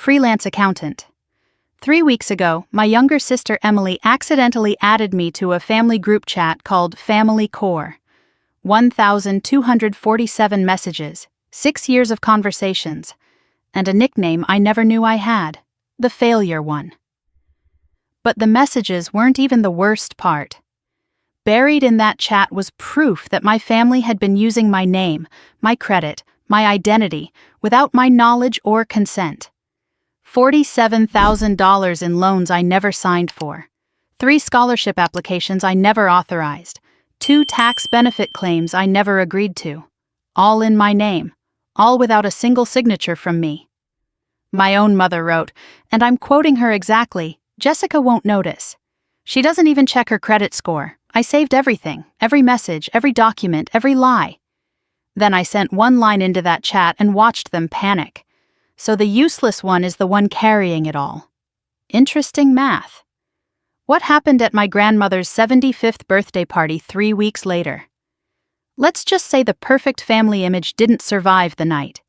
freelance accountant. 3 weeks ago, my younger sister Emily accidentally added me to a family group chat called Family Core. 1,247 messages, 6 years of conversations, and a nickname I never knew I had, the failure one. But the messages weren't even the worst part. Buried in that chat was proof that my family had been using my name, my credit, my identity, without my knowledge or consent. $47,000 in loans I never signed for. 3 scholarship applications I never authorized. 2 tax benefit claims I never agreed to. All in my name, all without a single signature from me. My own mother wrote, and I'm quoting her exactly, "Jessica won't notice. She doesn't even check her credit score. I saved everything, every message, every document, every lie." Then I sent one line into that chat and watched them panic. So the useless one is the one carrying it all. Interesting math. What happened at my grandmother's 75th birthday party 3 weeks later? Let's just say the perfect family image didn't survive the night.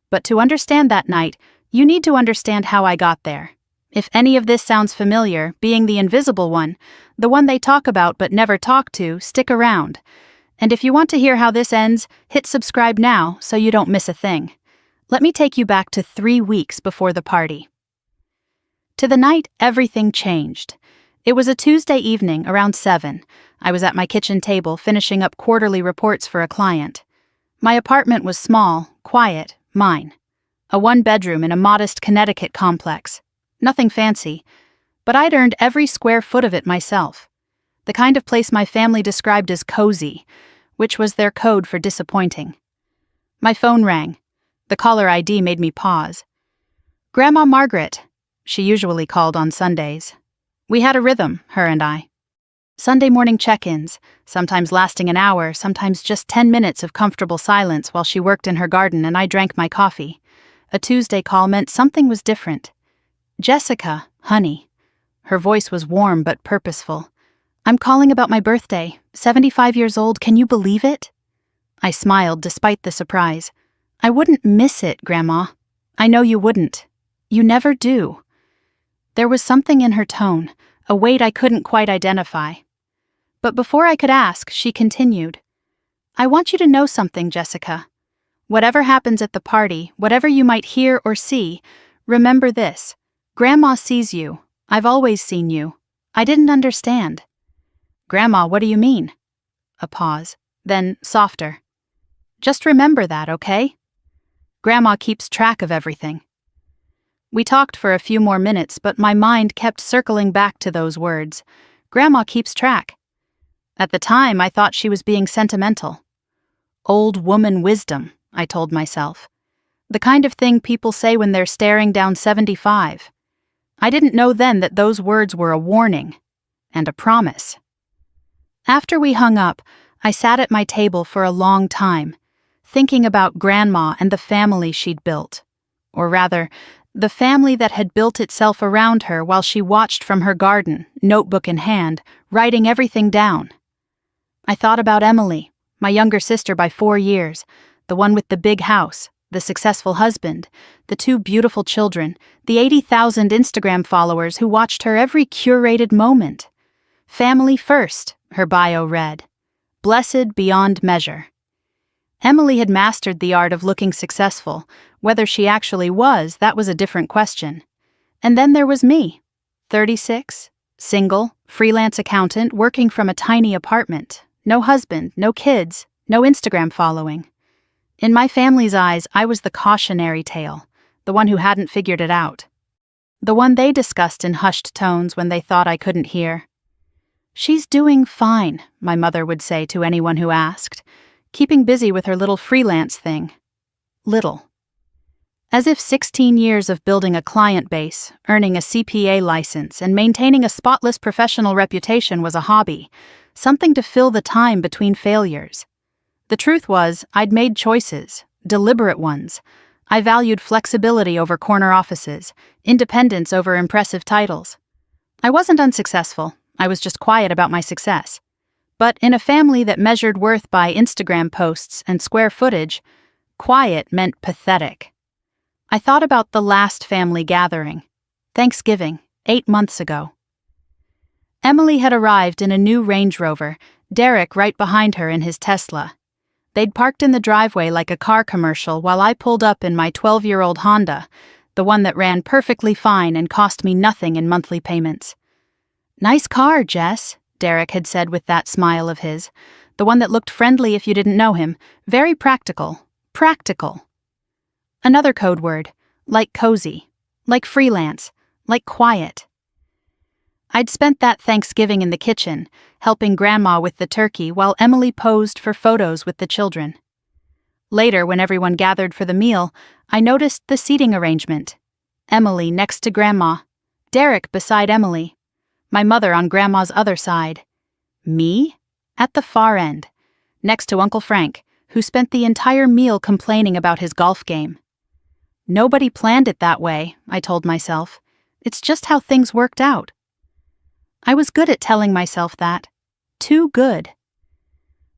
But to understand that night, you need to understand how I got there. If any of this sounds familiar, being the invisible one, the one they talk about but never talk to, stick around. And if you want to hear how this ends, hit subscribe now so you don't miss a thing. Let me take you back to 3 weeks before the party. To the night, everything changed. It was a Tuesday evening around 7. I was at my kitchen table finishing up quarterly reports for a client. My apartment was small, quiet, mine. A 1-bedroom in a modest Connecticut complex. Nothing fancy, but I'd earned every square foot of it myself. The kind of place my family described as cozy, which was their code for disappointing. My phone rang. The caller ID made me pause. Grandma Margaret, she usually called on Sundays. We had a rhythm, her and I. Sunday morning check-ins, sometimes lasting an hour, sometimes just 10 minutes of comfortable silence while she worked in her garden and I drank my coffee. A Tuesday call meant something was different. Jessica, honey. Her voice was warm but purposeful. I'm calling about my birthday, 75 years old, can you believe it? I smiled despite the surprise. I wouldn't miss it, Grandma. I know you wouldn't. You never do. There was something in her tone, a weight I couldn't quite identify. But before I could ask, she continued. I want you to know something, Jessica. Whatever happens at the party, whatever you might hear or see, remember this. Grandma sees you. I've always seen you. I didn't understand. Grandma, what do you mean? A pause, then softer. Just remember that, okay? Grandma keeps track of everything. We talked for a few more minutes, but my mind kept circling back to those words. Grandma keeps track. At the time, I thought she was being sentimental. Old woman wisdom, I told myself. The kind of thing people say when they're staring down 75. I didn't know then that those words were a warning and a promise. After we hung up, I sat at my table for a long time, thinking about Grandma and the family she'd built. Or rather, the family that had built itself around her while she watched from her garden, notebook in hand, writing everything down. I thought about Emily, my younger sister by 4 years, the one with the big house, the successful husband, the 2 beautiful children, the 80,000 Instagram followers who watched her every curated moment. Family first, her bio read. Blessed beyond measure. Emily had mastered the art of looking successful. Whether she actually was, that was a different question. And then there was me, 36, single, freelance accountant working from a tiny apartment. No husband, no kids, no Instagram following. In my family's eyes, I was the cautionary tale, the one who hadn't figured it out. The one they discussed in hushed tones when they thought I couldn't hear. She's doing fine, my mother would say to anyone who asked, keeping busy with her little freelance thing. Little. As if 16 years of building a client base, earning a CPA license, and maintaining a spotless professional reputation was a hobby, something to fill the time between failures. The truth was, I'd made choices, deliberate ones. I valued flexibility over corner offices, independence over impressive titles. I wasn't unsuccessful, I was just quiet about my success. But in a family that measured worth by Instagram posts and square footage, quiet meant pathetic. I thought about the last family gathering. Thanksgiving, 8 months ago. Emily had arrived in a new Range Rover, Derek right behind her in his Tesla. They'd parked in the driveway like a car commercial while I pulled up in my 12-year-old Honda, the one that ran perfectly fine and cost me nothing in monthly payments. "Nice car, Jess," Derek had said with that smile of his, the one that looked friendly if you didn't know him, very practical. Practical. Another code word, like cozy, like freelance, like quiet. I'd spent that Thanksgiving in the kitchen, helping Grandma with the turkey while Emily posed for photos with the children. Later, when everyone gathered for the meal, I noticed the seating arrangement. Emily next to Grandma, Derek beside Emily, my mother on Grandma's other side, me at the far end, next to Uncle Frank, who spent the entire meal complaining about his golf game. Nobody planned it that way, I told myself. It's just how things worked out. I was good at telling myself that. Too good.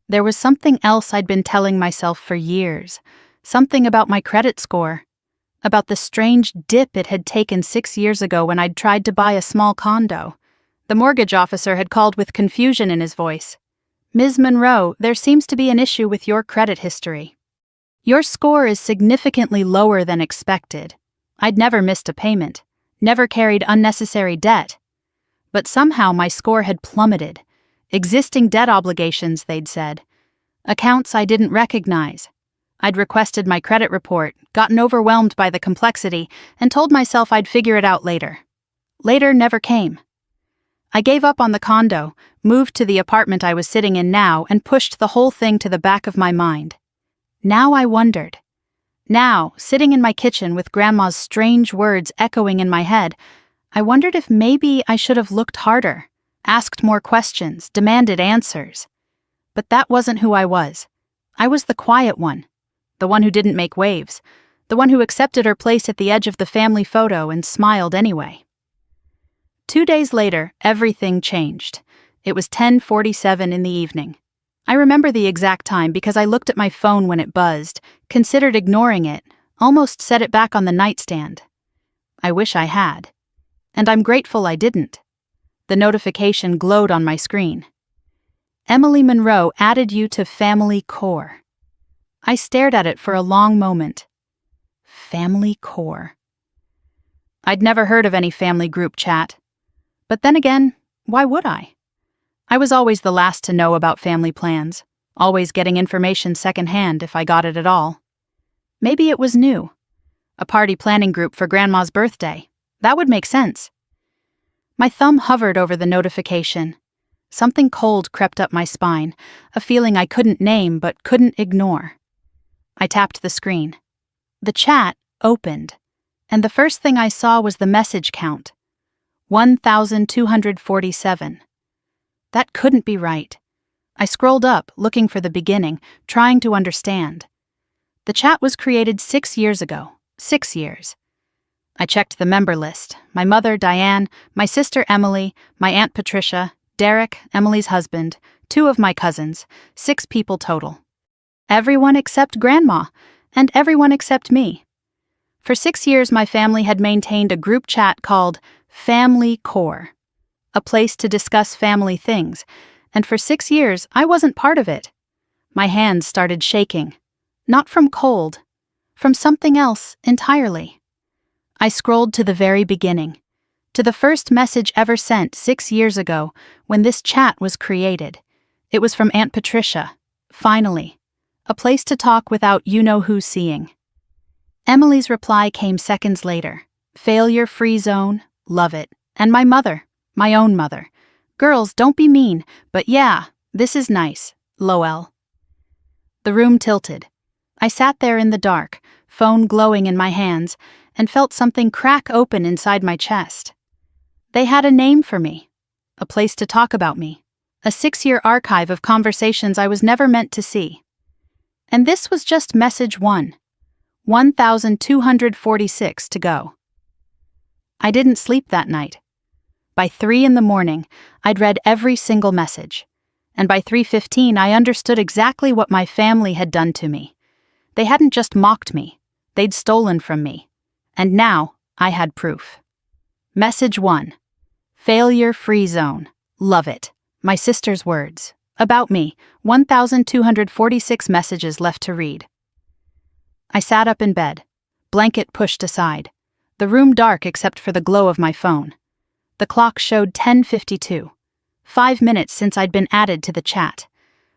There was something else I'd been telling myself for years, something about my credit score, about the strange dip it had taken 6 years ago when I'd tried to buy a small condo. The mortgage officer had called with confusion in his voice. "Ms. Monroe, there seems to be an issue with your credit history. Your score is significantly lower than expected. I'd never missed a payment, never carried unnecessary debt. But somehow my score had plummeted. Existing debt obligations, they'd said. Accounts I didn't recognize. I'd requested my credit report, gotten overwhelmed by the complexity, and told myself I'd figure it out later. Later never came. I gave up on the condo, moved to the apartment I was sitting in now, and pushed the whole thing to the back of my mind. Now I wondered. Now, sitting in my kitchen with Grandma's strange words echoing in my head, I wondered if maybe I should have looked harder, asked more questions, demanded answers. But that wasn't who I was. I was the quiet one, the one who didn't make waves, the one who accepted her place at the edge of the family photo and smiled anyway. 2 days later, everything changed. It was 10:47 in the evening. I remember the exact time because I looked at my phone when it buzzed, considered ignoring it, almost set it back on the nightstand. I wish I had. And I'm grateful I didn't. The notification glowed on my screen. Emily Monroe added you to Family Core. I stared at it for a long moment. Family Core. I'd never heard of any family group chat. But then again, why would I? I was always the last to know about family plans, always getting information secondhand if I got it at all. Maybe it was new. A party planning group for Grandma's birthday. That would make sense. My thumb hovered over the notification. Something cold crept up my spine, a feeling I couldn't name but couldn't ignore. I tapped the screen. The chat opened, and the first thing I saw was the message count. 1,247. That couldn't be right. I scrolled up, looking for the beginning, trying to understand. The chat was created 6 years ago. 6 years. I checked the member list. My mother, Diane, my sister, Emily, my Aunt Patricia, Derek, Emily's husband, 2 of my cousins, 6 people total. Everyone except Grandma, and everyone except me. For 6 years, my family had maintained a group chat called Family Core, a place to discuss family things, and for 6 years, I wasn't part of it. My hands started shaking, not from cold, from something else entirely. I scrolled to the very beginning, to the first message ever sent 6 years ago when this chat was created. It was from Aunt Patricia. Finally, a place to talk witut you-know-who seeing. Emily's reply came seconds later. Failure-free zone, love it. And my mother, my own mother. Girls, don't be mean, but yeah, this is nice, lol. The room tilted. I sat there in the dark, phone glowing in my hands, and felt something crack open inside my chest. They had a name for me, a place to talk about me, a 6-year archive of conversations I was never meant to see. And this was just message 1, 1,246 to go. I didn't sleep that night. By 3 in the morning, I'd read every single message, and by 3:15 I understood exactly what my family had done to me. They hadn't just mocked me, they'd stolen from me. And now, I had proof. Message 1. Failure-free zone. Love it. My sister's words. About me, 1,246 messages left to read. I sat up in bed, blanket pushed aside, the room dark except for the glow of my phone. The clock showed 10:52. 5 minutes since I'd been added to the chat.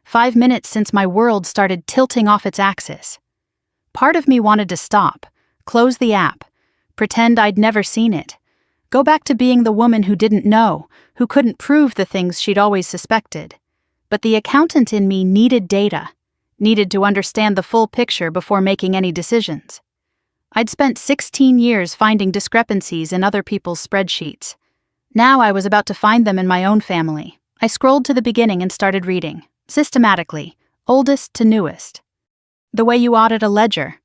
5 minutes since my world started tilting off its axis. Part of me wanted to stop, close the app, pretend I'd never seen it, go back to being the woman who didn't know, who couldn't prove the things she'd always suspected. But the accountant in me needed data, needed to understand the full picture before making any decisions. I'd spent 16 years finding discrepancies in other people's spreadsheets. Now I was about to find them in my own family. I scrolled to the beginning and started reading, systematically, oldest to newest. The way you audit a ledger.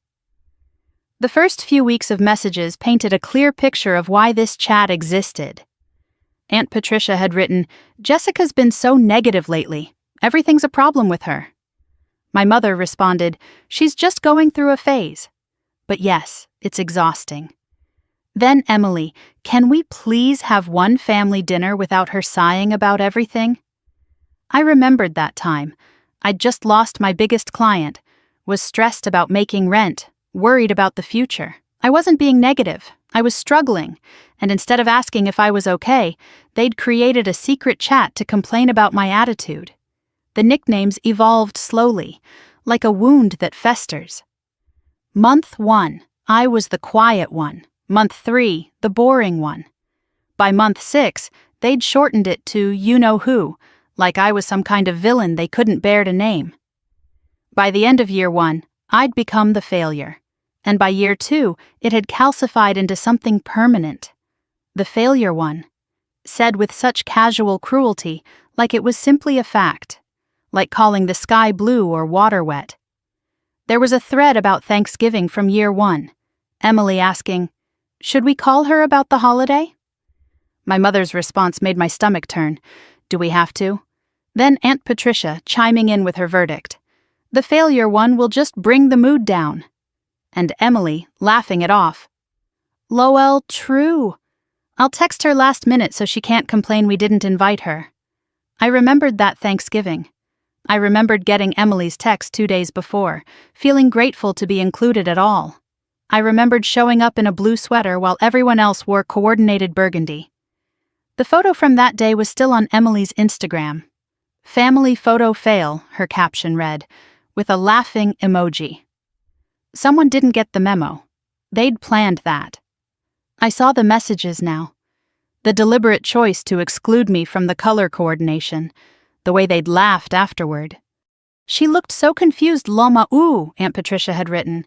The first few weeks of messages painted a clear picture of why this chat existed. Aunt Patricia had written, "Jessica's been so negative lately. Everything's a problem with her." My mother responded, "She's just going through a phase." But yes, it's exhausting. Then Emily, "Can we please have one family dinner without her sighing about everything?" I remembered that time. I'd just lost my biggest client, was stressed about making rent, worried about the future. I wasn't being negative. I was struggling, and instead of asking if I was okay, they'd created a secret chat to complain about my attitude. The nicknames evolved slowly, like a wound that festers. Month 1, I was the quiet one. Month 3, the boring one. By month 6, they'd shortened it to you-know-who, like I was some kind of villain they couldn't bear to name. By the end of year 1, I'd become the failure. And by year 2, it had calcified into something permanent. The failure one. Said with such casual cruelty, like it was simply a fact. Like calling the sky blue or water wet. There was a thread about Thanksgiving from year 1. Emily asking, "Should we call her about the holiday?" My mother's response made my stomach turn. "Do we have to?" Then Aunt Patricia chiming in with her verdict. "The failure one will just bring the mood down." And Emily laughing it off. "Lowell, true. I'll text her last minute so she can't complain we didn't invite her." I remembered that Thanksgiving. I remembered getting Emily's text 2 days before, feeling grateful to be included at all. I remembered showing up in a blue sweater while everyone else wore coordinated burgundy. The photo from that day was still on Emily's Instagram. "Family photo fail," her caption read, with a laughing emoji. Someone didn't get the memo. They'd planned that. I saw the messages now. The deliberate choice to exclude me from the color coordination, the way they'd laughed afterward. "She looked so confused, Loma ooh," Aunt Patricia had written,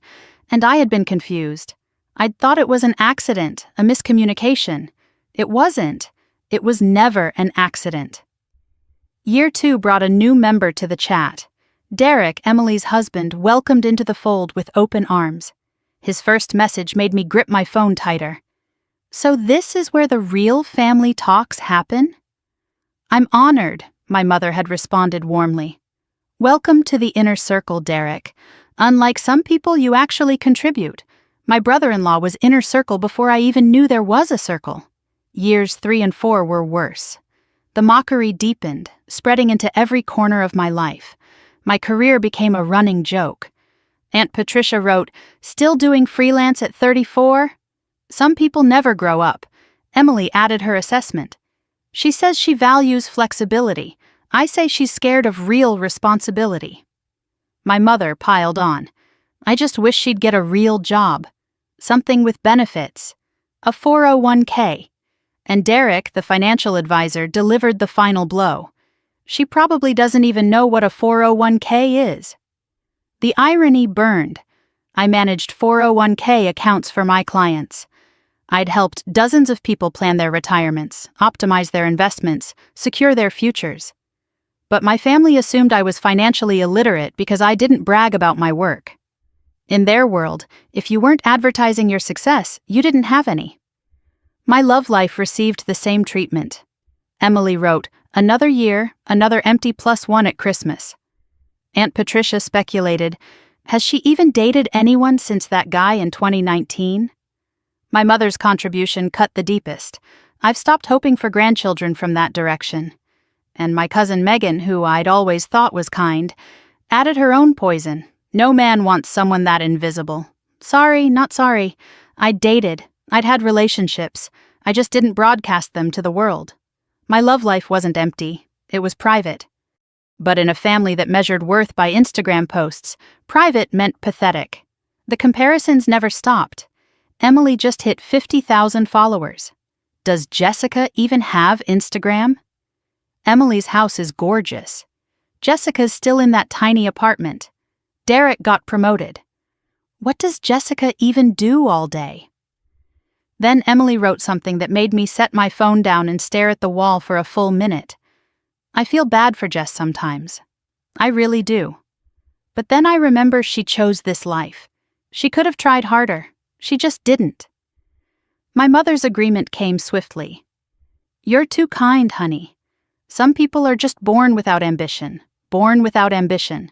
and I had been confused. I'd thought it was an accident, a miscommunication. It wasn't. It was never an accident. Year 2 brought a new member to the chat. Derek, Emily's husband, welcomed into the fold with open arms. His first message made me grip my phone tighter. "So this is where the real family talks happen?" "I'm honored," my mother had responded warmly. "Welcome to the inner circle, Derek. Unlike some people, you actually contribute. My brother-in-law was inner circle before I even knew there was a circle." Years 3 and 4 were worse. The mockery deepened, spreading into every corner of my life. My career became a running joke. Aunt Patricia wrote, "Still doing freelance at 34? Some people never grow up." Emily added her assessment. "She says she values flexibility. I say she's scared of real responsibility." My mother piled on. "I just wish she'd get a real job. Something with benefits. A 401k. And Derek, the financial advisor, delivered the final blow. "She probably doesn't even know what a 401k is." The irony burned. I managed 401k accounts for my clients. I'd helped dozens of people plan their retirements, optimize their investments, secure their futures. But my family assumed I was financially illiterate because I didn't brag about my work. In their world, if you weren't advertising your success, you didn't have any. My love life received the same treatment. Emily wrote, "Another year, another empty +1 at Christmas." Aunt Patricia speculated, "Has she even dated anyone since that guy in 2019? My mother's contribution cut the deepest. I've stopped hoping for grandchildren from that direction. And my cousin Megan, who I'd always thought was kind, added her own poison. No man wants someone that invisible. Sorry, not sorry. I'd dated. I'd had relationships. I just didn't broadcast them to the world. My love life wasn't empty. It was private. But in a family that measured worth by Instagram posts, private meant pathetic. The comparisons never stopped. Emily just hit 50,000 followers. Does Jessica even have Instagram? Emily's house is gorgeous. Jessica's still in that tiny apartment. Derek got promoted. What does Jessica even do all day? Then Emily wrote something that made me set my phone down and stare at the wall for a full minute. I feel bad for Jess sometimes. I really do. But then I remember she chose this life. She could have tried harder. She just didn't. My mother's agreement came swiftly. You're too kind, honey. Some people are just born without ambition. Born without ambition.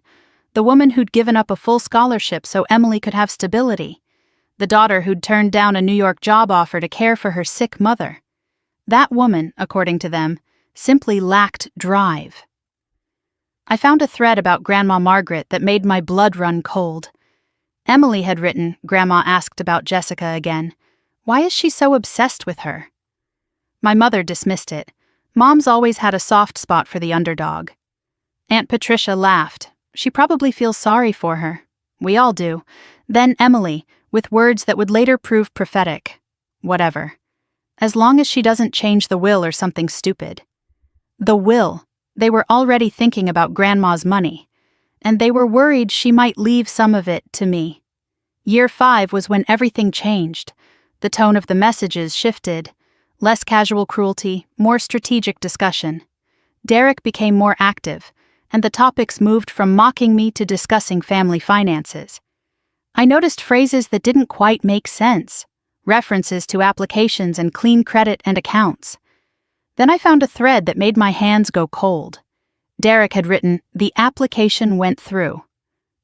The woman who'd given up a full scholarship so Emily could have stability. The daughter who'd turned down a New York job offer to care for her sick mother. That woman, according to them, simply lacked drive. I found a thread about Grandma Margaret that made my blood run cold. Emily had written, Grandma asked about Jessica again. Why is she so obsessed with her? My mother dismissed it. Mom's always had a soft spot for the underdog. Aunt Patricia laughed. She probably feels sorry for her. We all do. Then Emily, with words that would later prove prophetic. Whatever. As long as she doesn't change the will or something stupid. The will. They were already thinking about Grandma's money. And they were worried she might leave some of it to me. Year 5 was when everything changed. The tone of the messages shifted. Less casual cruelty, more strategic discussion. Derek became more active, and the topics moved from mocking me to discussing family finances. I noticed phrases that didn't quite make sense, references to applications and clean credit and accounts. Then I found a thread that made my hands go cold. Derek had written, "The application went through.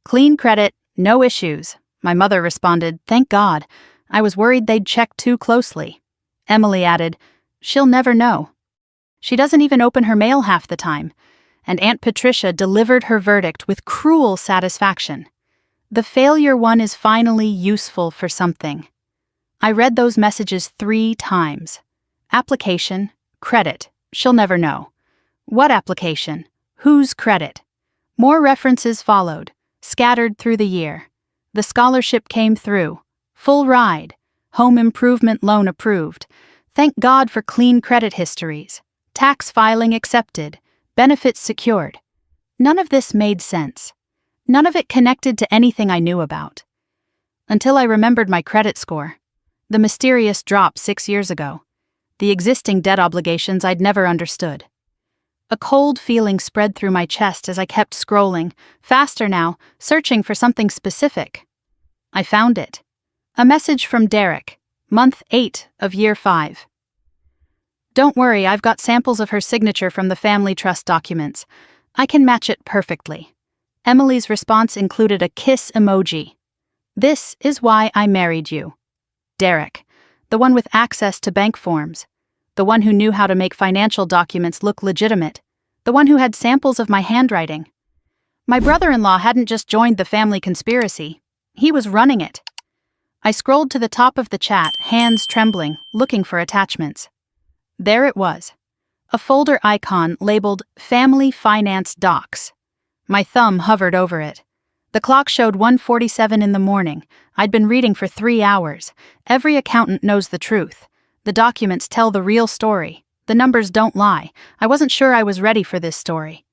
Clean credit, no issues." My mother responded, "Thank God. I was worried they'd check too closely." Emily added, "She'll never know. She doesn't even open her mail half the time." And Aunt Patricia delivered her verdict with cruel satisfaction. The failure one is finally useful for something. I read those messages 3 times. Application, credit, she'll never know. What application? Whose credit? More references followed, scattered through the year. The scholarship came through. Full ride. Home improvement loan approved. Thank God for clean credit histories. Tax filing accepted. Benefits secured. None of this made sense. None of it connected to anything I knew about. Until I remembered my credit score. The mysterious drop 6 years ago. The existing debt obligations I'd never understood. A cold feeling spread through my chest as I kept scrolling, faster now, searching for something specific. I found it. A message from Derek, month 8 of year 5. Don't worry, I've got samples of her signature from the family trust documents. I can match it perfectly. Emily's response included a kiss emoji. This is why I married you. Derek, the one with access to bank forms. The one who knew how to make financial documents look legitimate. The one who had samples of my handwriting. My brother-in-law hadn't just joined the family conspiracy. He was running it. I scrolled to the top of the chat, hands trembling, looking for attachments. There it was. A folder icon labeled Family Finance Docs. My thumb hovered over it. The clock showed 1:47 in the morning. I'd been reading for 3 hours. Every accountant knows the truth. The documents tell the real story. The numbers don't lie. I wasn't sure I was ready for this story.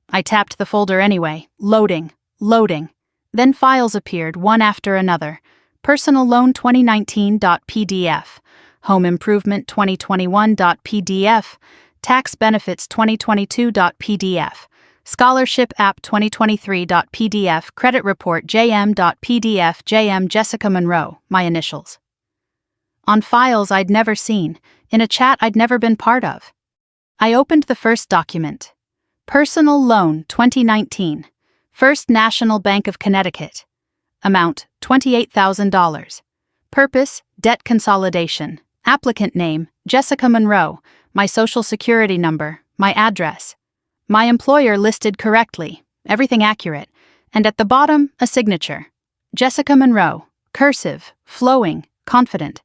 I tapped the folder anyway. Loading. Then files appeared, one after another. Personal Loan 2019.pdf. Home Improvement 2021.pdf. Tax Benefits 2022.pdf. Scholarship App 2023.pdf. Credit Report jm.pdf. JM Jessica Monroe, my initials. On files I'd never seen, in a chat I'd never been part of. I opened the first document. Personal Loan 2019. First National Bank of Connecticut. Amount $28,000. Purpose, debt consolidation, applicant name, Jessica Monroe, my social security number, my address. My employer listed correctly, everything accurate, and at the bottom, a signature. Jessica Monroe, cursive, flowing, confident.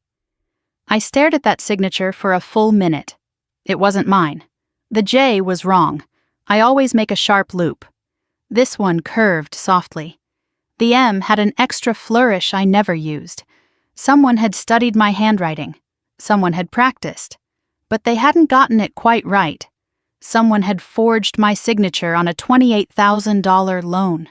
I stared at that signature for a full minute. It wasn't mine. The J was wrong. I always make a sharp loop. This one curved softly. The M had an extra flourish I never used. Someone had studied my handwriting. Someone had practiced. But they hadn't gotten it quite right. Someone had forged my signature on a $28,000 loan.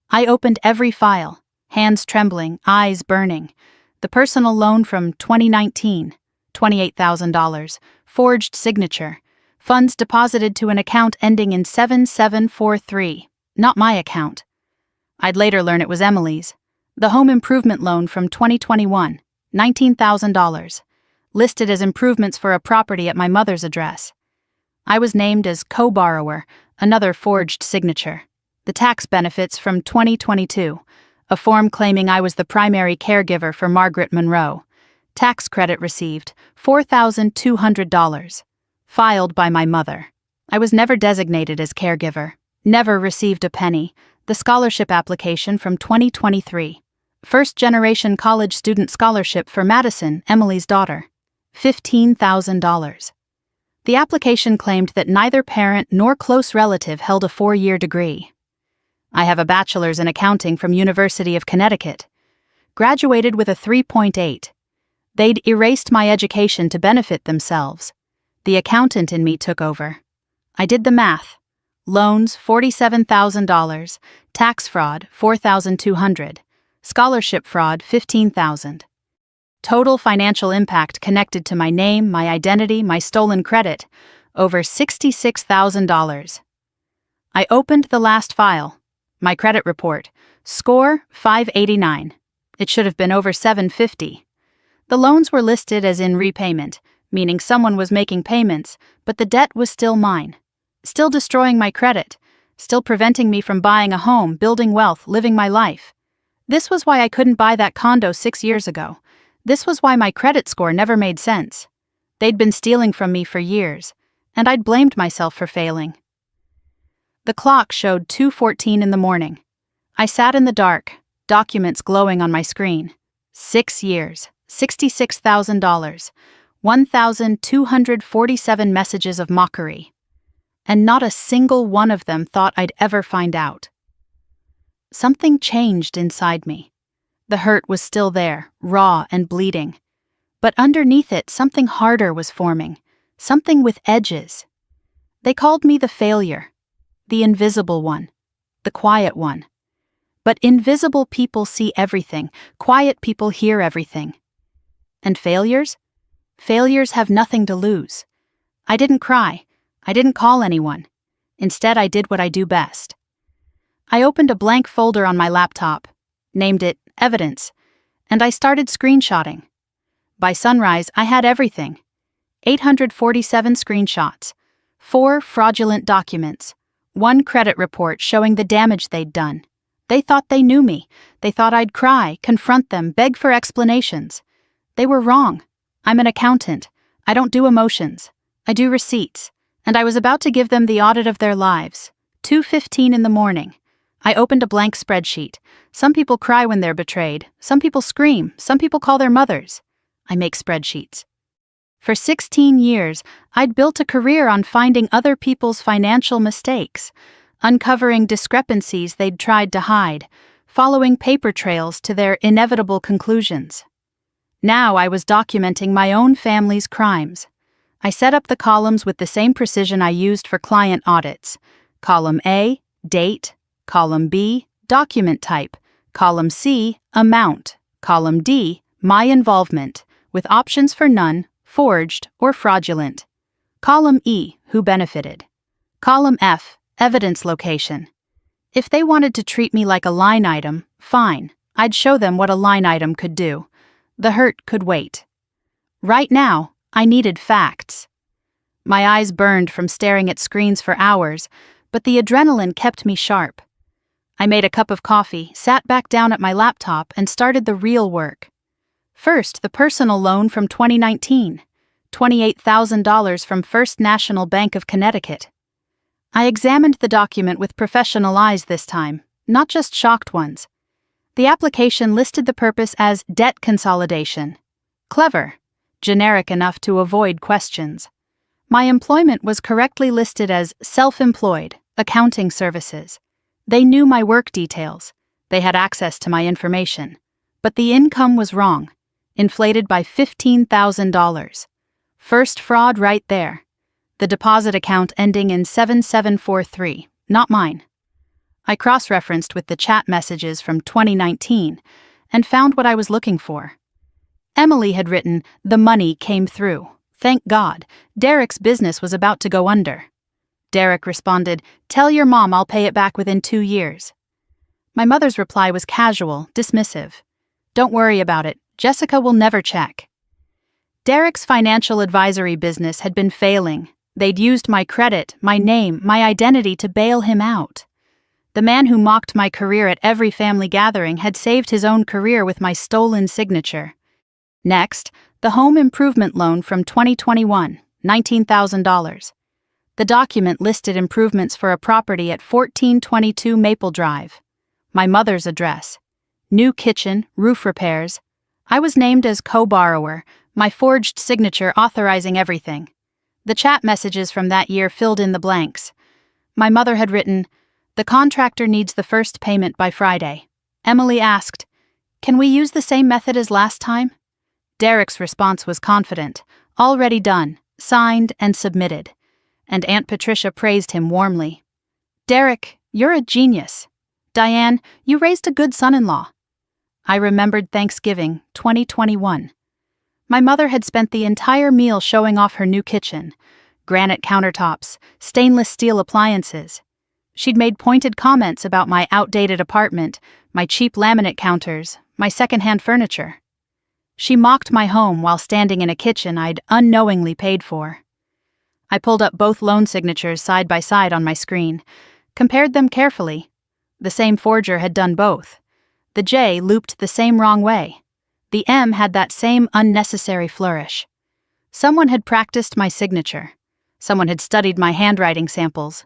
I opened every file, hands trembling, eyes burning. The personal loan from 2019, $28,000, forged signature, funds deposited to an account ending in 7743, not my account. I'd later learn it was Emily's. The home improvement loan from 2021, $19,000, listed as improvements for a property at my mother's address. I was named as co-borrower, another forged signature. The tax benefits from 2022, a form claiming I was the primary caregiver for Margaret Monroe. Tax credit received, $4,200. Filed by my mother. I was never designated as caregiver, never received a penny. The scholarship application from 2023. First-generation college student scholarship for Madison, Emily's daughter. $15,000. The application claimed that neither parent nor close relative held a 4-year degree. I have a bachelor's in accounting from University of Connecticut. Graduated with a 3.8. They'd erased my education to benefit themselves. The accountant in me took over. I did the math. Loans, $47,000. Tax fraud, $4,200. Scholarship fraud, $15,000. Total financial impact connected to my name, my identity, my stolen credit, over $66,000. I opened the last file. My credit report. Score, 589. It should have been over 750. The loans were listed as in repayment, meaning someone was making payments, but the debt was still mine. Still destroying my credit. Still preventing me from buying a home, building wealth, living my life. This was why I couldn't buy that condo 6 years ago. This was why my credit score never made sense. They'd been stealing from me for years, and I'd blamed myself for failing. The clock showed 2:14 in the morning. I sat in the dark, documents glowing on my screen. 6 years, $66,000, 1,247 messages of mockery. And not a single one of them thought I'd ever find out. Something changed inside me. The hurt was still there, raw and bleeding. But underneath it, something harder was forming, something with edges. They called me the failure, the invisible one, the quiet one. But invisible people see everything, quiet people hear everything. And failures? Failures have nothing to lose. I didn't cry. I didn't call anyone. Instead, I did what I do best. I opened a blank folder on my laptop, named it Evidence, and I started screenshotting. By sunrise, I had everything. 847 screenshots, 4 fraudulent documents, 1 credit report showing the damage they'd done. They thought they knew me. They thought I'd cry, confront them, beg for explanations. They were wrong. I'm an accountant. I don't do emotions. I do receipts. And I was about to give them the audit of their lives. 2:15 in the morning. I opened a blank spreadsheet. Some people cry when they're betrayed. Some people scream. Some people call their mothers. I make spreadsheets. For 16 years, I'd built a career on finding other people's financial mistakes, uncovering discrepancies they'd tried to hide, following paper trails to their inevitable conclusions. Now I was documenting my own family's crimes. I set up the columns with the same precision I used for client audits. Column A, date. Column B, document type. Column C, amount. Column D, my involvement, with options for none, forged, or fraudulent. Column E, who benefited. Column F, evidence location. If they wanted to treat me like a line item, fine. I'd show them what a line item could do. The hurt could wait. Right now, I needed facts. My eyes burned from staring at screens for hours, but the adrenaline kept me sharp. I made a cup of coffee, sat back down at my laptop, and started the real work. First, the personal loan from 2019, $28,000 from First National Bank of Connecticut. I examined the document with professional eyes this time, not just shocked ones. The application listed the purpose as debt consolidation. Clever, generic enough to avoid questions. My employment was correctly listed as self-employed, accounting services. They knew my work details. They had access to my information. But the income was wrong, inflated by $15,000. First fraud right there. The deposit account ending in 7743, not mine. I cross-referenced with the chat messages from 2019 and found what I was looking for. Emily had written, "The money came through. Thank God, Derek's business was about to go under." Derek responded, "Tell your mom I'll pay it back within 2 years." My mother's reply was casual, dismissive. "Don't worry about it. Jessica will never check." Derek's financial advisory business had been failing. They'd used my credit, my name, my identity to bail him out. The man who mocked my career at every family gathering had saved his own career with my stolen signature. Next, the home improvement loan from 2021, $19,000. The document listed improvements for a property at 1422 Maple Drive. My mother's address. New kitchen, roof repairs. I was named as co-borrower, my forged signature authorizing everything. The chat messages from that year filled in the blanks. My mother had written, "The contractor needs the first payment by Friday." Emily asked, "Can we use the same method as last time?" Derek's response was confident, "Already done, signed and submitted." And Aunt Patricia praised him warmly. "Derek, you're a genius. Diane, you raised a good son-in-law." I remembered Thanksgiving, 2021. My mother had spent the entire meal showing off her new kitchen, granite countertops, stainless steel appliances. She'd made pointed comments about my outdated apartment, my cheap laminate counters, my secondhand furniture. She mocked my home while standing in a kitchen I'd unknowingly paid for. I pulled up both loan signatures side by side on my screen, compared them carefully. The same forger had done both. The J looped the same wrong way. The M had that same unnecessary flourish. Someone had practiced my signature. Someone had studied my handwriting samples.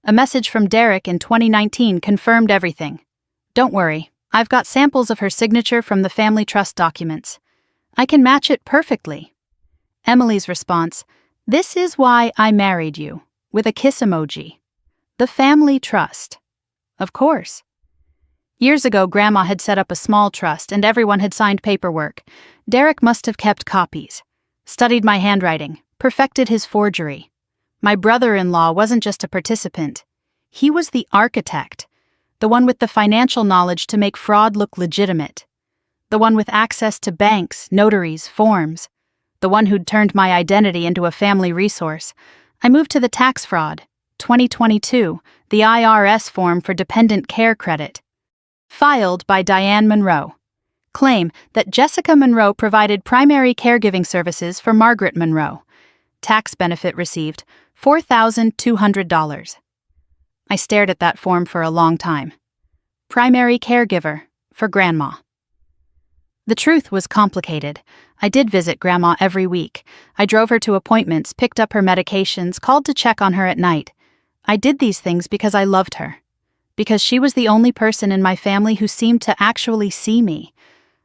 A message from Derek in 2019 confirmed everything. "Don't worry, I've got samples of her signature from the family trust documents. I can match it perfectly." Emily's response, "This is why I married you," with a kiss emoji. The family trust. Of course. Years ago, Grandma had set up a small trust and everyone had signed paperwork. Derek must have kept copies, studied my handwriting, perfected his forgery. My brother-in-law wasn't just a participant. He was the architect, the one with the financial knowledge to make fraud look legitimate, the one with access to banks, notaries, forms, the one who'd turned my identity into a family resource. I moved to the tax fraud, 2022, the IRS form for dependent care credit. Filed by Diane Monroe. Claim that Jessica Monroe provided primary caregiving services for Margaret Monroe. Tax benefit received, $4,200. I stared at that form for a long time. Primary caregiver for Grandma. The truth was complicated. I did visit Grandma every week. I drove her to appointments, picked up her medications, called to check on her at night. I did these things because I loved her. Because she was the only person in my family who seemed to actually see me.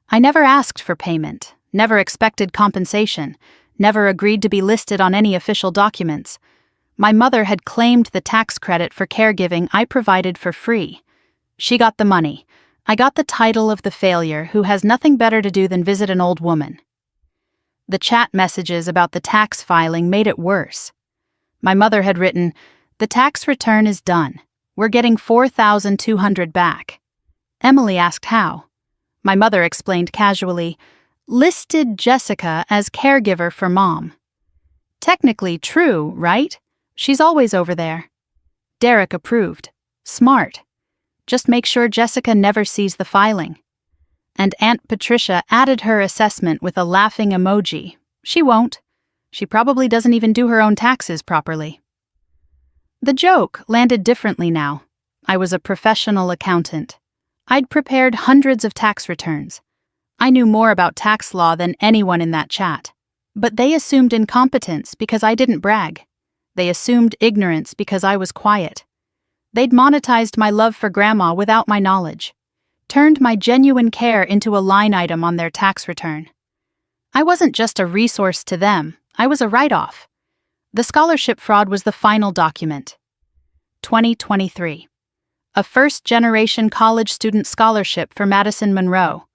I never asked for payment, never expected compensation, never agreed to be listed on any official documents. My mother had claimed the tax credit for caregiving I provided for free. She got the money. I got the title of the failure who has nothing better to do than visit an old woman. The chat messages about the tax filing made it worse. My mother had written, "The tax return is done. We're getting $4,200 back." Emily asked how. My mother explained casually, "Listed Jessica as caregiver for Mom." Technically true, right? She's always over there. Derek approved. Smart. Just make sure Jessica never sees the filing. And Aunt Patricia added her assessment with a laughing emoji. She won't. She probably doesn't even do her own taxes properly. The joke landed differently now. I was a professional accountant. I'd prepared hundreds of tax returns. I knew more about tax law than anyone in that chat. But they assumed incompetence because I didn't brag. They assumed ignorance because I was quiet. They'd monetized my love for Grandma without my knowledge, turned my genuine care into a line item on their tax return. I wasn't just a resource to them, I was a write-off. The scholarship fraud was the final document. 2023. A first-generation college student scholarship for Madison Monroe.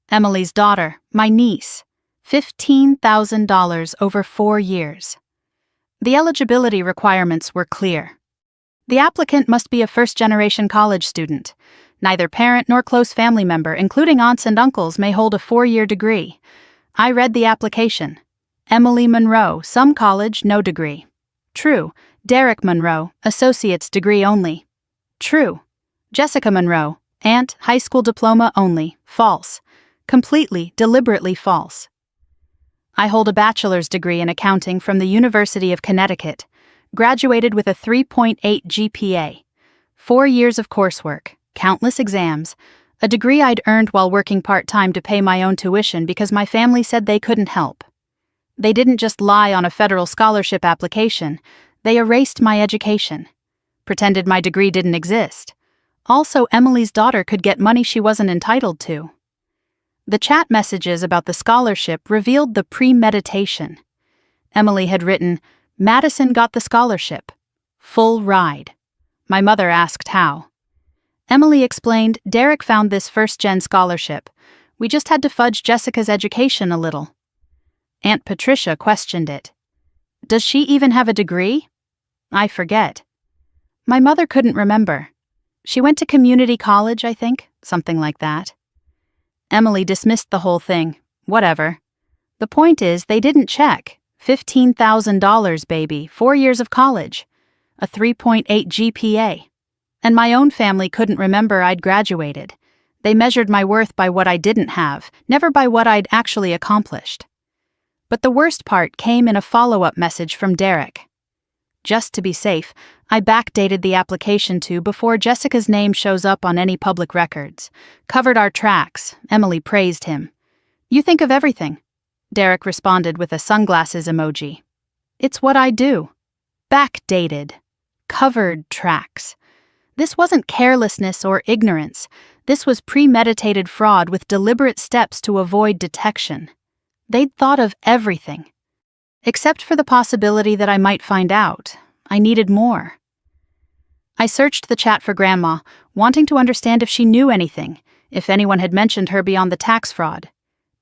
Emily's daughter, my niece. $15,000 over 4 years. The eligibility requirements were clear. The applicant must be a first-generation college student. Neither parent nor close family member, including aunts and uncles, may hold a 4-year degree. I read the application. Emily Monroe, some college, no degree. True. Derek Monroe, associate's degree only. True. Jessica Monroe, aunt, high school diploma only. False. Completely, deliberately false. I hold a bachelor's degree in accounting from the University of Connecticut. Graduated with a 3.8 GPA. 4 years of coursework, countless exams, a degree I'd earned while working part-time to pay my own tuition because my family said they couldn't help. They didn't just lie on a federal scholarship application, they erased my education. Pretended my degree didn't exist. Also, Emily's daughter could get money she wasn't entitled to. The chat messages about the scholarship revealed the premeditation. Emily had written, "Madison got the scholarship. Full ride." My mother asked how. Emily explained, "Derek found this first-gen scholarship. We just had to fudge Jessica's education a little." Aunt Patricia questioned it. "Does she even have a degree?" I forget. My mother couldn't remember. She went to community college, I think, something like that. Emily dismissed the whole thing. Whatever. The point is, they didn't check. $15,000, baby, 4 years of college. A 3.8 GPA. And my own family couldn't remember I'd graduated. They measured my worth by what I didn't have, never by what I'd actually accomplished. But the worst part came in a follow-up message from Derek. Just to be safe, I backdated the application to before Jessica's name shows up on any public records. Covered our tracks. Emily praised him. "You think of everything." Derek responded with a sunglasses emoji. "It's what I do." Backdated. Covered tracks. This wasn't carelessness or ignorance. This was premeditated fraud with deliberate steps to avoid detection. They'd thought of everything. Except for the possibility that I might find out. I needed more. I searched the chat for Grandma, wanting to understand if she knew anything, if anyone had mentioned her beyond the tax fraud.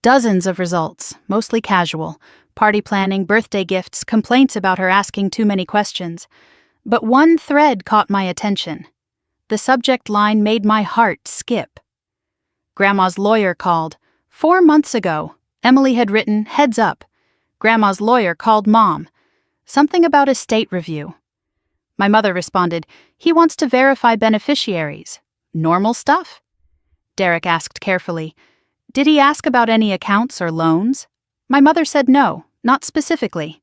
Dozens of results, mostly casual, party planning, birthday gifts, complaints about her asking too many questions. But one thread caught my attention. The subject line made my heart skip. Grandma's lawyer called. 4 months ago, Emily had written, "Heads up." Grandma's lawyer called Mom. Something about estate review. My mother responded, "He wants to verify beneficiaries." Normal stuff? Derek asked carefully, "Did he ask about any accounts or loans?" My mother said no, not specifically.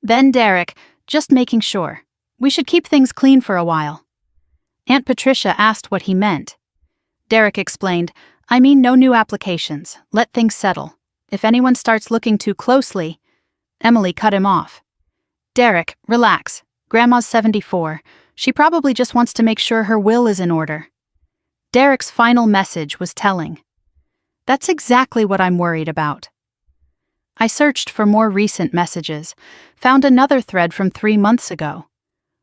Then Derek, just making sure. We should keep things clean for a while. Aunt Patricia asked what he meant. Derek explained, "I mean no new applications. Let things settle. If anyone starts looking too closely..." Emily cut him off. "Derek, relax. Grandma's 74. She probably just wants to make sure her will is in order." Derek's final message was telling. That's exactly what I'm worried about. I searched for more recent messages, found another thread from 3 months ago.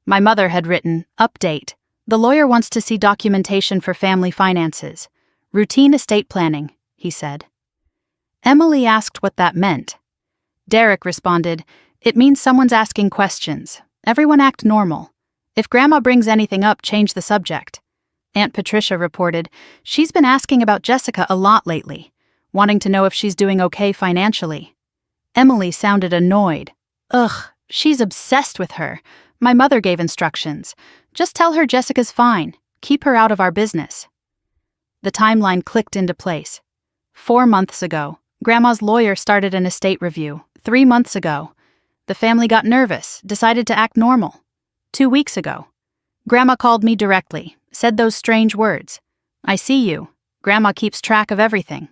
My mother had written, "Update. The lawyer wants to see documentation for family finances. Routine estate planning," he said. Emily asked what that meant. Derek responded, "It means someone's asking questions. Everyone act normal. If Grandma brings anything up, change the subject." Aunt Patricia reported, "She's been asking about Jessica a lot lately, wanting to know if she's doing okay financially." Emily sounded annoyed. "Ugh, she's obsessed with her. My mother gave instructions. Just tell her Jessica's fine. Keep her out of our business." The timeline clicked into place. 4 months ago, Grandma's lawyer started an estate review. 3 months ago, the family got nervous, decided to act normal. 2 weeks ago, Grandma called me directly, said those strange words. "I see you. Grandma keeps track of everything."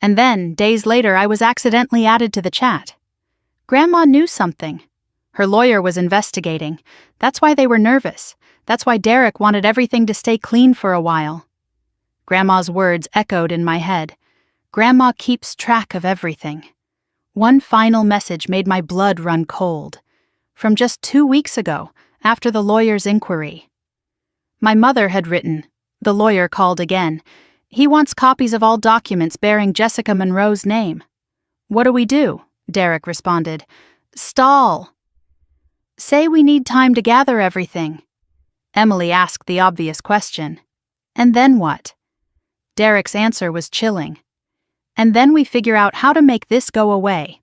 And then, days later, I was accidentally added to the chat. Grandma knew something. Her lawyer was investigating. That's why they were nervous. That's why Derek wanted everything to stay clean for a while. Grandma's words echoed in my head. Grandma keeps track of everything. One final message made my blood run cold. From just 2 weeks ago, after the lawyer's inquiry. My mother had written. The lawyer called again. He wants copies of all documents bearing Jessica Monroe's name. What do we do? Derek responded. Stall. Say we need time to gather everything. Emily asked the obvious question. And then what? Derek's answer was chilling. And then we figure out how to make this go away.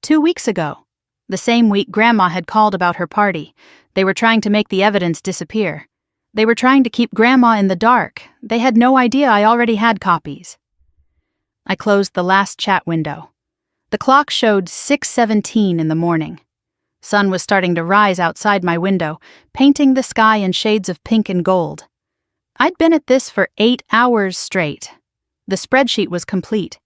2 weeks ago, the same week Grandma had called about her party, they were trying to make the evidence disappear. They were trying to keep Grandma in the dark. They had no idea I already had copies. I closed the last chat window. The clock showed 6:17 in the morning. Sun was starting to rise outside my window, painting the sky in shades of pink and gold. I'd been at this for 8 hours straight. The spreadsheet was complete.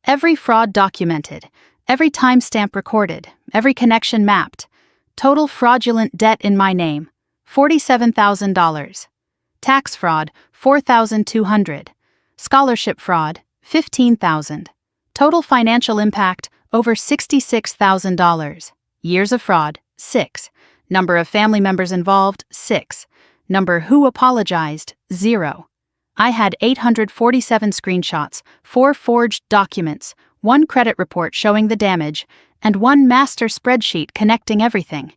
Every fraud documented, every timestamp recorded, every connection mapped. Total fraudulent debt in my name, $47,000. Tax fraud, $4,200. Scholarship fraud, $15,000. Total financial impact, over $66,000. Years of fraud, 6. Number of family members involved, 6. Number who apologized, 0. I had 847 screenshots, 4 forged documents, 1 credit report showing the damage, and 1 master spreadsheet connecting everything.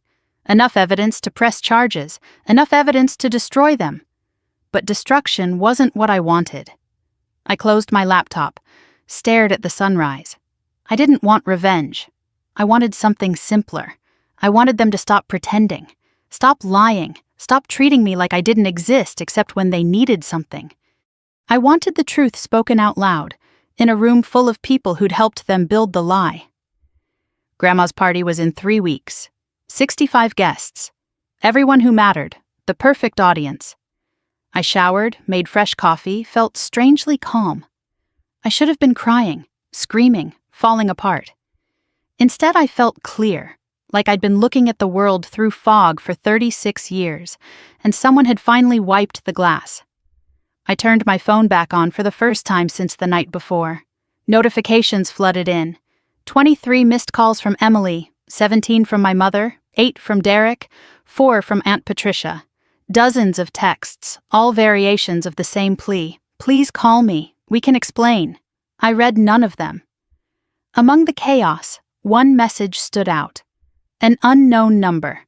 Enough evidence to press charges, enough evidence to destroy them. But destruction wasn't what I wanted. I closed my laptop, stared at the sunrise. I didn't want revenge. I wanted something simpler. I wanted them to stop pretending, stop lying, stop treating me like I didn't exist except when they needed something. I wanted the truth spoken out loud, in a room full of people who'd helped them build the lie. Grandma's party was in 3 weeks. 65 guests. Everyone who mattered, the perfect audience. I showered, made fresh coffee, felt strangely calm. I should have been crying, screaming, falling apart. Instead, I felt clear, like I'd been looking at the world through fog for 36 years, and someone had finally wiped the glass. I turned my phone back on for the first time since the night before. Notifications flooded in. 23 missed calls from Emily, 17 from my mother, 8 from Derek, 4 from Aunt Patricia. Dozens of texts, all variations of the same plea. Please call me. We can explain. I read none of them. Among the chaos, one message stood out. An unknown number.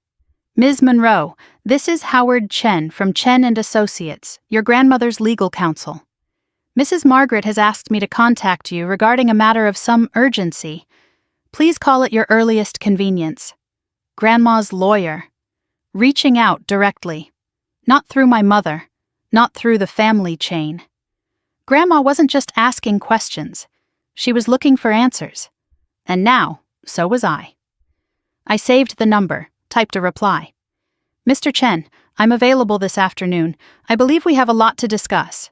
Ms. Monroe, this is Howard Chen from Chen & Associates, your grandmother's legal counsel. Mrs. Margaret has asked me to contact you regarding a matter of some urgency. Please call at your earliest convenience. Grandma's lawyer. Reaching out directly. Not through my mother. Not through the family chain. Grandma wasn't just asking questions. She was looking for answers. And now, so was I. I saved the number, typed a reply. Mr. Chen, I'm available this afternoon. I believe we have a lot to discuss.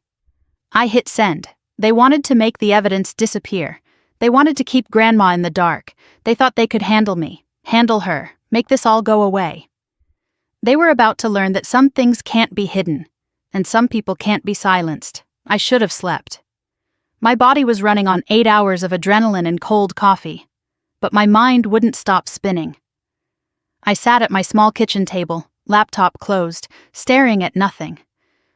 I hit send. They wanted to make the evidence disappear. They wanted to keep Grandma in the dark. They thought they could handle me, handle her, make this all go away. They were about to learn that some things can't be hidden, and some people can't be silenced. I should have slept. My body was running on 8 hours of adrenaline and cold coffee, but my mind wouldn't stop spinning. I sat at my small kitchen table, laptop closed, staring at nothing.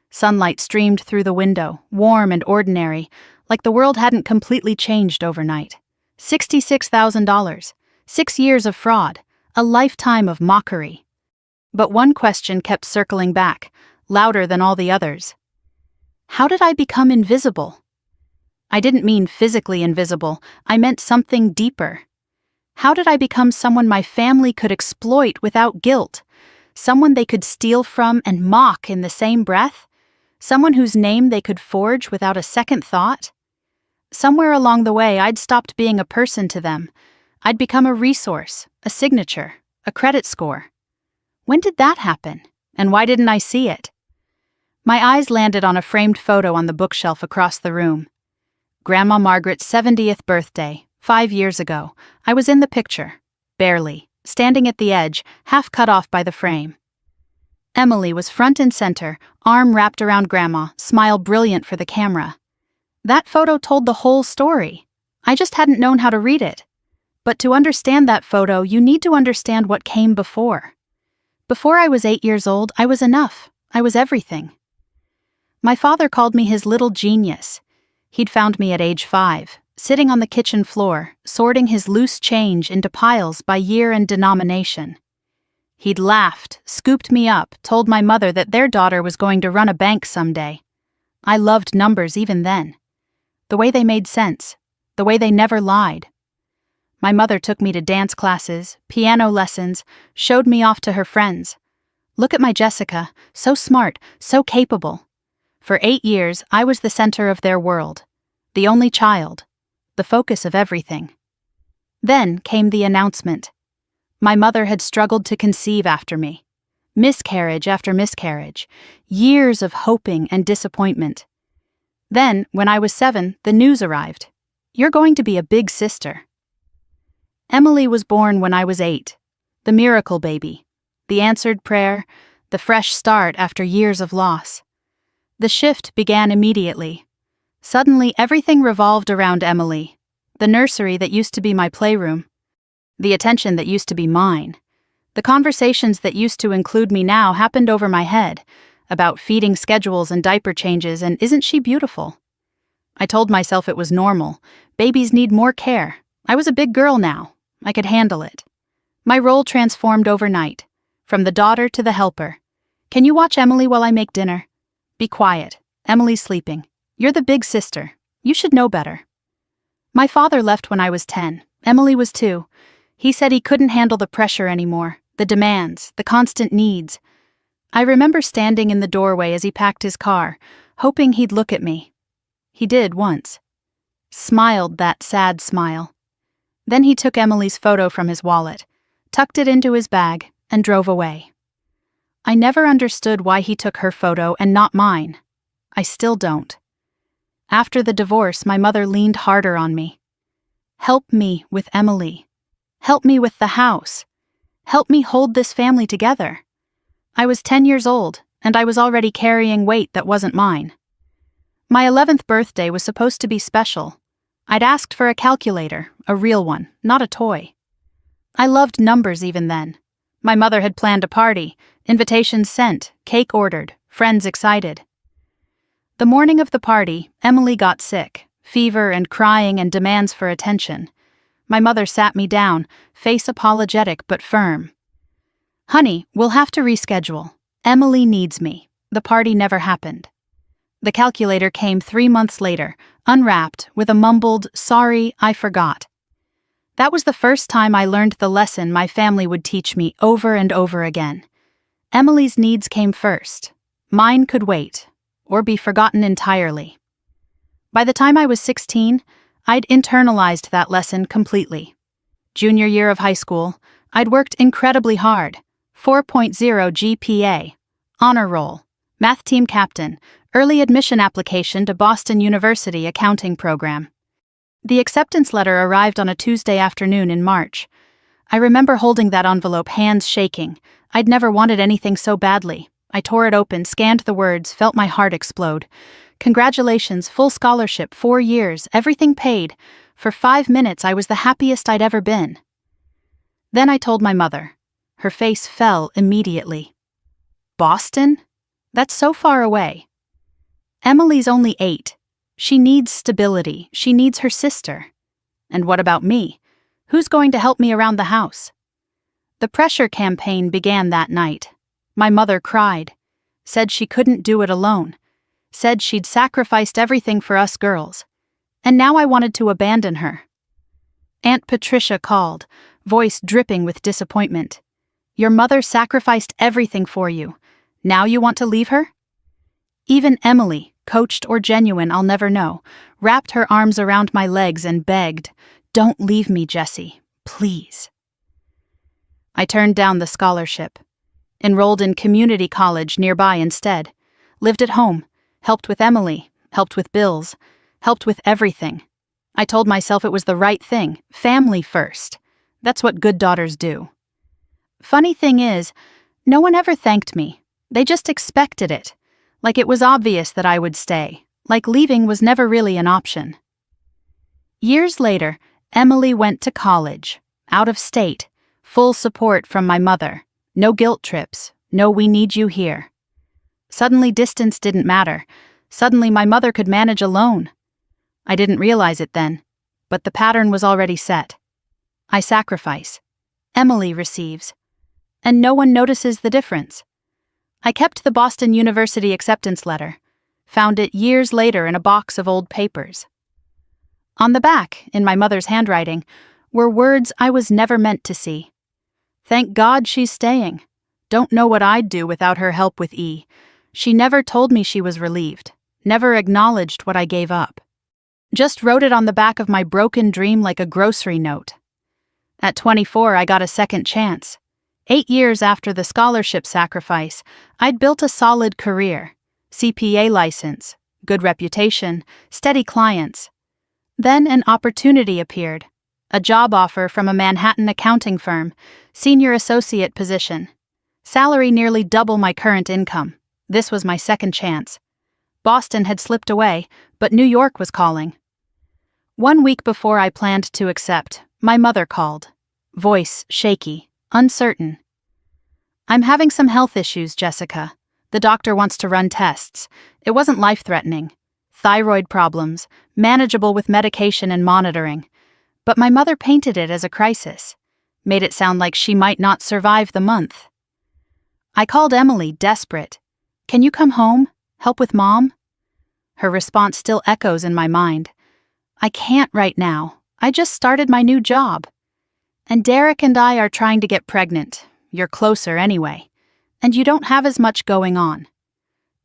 Sunlight streamed through the window, warm and ordinary, like the world hadn't completely changed overnight. $66,000, 6 years of fraud, a lifetime of mockery. But one question kept circling back, louder than all the others. How did I become invisible? I didn't mean physically invisible, I meant something deeper. How did I become someone my family could exploit without guilt? Someone they could steal from and mock in the same breath? Someone whose name they could forge without a second thought? Somewhere along the way, I'd stopped being a person to them. I'd become a resource, a signature, a credit score. When did that happen? And why didn't I see it? My eyes landed on a framed photo on the bookshelf across the room. Grandma Margaret's 70th birthday, 5 years ago. I was in the picture. Barely. Standing at the edge, half cut off by the frame. Emily was front and center, arm wrapped around Grandma, smile brilliant for the camera. That photo told the whole story. I just hadn't known how to read it. But to understand that photo, you need to understand what came before. Before I was 8 years old, I was enough. I was everything. My father called me his little genius. He'd found me at age 5, sitting on the kitchen floor, sorting his loose change into piles by year and denomination. He'd laughed, scooped me up, told my mother that their daughter was going to run a bank someday. I loved numbers even then. The way they made sense, the way they never lied. My mother took me to dance classes, piano lessons, showed me off to her friends. Look at my Jessica, so smart, so capable. For 8 years, I was the center of their world, the only child, the focus of everything. Then came the announcement. My mother had struggled to conceive after me. Miscarriage after miscarriage, years of hoping and disappointment. Then, when I was 7, the news arrived. You're going to be a big sister. Emily was born when I was 8, the miracle baby, the answered prayer, the fresh start after years of loss. The shift began immediately. Suddenly, everything revolved around Emily, the nursery that used to be my playroom, the attention that used to be mine. The conversations that used to include me now happened over my head, about feeding schedules and diaper changes and isn't she beautiful? I told myself it was normal. Babies need more care. I was a big girl now. I could handle it. My role transformed overnight, from the daughter to the helper. Can you watch Emily while I make dinner? Be quiet. Emily's sleeping. You're the big sister. You should know better. My father left when I was 10. Emily was 2. He said he couldn't handle the pressure anymore, the demands, the constant needs. I remember standing in the doorway as he packed his car, hoping he'd look at me. He did once. Smiled that sad smile. Then he took Emily's photo from his wallet, tucked it into his bag, and drove away. I never understood why he took her photo and not mine. I still don't. After the divorce, my mother leaned harder on me. Help me with Emily. Help me with the house. Help me hold this family together. I was 10 years old, and I was already carrying weight that wasn't mine. My 11th birthday was supposed to be special. I'd asked for a calculator, a real one, not a toy. I loved numbers even then. My mother had planned a party, invitations sent, cake ordered, friends excited. The morning of the party, Emily got sick, fever and crying and demands for attention. My mother sat me down, face apologetic but firm. Honey, we'll have to reschedule. Emily needs me. The party never happened. The calculator came 3 months later, unwrapped, with a mumbled, "Sorry, I forgot." That was the first time I learned the lesson my family would teach me over and over again. Emily's needs came first. Mine could wait, or be forgotten entirely. By the time I was 16, I'd internalized that lesson completely. Junior year of high school, I'd worked incredibly hard. 4.0 GPA, honor roll, math team captain, early admission application to Boston University accounting program. The acceptance letter arrived on a Tuesday afternoon in March. I remember holding that envelope, hands shaking. I'd never wanted anything so badly. I tore it open, scanned the words, felt my heart explode. Congratulations, full scholarship, 4 years, everything paid. For 5 minutes, I was the happiest I'd ever been. Then I told my mother. Her face fell immediately. Boston? That's so far away. Emily's only 8. She needs stability. She needs her sister. And what about me? Who's going to help me around the house? The pressure campaign began that night. My mother cried, said she couldn't do it alone, said she'd sacrificed everything for us girls. And now I wanted to abandon her. Aunt Patricia called, voice dripping with disappointment. Your mother sacrificed everything for you. Now you want to leave her? Even Emily, coached or genuine, I'll never know, wrapped her arms around my legs and begged, "Don't leave me, Jessie, please." I turned down the scholarship, enrolled in community college nearby instead, lived at home, helped with Emily, helped with bills, helped with everything. I told myself it was the right thing, family first. That's what good daughters do. Funny thing is, no one ever thanked me. They just expected it. Like it was obvious that I would stay. Like leaving was never really an option. Years later, Emily went to college, out of state, full support from my mother. No guilt trips, no we need you here. Suddenly distance didn't matter. Suddenly my mother could manage alone. I didn't realize it then, but the pattern was already set. I sacrifice. Emily receives. And no one notices the difference. I kept the Boston University acceptance letter, found it years later in a box of old papers. On the back, in my mother's handwriting, were words I was never meant to see. Thank God she's staying. Don't know what I'd do without her help with E. She never told me she was relieved, never acknowledged what I gave up. Just wrote it on the back of my broken dream like a grocery note. At 24, I got a second chance. 8 years after the scholarship sacrifice, I'd built a solid career, CPA license, good reputation, steady clients. Then an opportunity appeared, a job offer from a Manhattan accounting firm, senior associate position. Salary nearly double my current income. This was my second chance. Boston had slipped away, but New York was calling. 1 week before I planned to accept, my mother called. Voice shaky, uncertain. I'm having some health issues, Jessica. The doctor wants to run tests. It wasn't life-threatening. Thyroid problems, manageable with medication and monitoring. But my mother painted it as a crisis. Made it sound like she might not survive the month. I called Emily, desperate. Can you come home? Help with Mom? Her response still echoes in my mind. I can't right now. I just started my new job. And Derek and I are trying to get pregnant. You're closer anyway. And you don't have as much going on.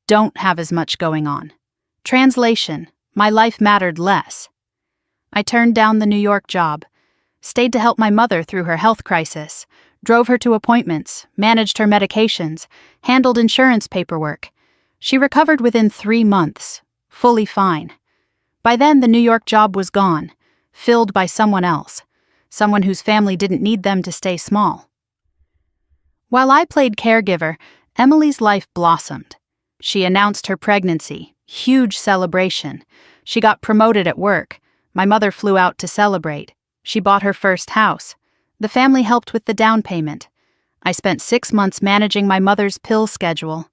Don't have as much going on. Translation, my life mattered less. I turned down the New York job, stayed to help my mother through her health crisis, drove her to appointments, managed her medications, handled insurance paperwork. She recovered within 3 months, fully fine. By then, the New York job was gone, filled by someone else, someone whose family didn't need them to stay small. While I played caregiver, Emily's life blossomed. She announced her pregnancy, huge celebration. She got promoted at work. My mother flew out to celebrate. She bought her first house. The family helped with the down payment. I spent 6 months managing my mother's pill schedule.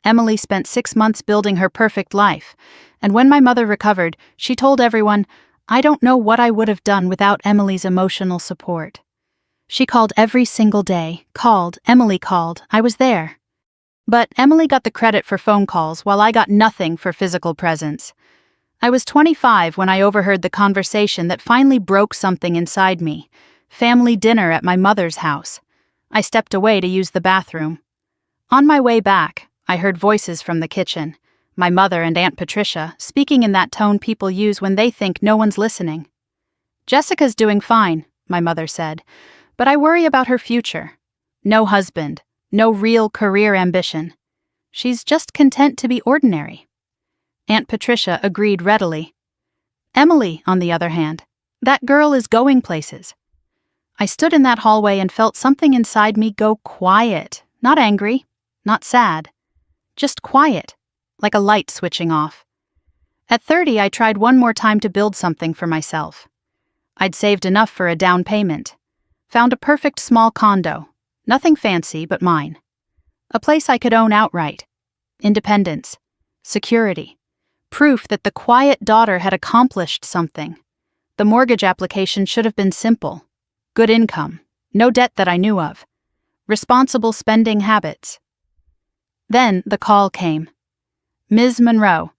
Emily spent 6 months building her perfect life. And when my mother recovered, she told everyone, I don't know what I would have done without Emily's emotional support. She called every single day. Emily called. I was there. But Emily got the credit for phone calls while I got nothing for physical presence. I was 25 when I overheard the conversation that finally broke something inside me. Family dinner at my mother's house. I stepped away to use the bathroom. On my way back, I heard voices from the kitchen. My mother and Aunt Patricia, speaking in that tone people use when they think no one's listening. Jessica's doing fine, my mother said, but I worry about her future. No husband, no real career ambition. She's just content to be ordinary. Aunt Patricia agreed readily. Emily, on the other hand, that girl is going places. I stood in that hallway and felt something inside me go quiet, not angry, not sad, just quiet, like a light switching off. At 30, I tried one more time to build something for myself. I'd saved enough for a down payment. Found a perfect small condo, nothing fancy but mine. A place I could own outright. Independence. Security. Proof that the quiet daughter had accomplished something. The mortgage application should have been simple. Good income. No debt that I knew of. Responsible spending habits. Then the call came. Ms. Monroe,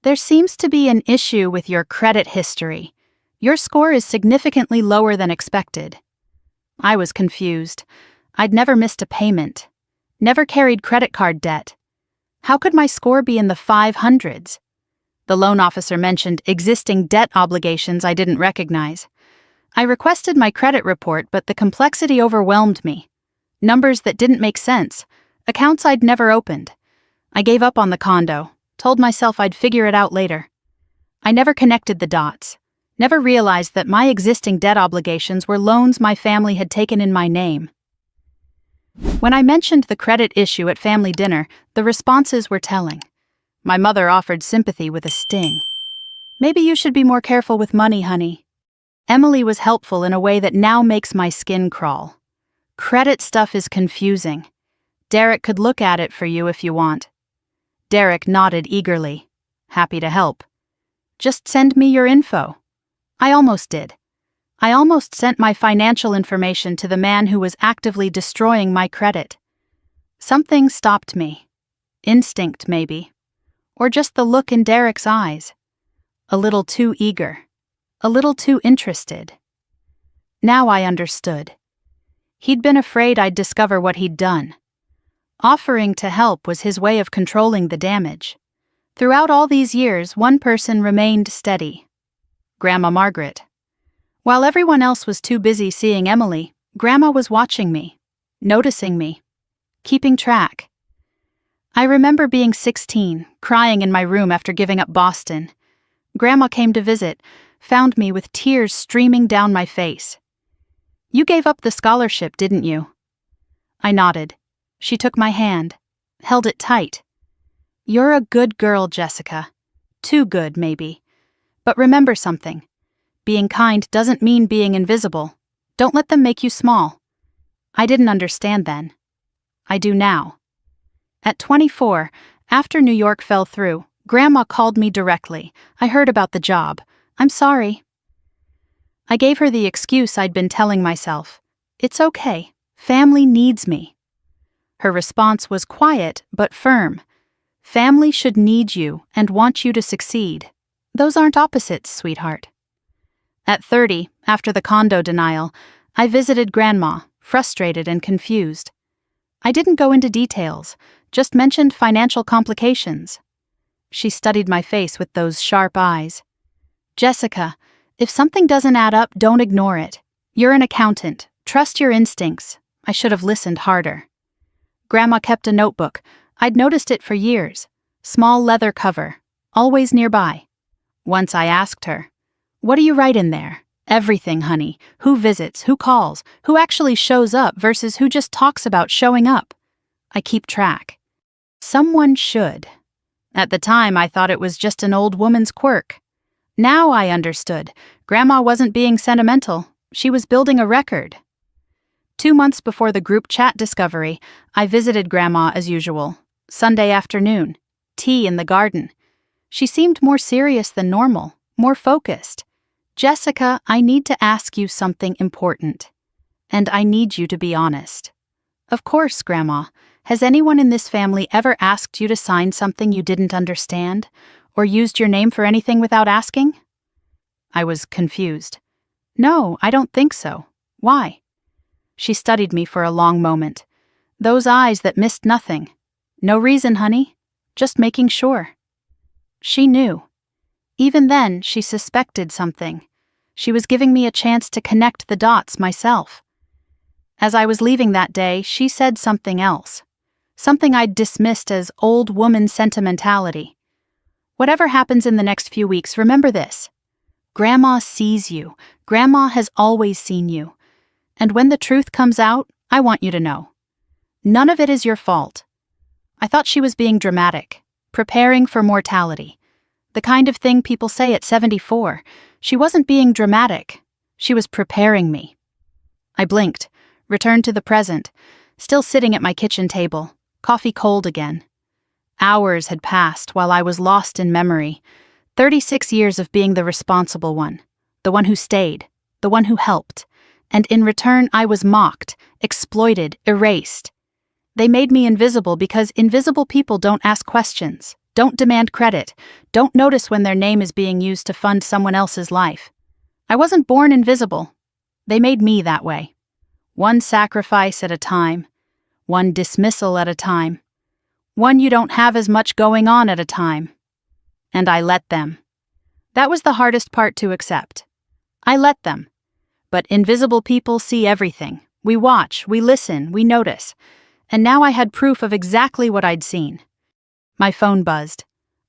there seems to be an issue with your credit history. Your score is significantly lower than expected. I was confused. I'd never missed a payment. Never carried credit card debt. How could my score be in the 500s? The loan officer mentioned existing debt obligations I didn't recognize. I requested my credit report, but the complexity overwhelmed me. Numbers that didn't make sense. Accounts I'd never opened. I gave up on the condo, told myself I'd figure it out later. I never connected the dots, never realized that my existing debt obligations were loans my family had taken in my name. When I mentioned the credit issue at family dinner, the responses were telling. My mother offered sympathy with a sting. Maybe you should be more careful with money, honey. Emily was helpful in a way that now makes my skin crawl. Credit stuff is confusing. Derek could look at it for you if you want. Derek nodded eagerly. Happy to help. Just send me your info. I almost did. I almost sent my financial information to the man who was actively destroying my credit. Something stopped me. Instinct, maybe. Or just the look in Derek's eyes. A little too eager. A little too interested. Now I understood. He'd been afraid I'd discover what he'd done. Offering to help was his way of controlling the damage. Throughout all these years, one person remained steady. Grandma Margaret. While everyone else was too busy seeing Emily, Grandma was watching me, noticing me, keeping track. I remember being 16, crying in my room after giving up Boston. Grandma came to visit, found me with tears streaming down my face. You gave up the scholarship, didn't you? I nodded. She took my hand, held it tight. You're a good girl, Jessica. Too good, maybe. But remember something. Being kind doesn't mean being invisible. Don't let them make you small. I didn't understand then. I do now. At 24, after New York fell through, Grandma called me directly. I heard about the job. I'm sorry. I gave her the excuse I'd been telling myself. It's okay. Family needs me. Her response was quiet but firm. Family should need you and want you to succeed. Those aren't opposites, sweetheart. At 30, after the condo denial, I visited Grandma, frustrated and confused. I didn't go into details, just mentioned financial complications. She studied my face with those sharp eyes. Jessica, if something doesn't add up, don't ignore it. You're an accountant. Trust your instincts. I should have listened harder. Grandma kept a notebook. I'd noticed it for years. Small leather cover, always nearby. Once I asked her, "What do you write in there?" "Everything, honey. Who visits, who calls, who actually shows up versus who just talks about showing up." I keep track. Someone should. At the time, I thought it was just an old woman's quirk. Now I understood. Grandma wasn't being sentimental. She was building a record. 2 months before the group chat discovery, I visited Grandma as usual. Sunday afternoon. Tea in the garden. She seemed more serious than normal, more focused. "Jessica, I need to ask you something important. And I need you to be honest." "Of course, Grandma. Has anyone in this family ever asked you to sign something you didn't understand? Or used your name for anything without asking?" I was confused. "No, I don't think so. Why?" She studied me for a long moment. Those eyes that missed nothing. "No reason, honey. Just making sure." She knew. Even then, she suspected something. She was giving me a chance to connect the dots myself. As I was leaving that day, she said something else. Something I'd dismissed as old woman sentimentality. "Whatever happens in the next few weeks, remember this. Grandma sees you. Grandma has always seen you. And when the truth comes out, I want you to know. None of it is your fault." I thought she was being dramatic, preparing for mortality. The kind of thing people say at 74. She wasn't being dramatic. She was preparing me. I blinked, returned to the present, still sitting at my kitchen table, coffee cold again. Hours had passed while I was lost in memory. 36 years of being the responsible one, the one who stayed, the one who helped. And in return, I was mocked, exploited, erased. They made me invisible because invisible people don't ask questions, don't demand credit, don't notice when their name is being used to fund someone else's life. I wasn't born invisible. They made me that way. One sacrifice at a time, one dismissal at a time, one you don't have as much going on at a time. And I let them. That was the hardest part to accept. I let them. But invisible people see everything. We watch, we listen, we notice. And now I had proof of exactly what I'd seen. My phone buzzed.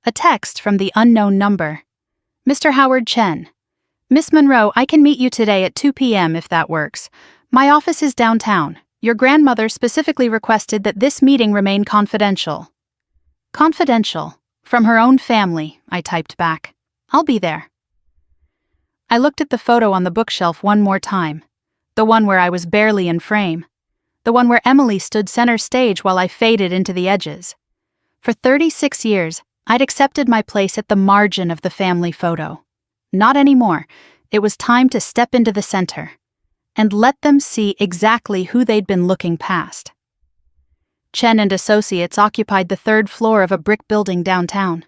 A text from the unknown number. Mr. Howard Chen. Miss Monroe, I can meet you today at 2 p.m. if that works. My office is downtown. Your grandmother specifically requested that this meeting remain confidential. Confidential. From her own family, I typed back. I'll be there. I looked at the photo on the bookshelf one more time. The one where I was barely in frame. The one where Emily stood center stage while I faded into the edges. For 36 years, I'd accepted my place at the margin of the family photo. Not anymore. It was time to step into the center and let them see exactly who they'd been looking past. Chen and Associates occupied the third floor of a brick building downtown.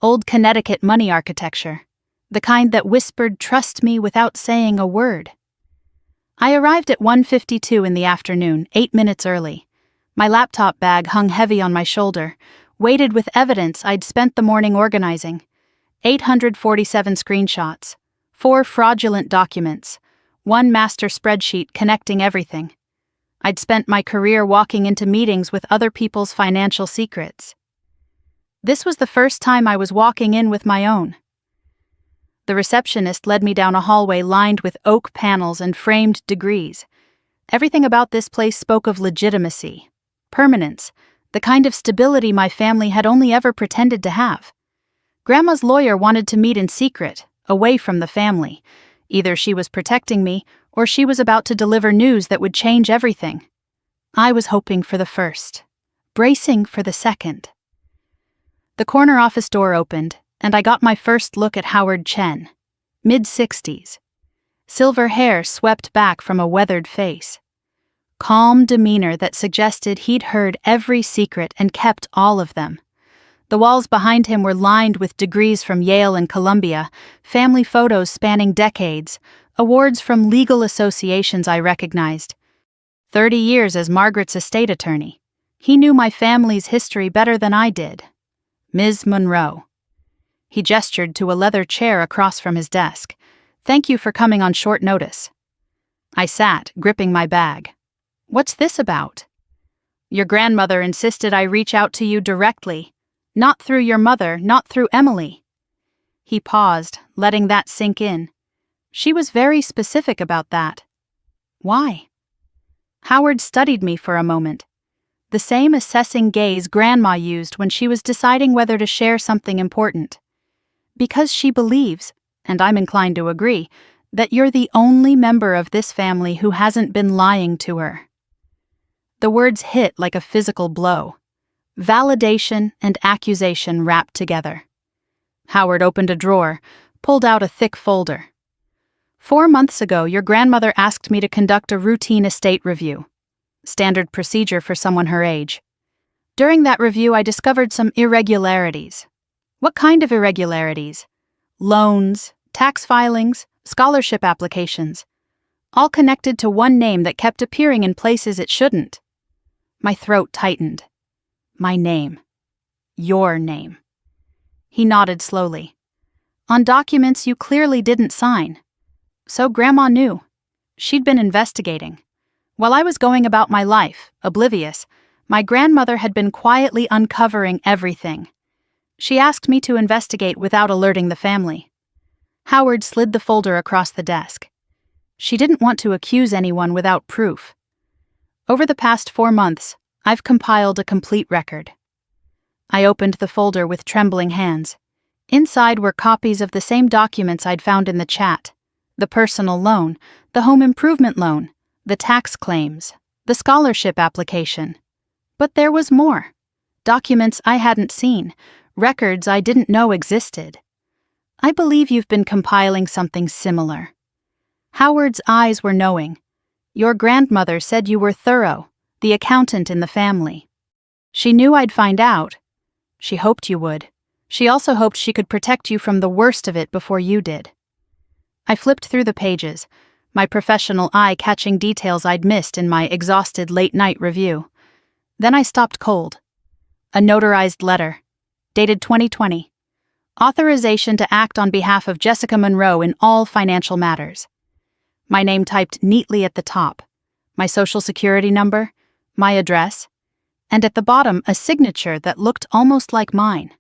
Old Connecticut money architecture. The kind that whispered "trust me" without saying a word. I arrived at 1:52 in the afternoon, 8 minutes early. My laptop bag hung heavy on my shoulder, weighted with evidence I'd spent the morning organizing. 847 screenshots, 4 fraudulent documents, 1 master spreadsheet connecting everything. I'd spent my career walking into meetings with other people's financial secrets. This was the first time I was walking in with my own. The receptionist led me down a hallway lined with oak panels and framed degrees. Everything about this place spoke of legitimacy, permanence, the kind of stability my family had only ever pretended to have. Grandma's lawyer wanted to meet in secret, away from the family. Either she was protecting me, or she was about to deliver news that would change everything. I was hoping for the first, bracing for the second. The corner office door opened, and I got my first look at Howard Chen, mid-60s. Silver hair swept back from a weathered face. Calm demeanor that suggested he'd heard every secret and kept all of them. The walls behind him were lined with degrees from Yale and Columbia, family photos spanning decades, awards from legal associations I recognized. 30 years as Margaret's estate attorney. He knew my family's history better than I did. Ms. Monroe. He gestured to a leather chair across from his desk. Thank you for coming on short notice. I sat, gripping my bag. What's this about? Your grandmother insisted I reach out to you directly. Not through your mother, not through Emily. He paused, letting that sink in. She was very specific about that. Why? Howard studied me for a moment. The same assessing gaze Grandma used when she was deciding whether to share something important. Because she believes, and I'm inclined to agree, that you're the only member of this family who hasn't been lying to her. The words hit like a physical blow. Validation and accusation wrapped together. Howard opened a drawer, pulled out a thick folder. 4 months ago, your grandmother asked me to conduct a routine estate review. Standard procedure for someone her age. During that review, I discovered some irregularities. What kind of irregularities? Loans, tax filings, scholarship applications. All connected to one name that kept appearing in places it shouldn't. My throat tightened. My name. Your name. He nodded slowly. On documents you clearly didn't sign. So Grandma knew. She'd been investigating. While I was going about my life, oblivious, my grandmother had been quietly uncovering everything. She asked me to investigate without alerting the family. Howard slid the folder across the desk. She didn't want to accuse anyone without proof. Over the past 4 months, I've compiled a complete record. I opened the folder with trembling hands. Inside were copies of the same documents I'd found in the chat. The personal loan, the home improvement loan, the tax claims, the scholarship application. But there was more. Documents I hadn't seen, records I didn't know existed. I believe you've been compiling something similar. Howard's eyes were knowing. Your grandmother said you were thorough, the accountant in the family. She knew I'd find out. She hoped you would. She also hoped she could protect you from the worst of it before you did. I flipped through the pages, my professional eye catching details I'd missed in my exhausted late-night review. Then I stopped cold. A notarized letter, dated 2020. Authorization to act on behalf of Jessica Monroe in all financial matters. My name typed neatly at the top, my social security number, my address, and at the bottom a signature that looked almost like mine.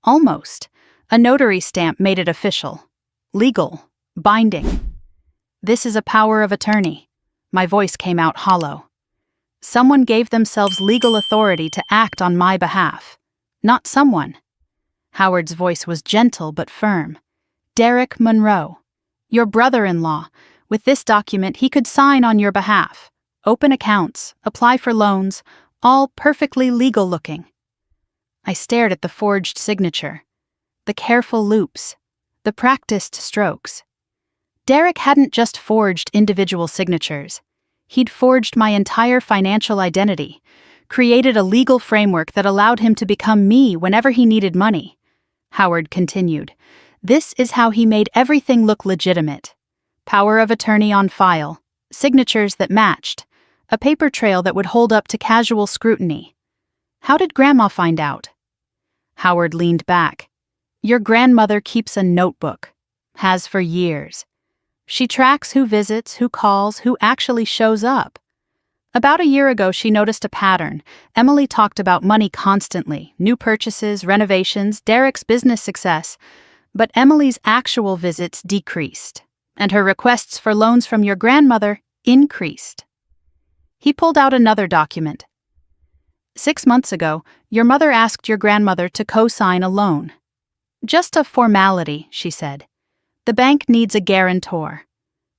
Almost. A notary stamp made it official. legal, binding. This is a power of attorney. My voice came out hollow. Someone gave themselves legal authority to act on my behalf. Not someone. Howard's voice was gentle but firm. Derek Monroe, your brother-in-law. With this document, he could sign on your behalf. Open accounts, apply for loans, all perfectly legal-looking. I stared at the forged signature. The careful loops. The practiced strokes. Derek hadn't just forged individual signatures. He'd forged my entire financial identity, created a legal framework that allowed him to become me whenever he needed money. Howard continued. This is how he made everything look legitimate. Power of attorney on file, signatures that matched, a paper trail that would hold up to casual scrutiny. How did Grandma find out? Howard leaned back. Your grandmother keeps a notebook. Has for years. She tracks who visits, who calls, who actually shows up. About a year ago, she noticed a pattern. Emily talked about money constantly, new purchases, renovations, Derek's business success. But Emily's actual visits decreased, and her requests for loans from your grandmother increased. He pulled out another document. 6 months ago, your mother asked your grandmother to co-sign a loan. Just a formality, she said. The bank needs a guarantor.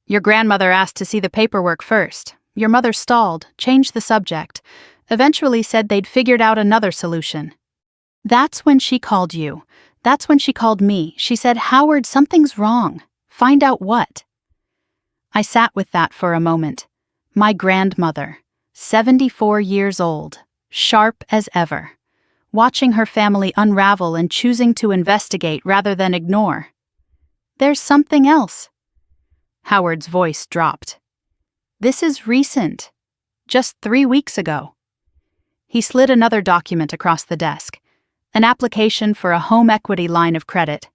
Your grandmother asked to see the paperwork first. Your mother stalled, changed the subject, eventually said they'd figured out another solution. That's when she called you. That's when she called me. She said, Howard, something's wrong. Find out what. I sat with that for a moment. My grandmother, 74 years old, sharp as ever, watching her family unravel and choosing to investigate rather than ignore. There's something else. Howard's voice dropped. This is recent. Just 3 weeks ago. He slid another document across the desk. An application for a home equity line of credit.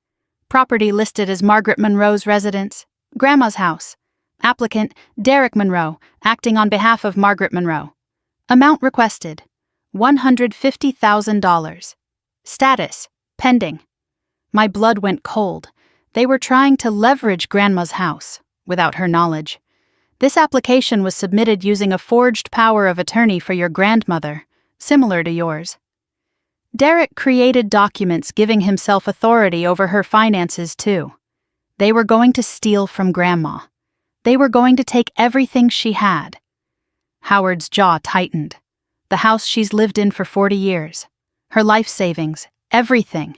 Property listed as Margaret Monroe's residence. Grandma's house. Applicant, Derek Monroe, acting on behalf of Margaret Monroe. Amount requested, $150,000. Status, pending. My blood went cold. They were trying to leverage Grandma's house, without her knowledge. This application was submitted using a forged power of attorney for your grandmother, similar to yours. Derek created documents giving himself authority over her finances, too. They were going to steal from Grandma. They were going to take everything she had. Howard's jaw tightened. The house she's lived in for 40 years. Her life savings, everything.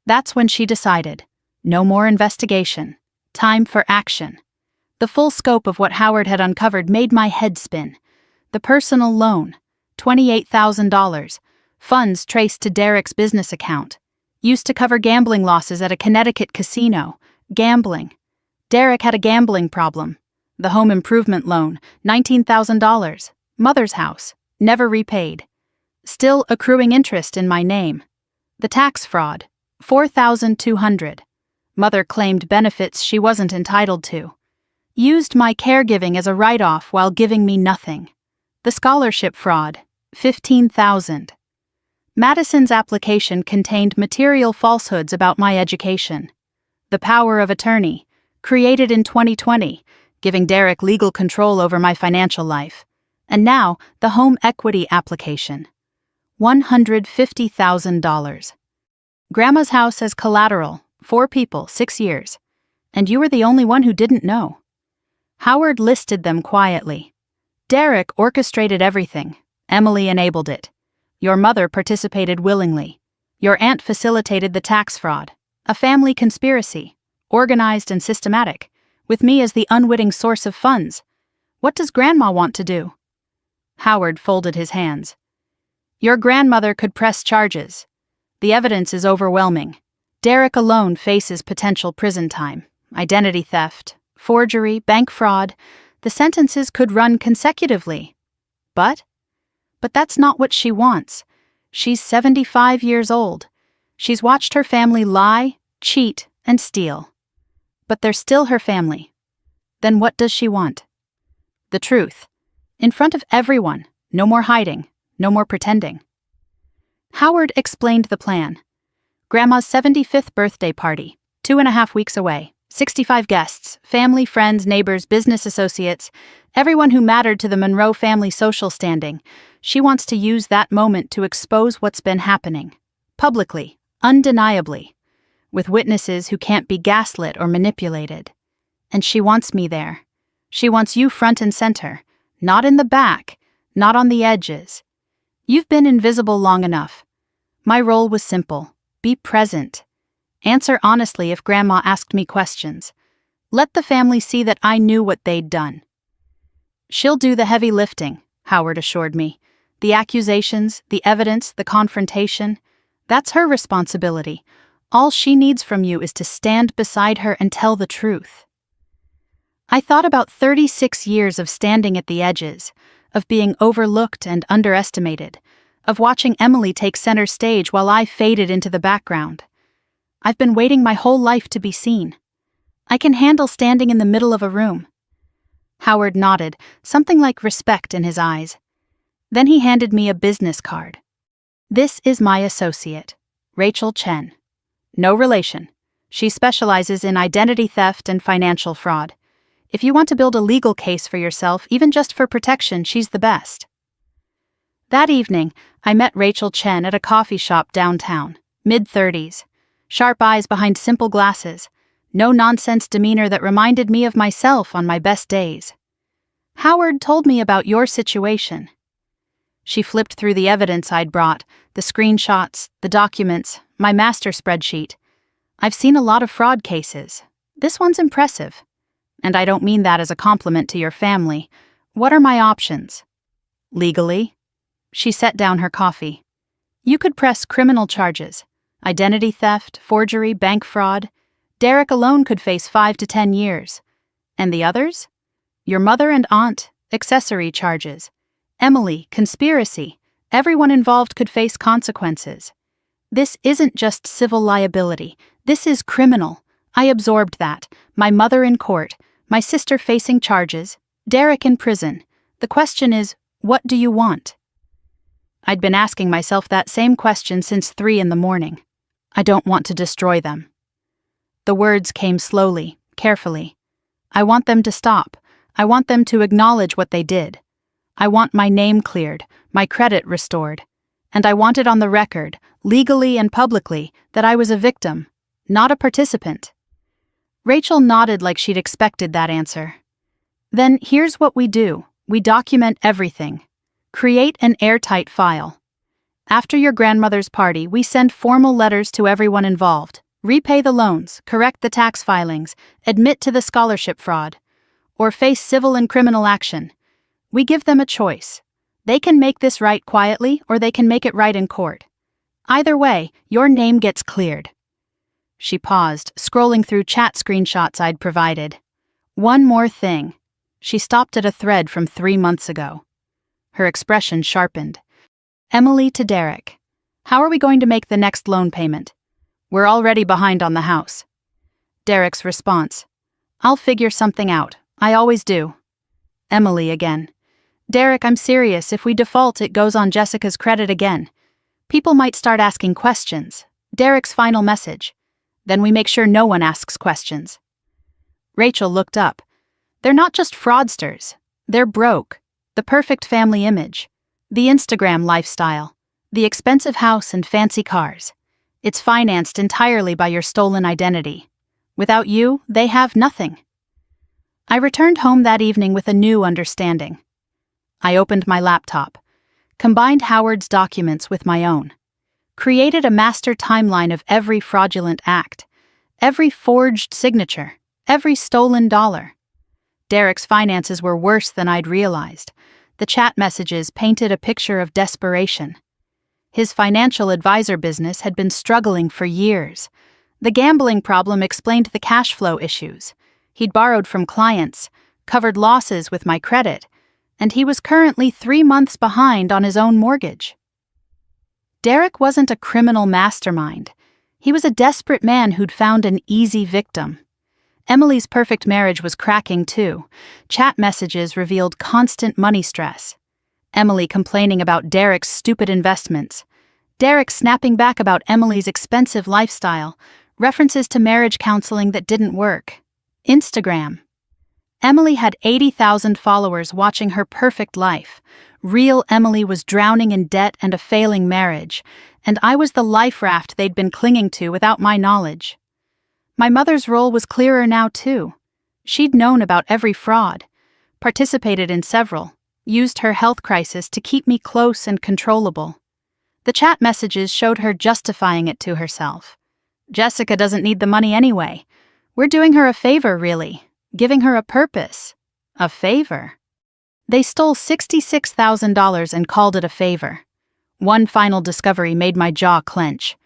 That's when she decided. No more investigation. Time for action. The full scope of what Howard had uncovered made my head spin. The personal loan, $28,000. Funds traced to Derek's business account. Used to cover gambling losses at a Connecticut casino. Gambling. Derek had a gambling problem. The home improvement loan, $19,000. Mother's house, never repaid. Still accruing interest in my name. The tax fraud, $4,200. Mother claimed benefits she wasn't entitled to. Used my caregiving as a write-off while giving me nothing. The scholarship fraud, $15,000. Madison's application contained material falsehoods about my education. The power of attorney, created in 2020, giving Derek legal control over my financial life. And now, the home equity application. $150,000. Grandma's house as collateral, 4 people, 6 years. And you were the only one who didn't know. Howard listed them quietly. Derek orchestrated everything. Emily enabled it. Your mother participated willingly. Your aunt facilitated the tax fraud. A family conspiracy, organized and systematic, with me as the unwitting source of funds. What does Grandma want to do? Howard folded his hands. Your grandmother could press charges. The evidence is overwhelming. Derek alone faces potential prison time, identity theft, forgery, bank fraud. The sentences could run consecutively. But that's not what she wants. She's 75 years old. She's watched her family lie, cheat, and steal. But they're still her family. Then what does she want? The truth. In front of everyone. No more hiding. No more pretending. Howard explained the plan. Grandma's 75th birthday party, 2.5 weeks away. 65 guests, family, friends, neighbors, business associates, everyone who mattered to the Monroe family social standing. She wants to use that moment to expose what's been happening. Publicly, undeniably, with witnesses who can't be gaslit or manipulated. And she wants me there. She wants you front and center, not in the back, not on the edges. You've been invisible long enough. My role was simple. Be present. Answer honestly if Grandma asked me questions. Let the family see that I knew what they'd done. She'll do the heavy lifting, Howard assured me. The accusations, the evidence, the confrontation, that's her responsibility. All she needs from you is to stand beside her and tell the truth. I thought about 36 years of standing at the edges, of being overlooked and underestimated, of watching Emily take center stage while I faded into the background. I've been waiting my whole life to be seen. I can handle standing in the middle of a room. Howard nodded, something like respect in his eyes. Then he handed me a business card. This is my associate, Rachel Chen. No relation. She specializes in identity theft and financial fraud. If you want to build a legal case for yourself, even just for protection, she's the best. That evening, I met Rachel Chen at a coffee shop downtown, mid-30s. Sharp eyes behind simple glasses. No-nonsense demeanor that reminded me of myself on my best days. Howard told me about your situation. She flipped through the evidence I'd brought, the screenshots, the documents, my master spreadsheet. I've seen a lot of fraud cases. This one's impressive. And I don't mean that as a compliment to your family. What are my options? Legally? She set down her coffee. You could press criminal charges. Identity theft, forgery, bank fraud. Derek alone could face 5 to 10 years. And the others? Your mother and aunt, accessory charges. Emily, conspiracy. Everyone involved could face consequences. This isn't just civil liability. This is criminal. I absorbed that. My mother in court. My sister facing charges. Derek in prison. The question is, what do you want? I'd been asking myself that same question since 3 a.m. I don't want to destroy them. The words came slowly, carefully. I want them to stop. I want them to acknowledge what they did. I want my name cleared, my credit restored. And I want it on the record, legally and publicly, that I was a victim, not a participant. Rachel nodded like she'd expected that answer. Then here's what we do. We document everything. Create an airtight file. After your grandmother's party, we send formal letters to everyone involved. Repay the loans, correct the tax filings, admit to the scholarship fraud, or face civil and criminal action. We give them a choice. They can make this right quietly, or they can make it right in court. Either way, your name gets cleared. She paused, scrolling through chat screenshots I'd provided. One more thing. She stopped at a thread from 3 months ago. Her expression sharpened. Emily to Derek. How are we going to make the next loan payment? We're already behind on the house. Derek's response. I'll figure something out. I always do. Emily again. Derek, I'm serious. If we default, it goes on Jessica's credit again. People might start asking questions. Derek's final message. Then we make sure no one asks questions. Rachel looked up. They're not just fraudsters. They're broke. The perfect family image. The Instagram lifestyle. The expensive house and fancy cars. It's financed entirely by your stolen identity. Without you, they have nothing. I returned home that evening with a new understanding. I opened my laptop, combined Howard's documents with my own, created a master timeline of every fraudulent act, every forged signature, every stolen dollar. Derek's finances were worse than I'd realized. The chat messages painted a picture of desperation. His financial advisor business had been struggling for years. The gambling problem explained the cash flow issues. He'd borrowed from clients, covered losses with my credit, and he was currently 3 months behind on his own mortgage. Derek wasn't a criminal mastermind. He was a desperate man who'd found an easy victim. Emily's perfect marriage was cracking too. Chat messages revealed constant money stress. Emily complaining about Derek's stupid investments. Derek snapping back about Emily's expensive lifestyle, references to marriage counseling that didn't work. Instagram. Emily had 80,000 followers watching her perfect life. Real Emily was drowning in debt and a failing marriage, and I was the life raft they'd been clinging to without my knowledge. My mother's role was clearer now, too. She'd known about every fraud, participated in several, used her health crisis to keep me close and controllable. The chat messages showed her justifying it to herself. Jessica doesn't need the money anyway. We're doing her a favor, really, giving her a purpose. A favor? They stole $66,000 and called it a favor. One final discovery made my jaw clench.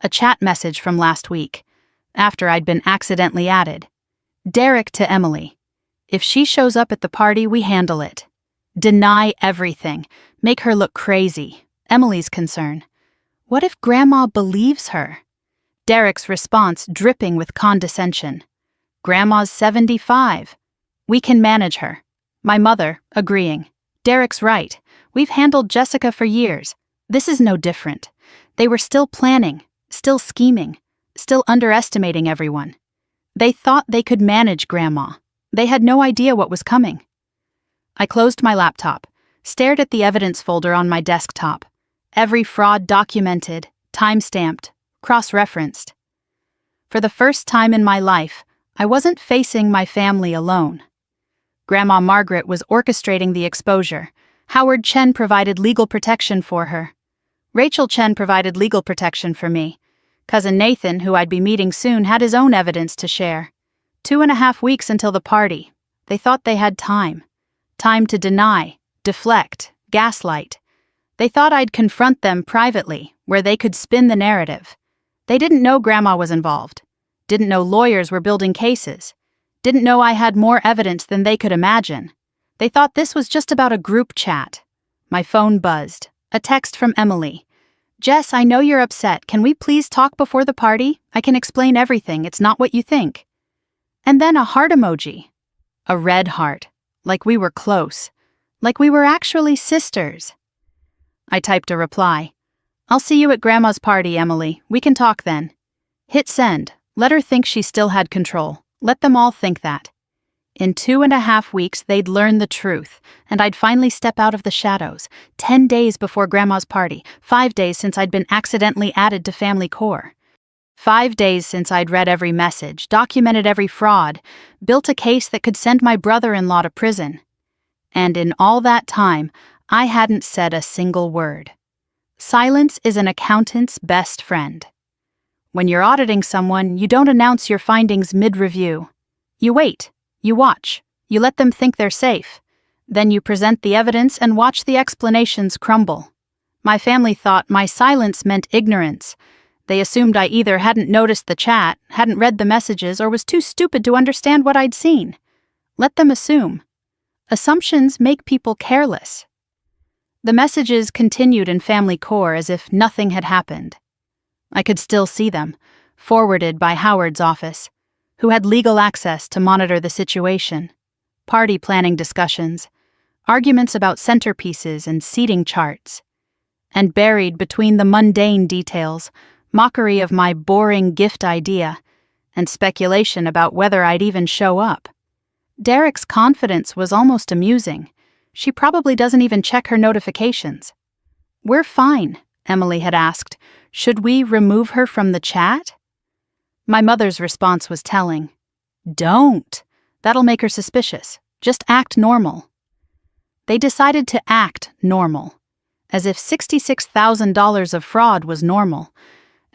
A chat message from last week, after I'd been accidentally added. Derek to Emily. If she shows up at the party, we handle it. Deny everything. Make her look crazy. Emily's concern. What if Grandma believes her? Derek's response dripping with condescension. Grandma's 75. We can manage her. My mother, agreeing. Derek's right. We've handled Jessica for years. This is no different. They were still planning, still scheming, still underestimating everyone. They thought they could manage Grandma. They had no idea what was coming. I closed my laptop, stared at the evidence folder on my desktop. Every fraud documented, time-stamped, cross-referenced. For the first time in my life, I wasn't facing my family alone. Grandma Margaret was orchestrating the exposure. Howard Chen provided legal protection for her. Rachel Chen provided legal protection for me. Cousin Nathan, who I'd be meeting soon, had his own evidence to share. 2.5 weeks until the party. They thought they had time. Time to deny, deflect, gaslight. They thought I'd confront them privately, where they could spin the narrative. They didn't know Grandma was involved. Didn't know lawyers were building cases. Didn't know I had more evidence than they could imagine. They thought this was just about a group chat. My phone buzzed. A text from Emily. Jess, I know you're upset. Can we please talk before the party? I can explain everything. It's not what you think. And then a heart emoji. A red heart. Like we were close. Like we were actually sisters. I typed a reply. I'll see you at Grandma's party, Emily. We can talk then. Hit send. Let her think she still had control. Let them all think that. In 2.5 weeks, they'd learn the truth, and I'd finally step out of the shadows. 10 days before Grandma's party. 5 days since I'd been accidentally added to Family Core. 5 days since I'd read every message, documented every fraud, built a case that could send my brother-in-law to prison. And in all that time, I hadn't said a single word. Silence is an accountant's best friend. When you're auditing someone, you don't announce your findings mid-review. You wait, you watch, you let them think they're safe. Then you present the evidence and watch the explanations crumble. My family thought my silence meant ignorance. They assumed I either hadn't noticed the chat, hadn't read the messages, or was too stupid to understand what I'd seen. Let them assume. Assumptions make people careless. The messages continued in Family Core as if nothing had happened. I could still see them, forwarded by Howard's office, who had legal access to monitor the situation. Party planning discussions, arguments about centerpieces and seating charts. And buried between the mundane details, mockery of my boring gift idea, and speculation about whether I'd even show up. Derek's confidence was almost amusing. She probably doesn't even check her notifications. We're fine, Emily had asked. Should we remove her from the chat? My mother's response was telling. Don't. That'll make her suspicious. Just act normal. They decided to act normal. As if $66,000 of fraud was normal.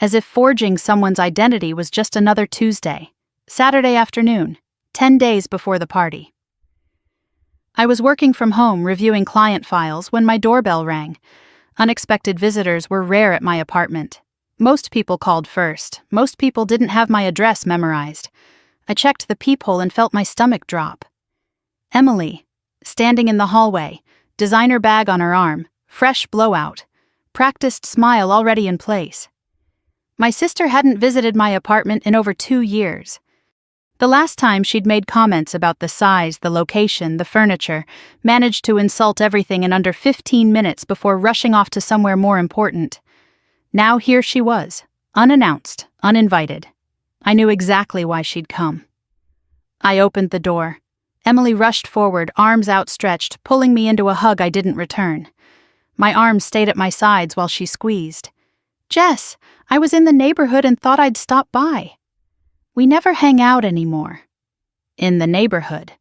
As if forging someone's identity was just another Tuesday. Saturday afternoon, 10 days before the party. I was working from home reviewing client files when my doorbell rang. Unexpected visitors were rare at my apartment. Most people called first. Most people didn't have my address memorized. I checked the peephole and felt my stomach drop. Emily, standing in the hallway, designer bag on her arm, fresh blowout, practiced smile already in place. My sister hadn't visited my apartment in over 2 years. The last time she'd made comments about the size, the location, the furniture, managed to insult everything in under 15 minutes before rushing off to somewhere more important. Now here she was, unannounced, uninvited. I knew exactly why she'd come. I opened the door. Emily rushed forward, arms outstretched, pulling me into a hug I didn't return. My arms stayed at my sides while she squeezed. Jess, I was in the neighborhood and thought I'd stop by. We never hang out anymore. In the neighborhood.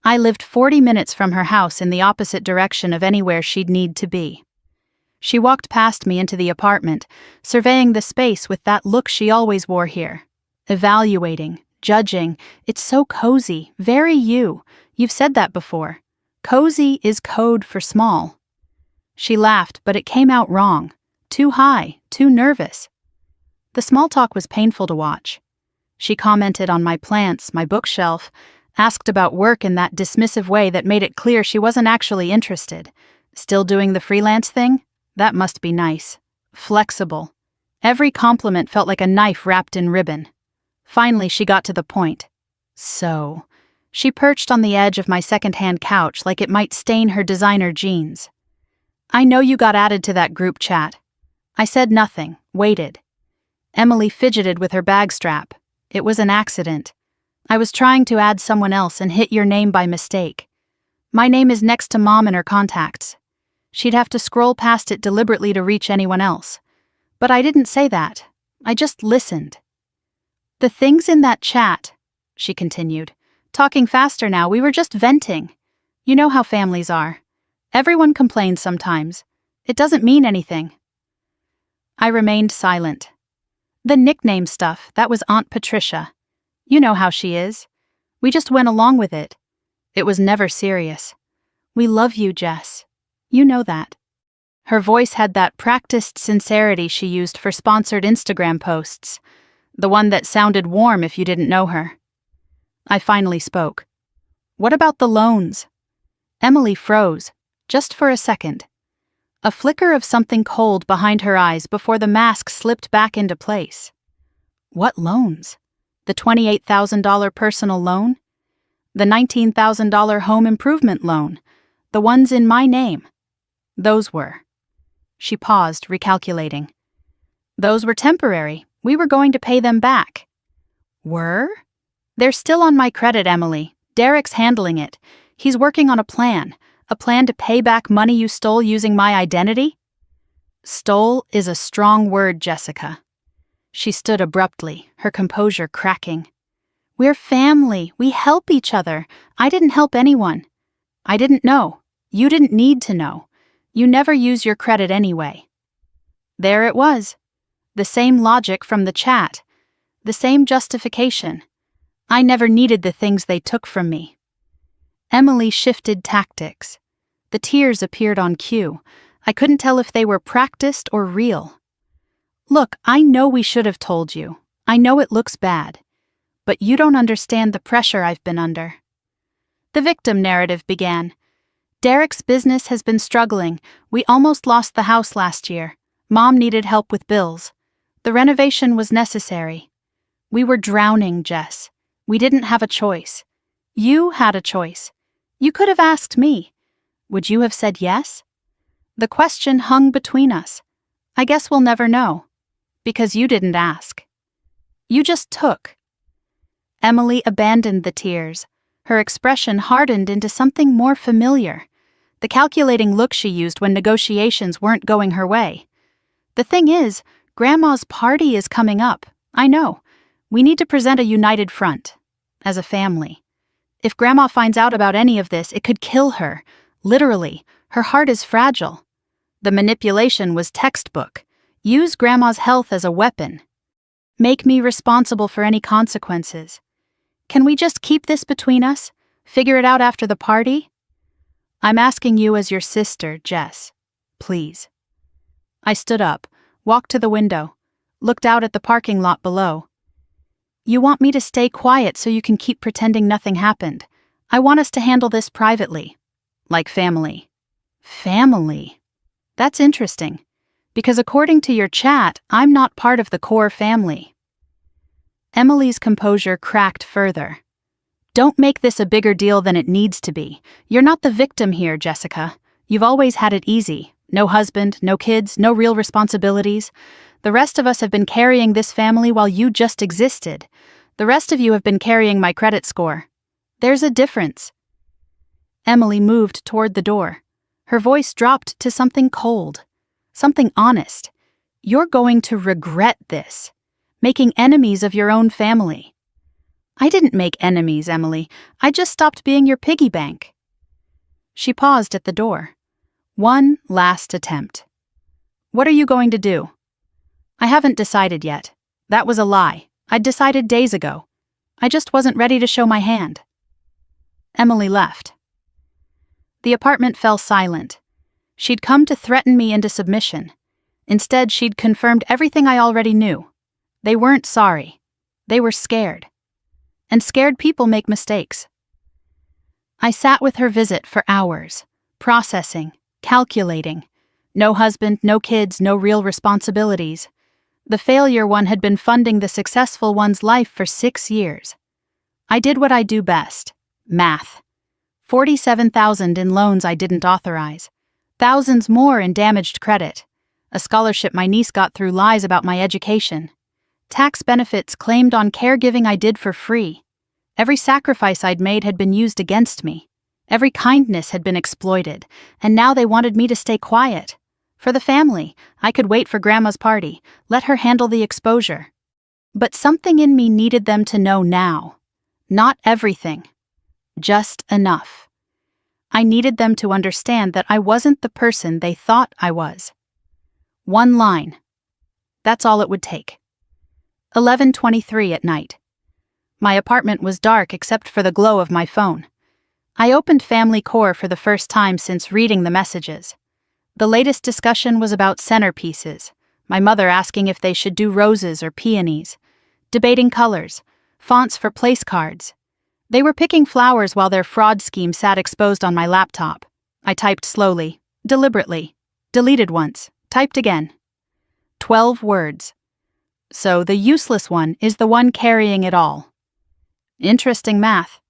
I lived 40 minutes from her house in the opposite direction of anywhere she'd need to be. She walked past me into the apartment, surveying the space with that look she always wore here. Evaluating, judging. It's so cozy, very you. You've said that before. Cozy is code for small. She laughed, but it came out wrong. Too high, too nervous. The small talk was painful to watch. She commented on my plants, my bookshelf, asked about work in that dismissive way that made it clear she wasn't actually interested. Still doing the freelance thing? That must be nice. Flexible. Every compliment felt like a knife wrapped in ribbon. Finally, she got to the point. So, she perched on the edge of my second-hand couch like it might stain her designer jeans. I know you got added to that group chat. I said nothing, waited. Emily fidgeted with her bag strap. It was an accident. I was trying to add someone else and hit your name by mistake. My name is next to Mom in her contacts. She'd have to scroll past it deliberately to reach anyone else. But I didn't say that. I just listened. The things in that chat, she continued, talking faster now, we were just venting. You know how families are. Everyone complains sometimes. It doesn't mean anything. I remained silent. The nickname stuff, that was Aunt Patricia. You know how she is. We just went along with it. It was never serious. We love you, Jess. You know that. Her voice had that practiced sincerity she used for sponsored Instagram posts, the one that sounded warm if you didn't know her. I finally spoke. What about the loans? Emily froze, just for a second. A flicker of something cold behind her eyes before the mask slipped back into place. What loans? The $28,000 personal loan? The $19,000 home improvement loan? The ones in my name? Those were. She paused, recalculating. Those were temporary. We were going to pay them back. Were? They're still on my credit, Emily. Derek's handling it. He's working on a plan to pay back money you stole using my identity? Stole is a strong word, Jessica. She stood abruptly, her composure cracking. We're family. We help each other. I didn't help anyone. I didn't know. You didn't need to know. You never use your credit anyway. There it was. The same logic from the chat. The same justification. I never needed the things they took from me. Emily shifted tactics. The tears appeared on cue. I couldn't tell if they were practiced or real. Look, I know we should have told you. I know it looks bad. But you don't understand the pressure I've been under. The victim narrative began. Derek's business has been struggling. We almost lost the house last year. Mom needed help with bills. The renovation was necessary. We were drowning, Jess. We didn't have a choice. You had a choice. You could have asked me. Would you have said yes? The question hung between us. I guess we'll never know. Because you didn't ask. You just took. Emily abandoned the tears. Her expression hardened into something more familiar. The calculating look she used when negotiations weren't going her way. The thing is, Grandma's party is coming up. I know. We need to present a united front. As a family. If Grandma finds out about any of this, it could kill her. Literally, her heart is fragile. The manipulation was textbook. Use Grandma's health as a weapon. Make me responsible for any consequences. Can we just keep this between us? Figure it out after the party? I'm asking you as your sister, Jess. Please. I stood up, walked to the window, looked out at the parking lot below. You want me to stay quiet so you can keep pretending nothing happened. I want us to handle this privately. Like family. Family? That's interesting. Because according to your chat, I'm not part of the core family. Emily's composure cracked further. Don't make this a bigger deal than it needs to be. You're not the victim here, Jessica. You've always had it easy. No husband, no kids, no real responsibilities. The rest of us have been carrying this family while you just existed. The rest of you have been carrying my credit score. There's a difference." Emily moved toward the door. Her voice dropped to something cold, something honest. "You're going to regret this, making enemies of your own family." "I didn't make enemies, Emily. I just stopped being your piggy bank." She paused at the door. One last attempt. "What are you going to do?" "I haven't decided yet. That was a lie. I'd decided days ago. I just wasn't ready to show my hand." Emily left. The apartment fell silent. She'd come to threaten me into submission. Instead, she'd confirmed everything I already knew. They weren't sorry. They were scared. And scared people make mistakes. I sat with her visit for hours, processing, calculating. No husband, no kids, no real responsibilities. The failure one had been funding the successful one's life for 6 years. I did what I do best: math. 47,000 in loans I didn't authorize. Thousands more in damaged credit. A scholarship my niece got through lies about my education. Tax benefits claimed on caregiving I did for free. Every sacrifice I'd made had been used against me. Every kindness had been exploited, and now they wanted me to stay quiet. For the family, I could wait for Grandma's party, let her handle the exposure. But something in me needed them to know now. Not everything. Just enough. I needed them to understand that I wasn't the person they thought I was. One line. That's all it would take. 11:23 at night. My apartment was dark except for the glow of my phone. I opened Family Core for the first time since reading the messages. The latest discussion was about centerpieces, my mother asking if they should do roses or peonies, debating colors, fonts for place cards. They were picking flowers while their fraud scheme sat exposed on my laptop. I typed slowly, deliberately, deleted once, typed again. 12 words. So the useless one is the one carrying it all. Interesting math.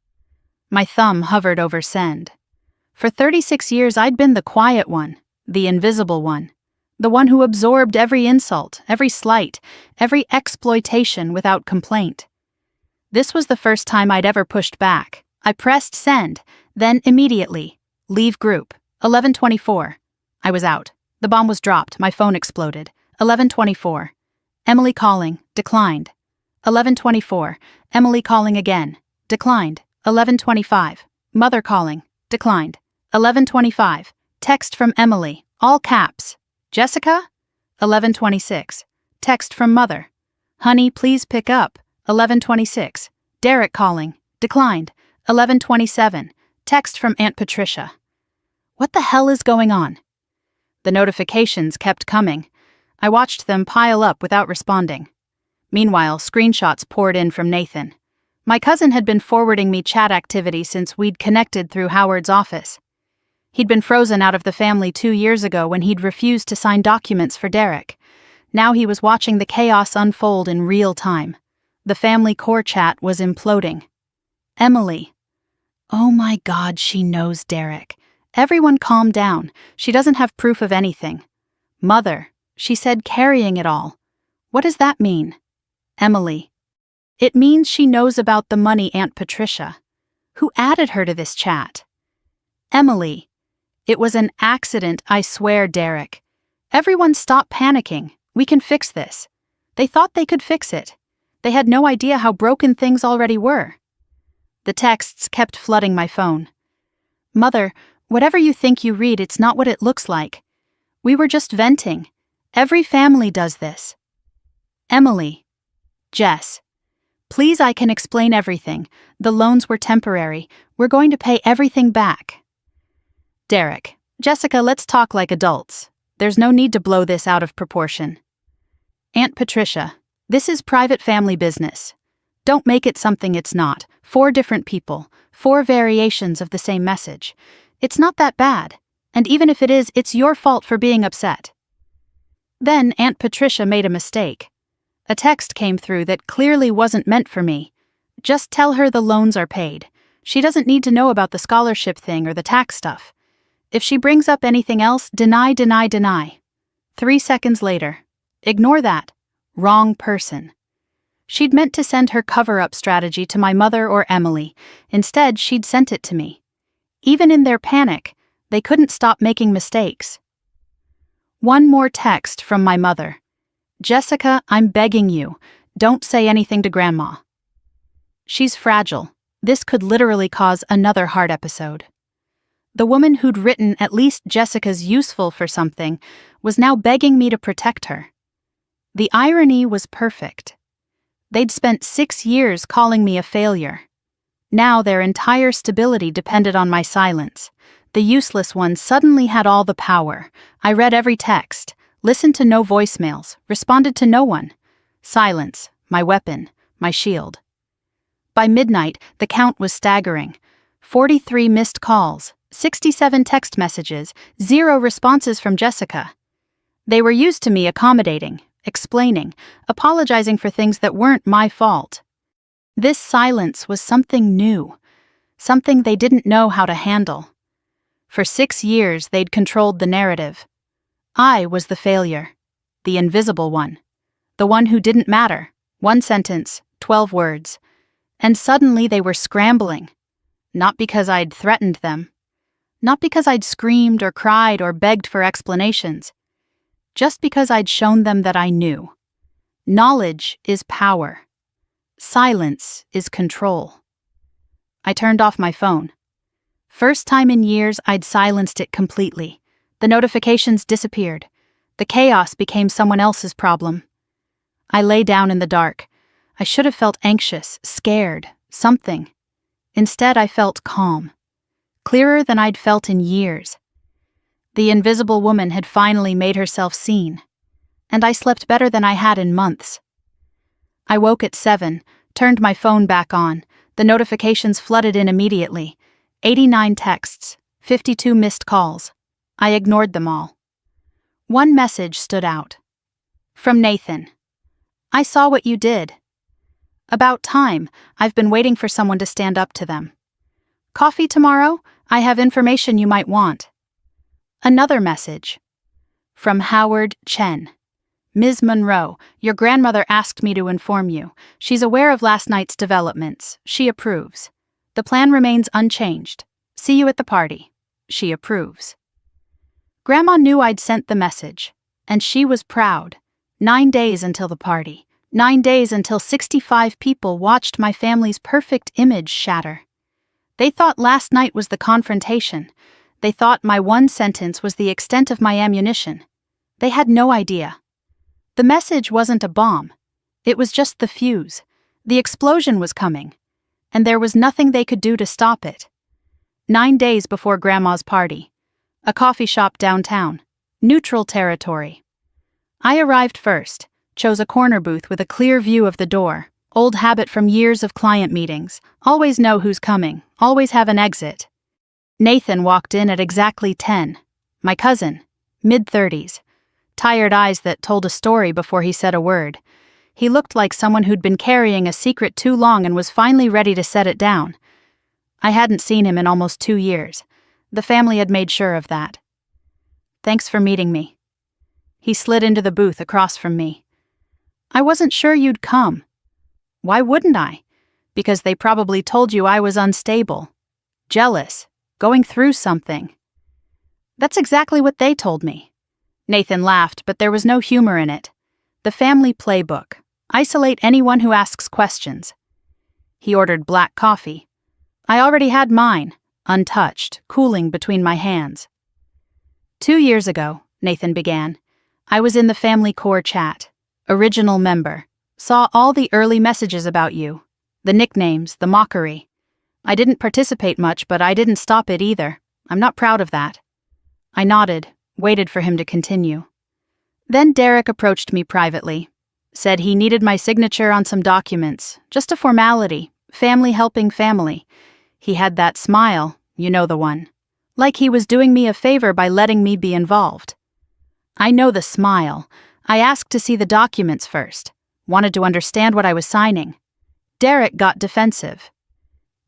My thumb hovered over send. For 36 years I'd been the quiet one, the invisible one, the one who absorbed every insult, every slight, every exploitation without complaint. This was the first time I'd ever pushed back. I pressed send, then immediately, leave group, 11:24. I was out. The bomb was dropped, my phone exploded, 11:24. Emily calling, declined. 11:24. Emily calling again, declined. 11:25. Mother calling, declined. 11:25. Text from Emily, all caps. Jessica? 11:26. Text from Mother. Honey, please pick up. 11:26. Derek calling, declined. 11:27. Text from Aunt Patricia. What the hell is going on? The notifications kept coming. I watched them pile up without responding. Meanwhile, screenshots poured in from Nathan. My cousin had been forwarding me chat activity since we'd connected through Howard's office. He'd been frozen out of the family 2 years ago when he'd refused to sign documents for Derek. Now he was watching the chaos unfold in real time. The family core chat was imploding. Emily. Oh my God, she knows Derek. Everyone calm down. She doesn't have proof of anything. Mother. She said carrying it all. What does that mean? Emily. It means she knows about the money Aunt Patricia. Who added her to this chat? Emily. It was an accident, I swear, Derek. Everyone stop panicking. We can fix this. They thought they could fix it. They had no idea how broken things already were. The texts kept flooding my phone. Mother, whatever you think you read, it's not what it looks like. We were just venting. Every family does this. Emily. Jess. Please, I can explain everything. The loans were temporary. We're going to pay everything back. Derek. Jessica, let's talk like adults. There's no need to blow this out of proportion. Aunt Patricia. This is private family business. Don't make it something it's not. 4 different people, 4 variations of the same message. It's not that bad. And even if it is, it's your fault for being upset. Then Aunt Patricia made a mistake. A text came through that clearly wasn't meant for me. Just tell her the loans are paid. She doesn't need to know about the scholarship thing or the tax stuff. If she brings up anything else, deny, deny, deny. 3 seconds later. Ignore that. Wrong person. She'd meant to send her cover-up strategy to my mother or Emily. Instead, she'd sent it to me. Even in their panic, they couldn't stop making mistakes. One more text from my mother. "Jessica, I'm begging you, don't say anything to Grandma. She's fragile. This could literally cause another heart episode." The woman who'd written "at least Jessica's useful for something" was now begging me to protect her. The irony was perfect. They'd spent 6 years calling me a failure. Now their entire stability depended on my silence. The useless one suddenly had all the power. I read every text, listened to no voicemails, responded to no one. Silence, my weapon, my shield. By midnight, the count was staggering. 43 missed calls, 67 text messages, 0 responses from Jessica. They were used to me accommodating, explaining, apologizing for things that weren't my fault. This silence was something new, something they didn't know how to handle. For 6 years, they'd controlled the narrative. I was the failure, the invisible one, the one who didn't matter. 1 sentence, 12 words. And suddenly they were scrambling. Not because I'd threatened them. Not because I'd screamed or cried or begged for explanations. Just because I'd shown them that I knew. Knowledge is power. Silence is control. I turned off my phone. First time in years I'd silenced it completely. The notifications disappeared. The chaos became someone else's problem. I lay down in the dark. I should have felt anxious, scared, something. Instead, I felt calm. Clearer than I'd felt in years. The invisible woman had finally made herself seen. And I slept better than I had in months. I woke at 7, turned my phone back on. The notifications flooded in immediately. 89 texts, 52 missed calls. I ignored them all. One message stood out. From Nathan. "I saw what you did. About time. I've been waiting for someone to stand up to them. Coffee tomorrow? I have information you might want." Another message. From Howard Chen. "Ms. Monroe, your grandmother asked me to inform you. She's aware of last night's developments. She approves. The plan remains unchanged. See you at the party. She approves." Grandma knew I'd sent the message, and she was proud. 9 days until the party. 9 days until 65 people watched my family's perfect image shatter. They thought last night was the confrontation. They thought my one sentence was the extent of my ammunition. They had no idea. The message wasn't a bomb. It was just the fuse. The explosion was coming. And there was nothing they could do to stop it. 9 days before Grandma's party. A coffee shop downtown. Neutral territory. I arrived first, chose a corner booth with a clear view of the door. Old habit from years of client meetings. Always know who's coming. Always have an exit. Nathan walked in at exactly 10. My cousin. Mid-30s. Tired eyes that told a story before he said a word. He looked like someone who'd been carrying a secret too long and was finally ready to set it down. I hadn't seen him in almost 2 years. The family had made sure of that. "Thanks for meeting me." He slid into the booth across from me. "I wasn't sure you'd come." "Why wouldn't I? Because they probably told you I was unstable. Jealous. Going through something." "That's exactly what they told me." Nathan laughed, but there was no humor in it. The family playbook. Isolate anyone who asks questions. He ordered black coffee. I already had mine, untouched, cooling between my hands. 2 years ago, Nathan began, I was in the family core chat. Original member. Saw all the early messages about you. The nicknames, the mockery. I didn't participate much, but I didn't stop it either. I'm not proud of that. I nodded, waited for him to continue. Then Derek approached me privately. Said he needed my signature on some documents. Just a formality. Family helping family. He had that smile, you know the one. Like he was doing me a favor by letting me be involved. I know the smile. I asked to see the documents first. Wanted to understand what I was signing. Derek got defensive.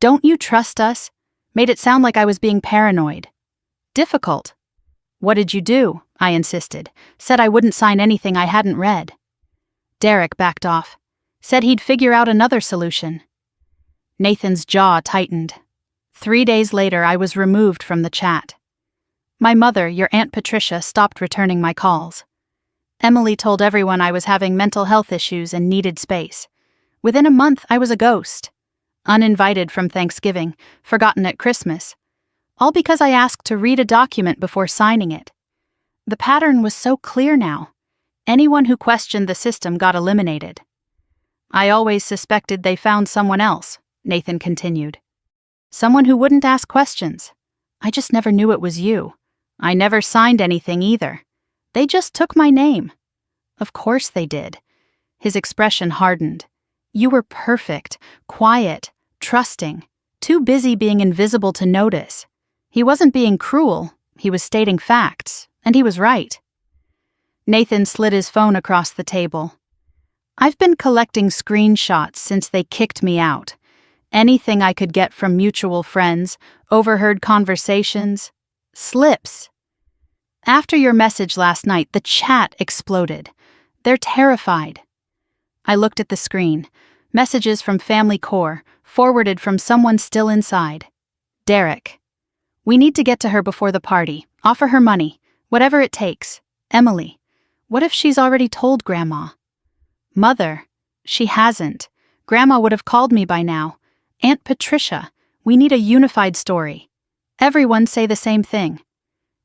Don't you trust us? Made it sound like I was being paranoid. Difficult. What did you do? I insisted. Said I wouldn't sign anything I hadn't read. Derek backed off. Said he'd figure out another solution. Nathan's jaw tightened. 3 days later, I was removed from the chat. My mother, your Aunt Patricia, stopped returning my calls. Emily told everyone I was having mental health issues and needed space. Within a month, I was a ghost. Uninvited from Thanksgiving, forgotten at Christmas. All because I asked to read a document before signing it. The pattern was so clear now. Anyone who questioned the system got eliminated. I always suspected they found someone else, Nathan continued. Someone who wouldn't ask questions. I just never knew it was you. I never signed anything either. They just took my name. Of course they did. His expression hardened. You were perfect, quiet, trusting, too busy being invisible to notice. He wasn't being cruel, he was stating facts, and he was right. Nathan slid his phone across the table. I've been collecting screenshots since they kicked me out. Anything I could get from mutual friends, overheard conversations, slips. After your message last night, the chat exploded. They're terrified. I looked at the screen. Messages from Family Core, forwarded from someone still inside. Derek. We need to get to her before the party. Offer her money. Whatever it takes. Emily. What if she's already told Grandma? Mother. She hasn't. Grandma would have called me by now. Aunt Patricia. We need a unified story. Everyone say the same thing.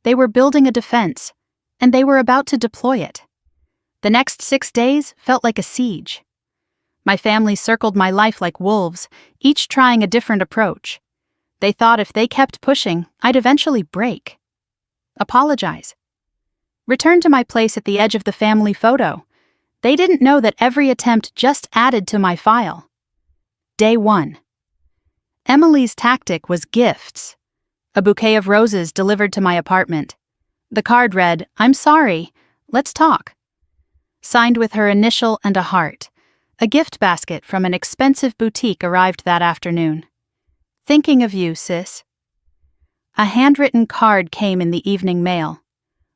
They were building a defense, and they were about to deploy it. The next 6 days felt like a siege. My family circled my life like wolves, each trying a different approach. They thought if they kept pushing, I'd eventually break. Apologize. Return to my place at the edge of the family photo. They didn't know that every attempt just added to my file. Day 1. Emily's tactic was gifts. A bouquet of roses delivered to my apartment. The card read, I'm sorry, let's talk. Signed with her initial and a heart. A gift basket from an expensive boutique arrived that afternoon. Thinking of you, sis. A handwritten card came in the evening mail.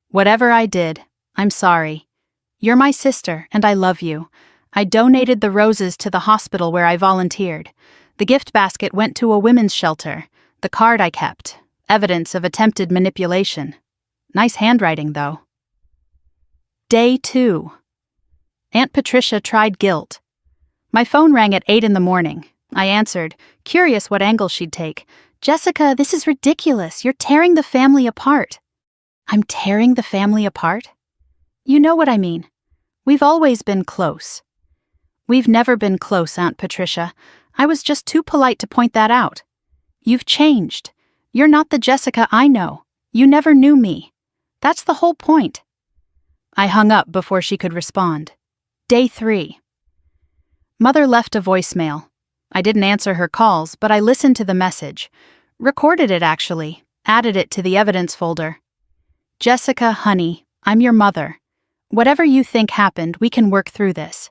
Whatever I did, I'm sorry. You're my sister, and I love you. I donated the roses to the hospital where I volunteered. The gift basket went to a women's shelter. The card I kept. Evidence of attempted manipulation. Nice handwriting, though. Day 2. Aunt Patricia tried guilt. My phone rang at 8 in the morning. I answered, curious what angle she'd take. Jessica, this is ridiculous. You're tearing the family apart. I'm tearing the family apart? You know what I mean. We've always been close. We've never been close, Aunt Patricia. I was just too polite to point that out. You've changed. You're not the Jessica I know. You never knew me. That's the whole point. I hung up before she could respond. Day 3. Mother left a voicemail. I didn't answer her calls, but I listened to the message. Recorded it, actually. Added it to the evidence folder. Jessica, honey, I'm your mother. Whatever you think happened, we can work through this.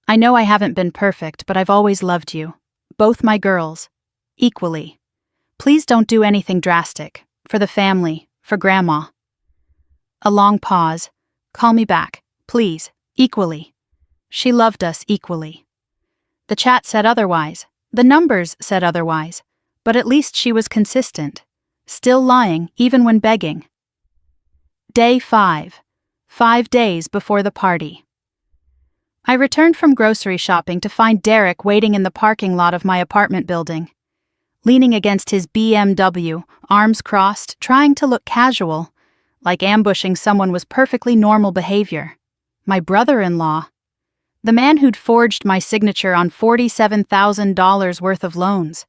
I know I haven't been perfect, but I've always loved you. Both my girls. Equally. Please don't do anything drastic. For the family. For Grandma. A long pause. Call me back. Please. Equally. She loved us equally. The chat said otherwise. The numbers said otherwise. But at least she was consistent. Still lying, even when begging. Day 5. 5 days before the party. I returned from grocery shopping to find Derek waiting in the parking lot of my apartment building. Leaning against his BMW, arms crossed, trying to look casual, like ambushing someone was perfectly normal behavior. My brother-in-law. The man who'd forged my signature on $47,000 worth of loans.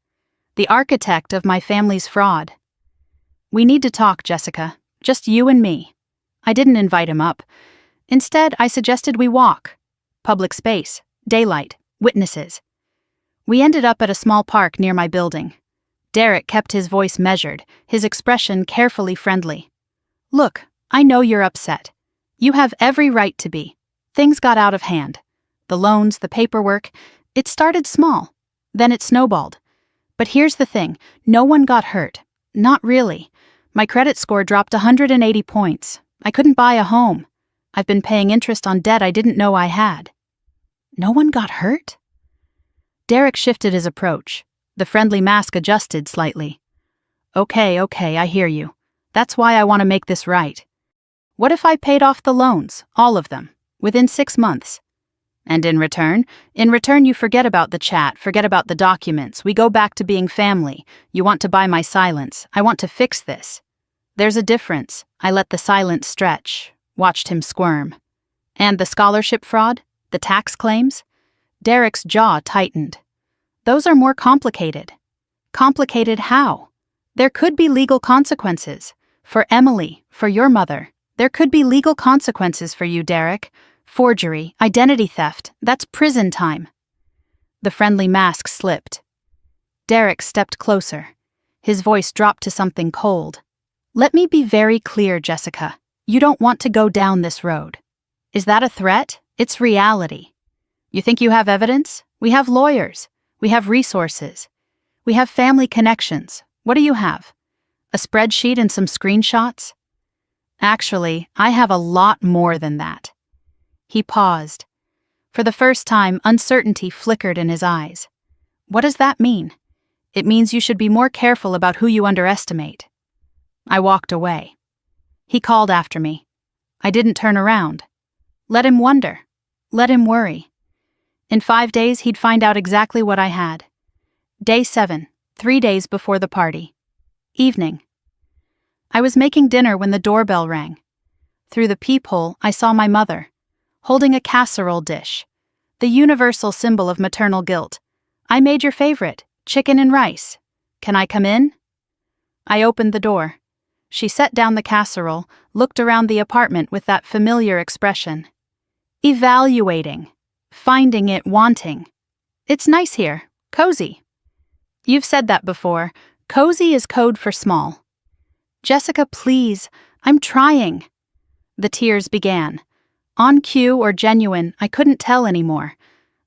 The architect of my family's fraud. We need to talk, Jessica. Just you and me. I didn't invite him up. Instead, I suggested we walk. Public space, daylight, witnesses. We ended up at a small park near my building. Derek kept his voice measured, his expression carefully friendly. Look, I know you're upset. You have every right to be. Things got out of hand. The loans, the paperwork, it started small. Then it snowballed. But here's the thing, no one got hurt. Not really. My credit score dropped 180 points. I couldn't buy a home. I've been paying interest on debt I didn't know I had. No one got hurt? Derek shifted his approach. The friendly mask adjusted slightly. Okay, I hear you. That's why I want to make this right. What if I paid off the loans, all of them, within 6 months? And in return you forget about the chat, forget about the documents, we go back to being family. You want to buy my silence. I want to fix this. There's a difference. I let the silence stretch, watched him squirm. And the scholarship fraud? The tax claims? Derek's jaw tightened. Those are more complicated. Complicated how? There could be legal consequences. For Emily, for your mother. There could be legal consequences for you, Derek. Forgery, identity theft, that's prison time. The friendly mask slipped. Derek stepped closer. His voice dropped to something cold. Let me be very clear, Jessica. You don't want to go down this road. Is that a threat? It's reality. You think you have evidence? We have lawyers. We have resources. We have family connections. What do you have? A spreadsheet and some screenshots? Actually, I have a lot more than that. He paused. For the first time, uncertainty flickered in his eyes. What does that mean? It means you should be more careful about who you underestimate. I walked away. He called after me. I didn't turn around. Let him wonder. Let him worry. In 5 days, he'd find out exactly what I had. Day 7, 3 days before the party. Evening. I was making dinner when the doorbell rang. Through the peephole, I saw my mother, holding a casserole dish, the universal symbol of maternal guilt. I made your favorite, chicken and rice. Can I come in? I opened the door. She set down the casserole, looked around the apartment with that familiar expression. Evaluating. Finding it wanting. It's nice here. Cozy. You've said that before. Cozy is code for small. Jessica, please. I'm trying. The tears began. On cue or genuine, I couldn't tell anymore.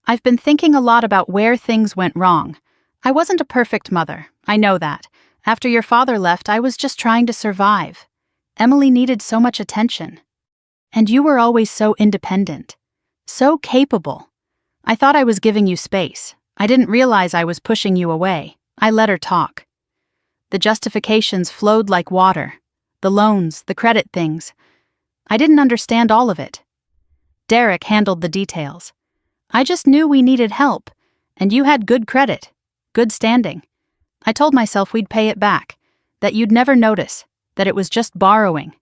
I've been thinking a lot about where things went wrong. I wasn't a perfect mother. I know that. After your father left, I was just trying to survive. Emily needed so much attention. And you were always so independent. So capable. I thought I was giving you space. I didn't realize I was pushing you away. I let her talk. The justifications flowed like water. The loans, the credit things. I didn't understand all of it. Derek handled the details. I just knew we needed help, and you had good credit, good standing. I told myself we'd pay it back, that you'd never notice, that it was just borrowing.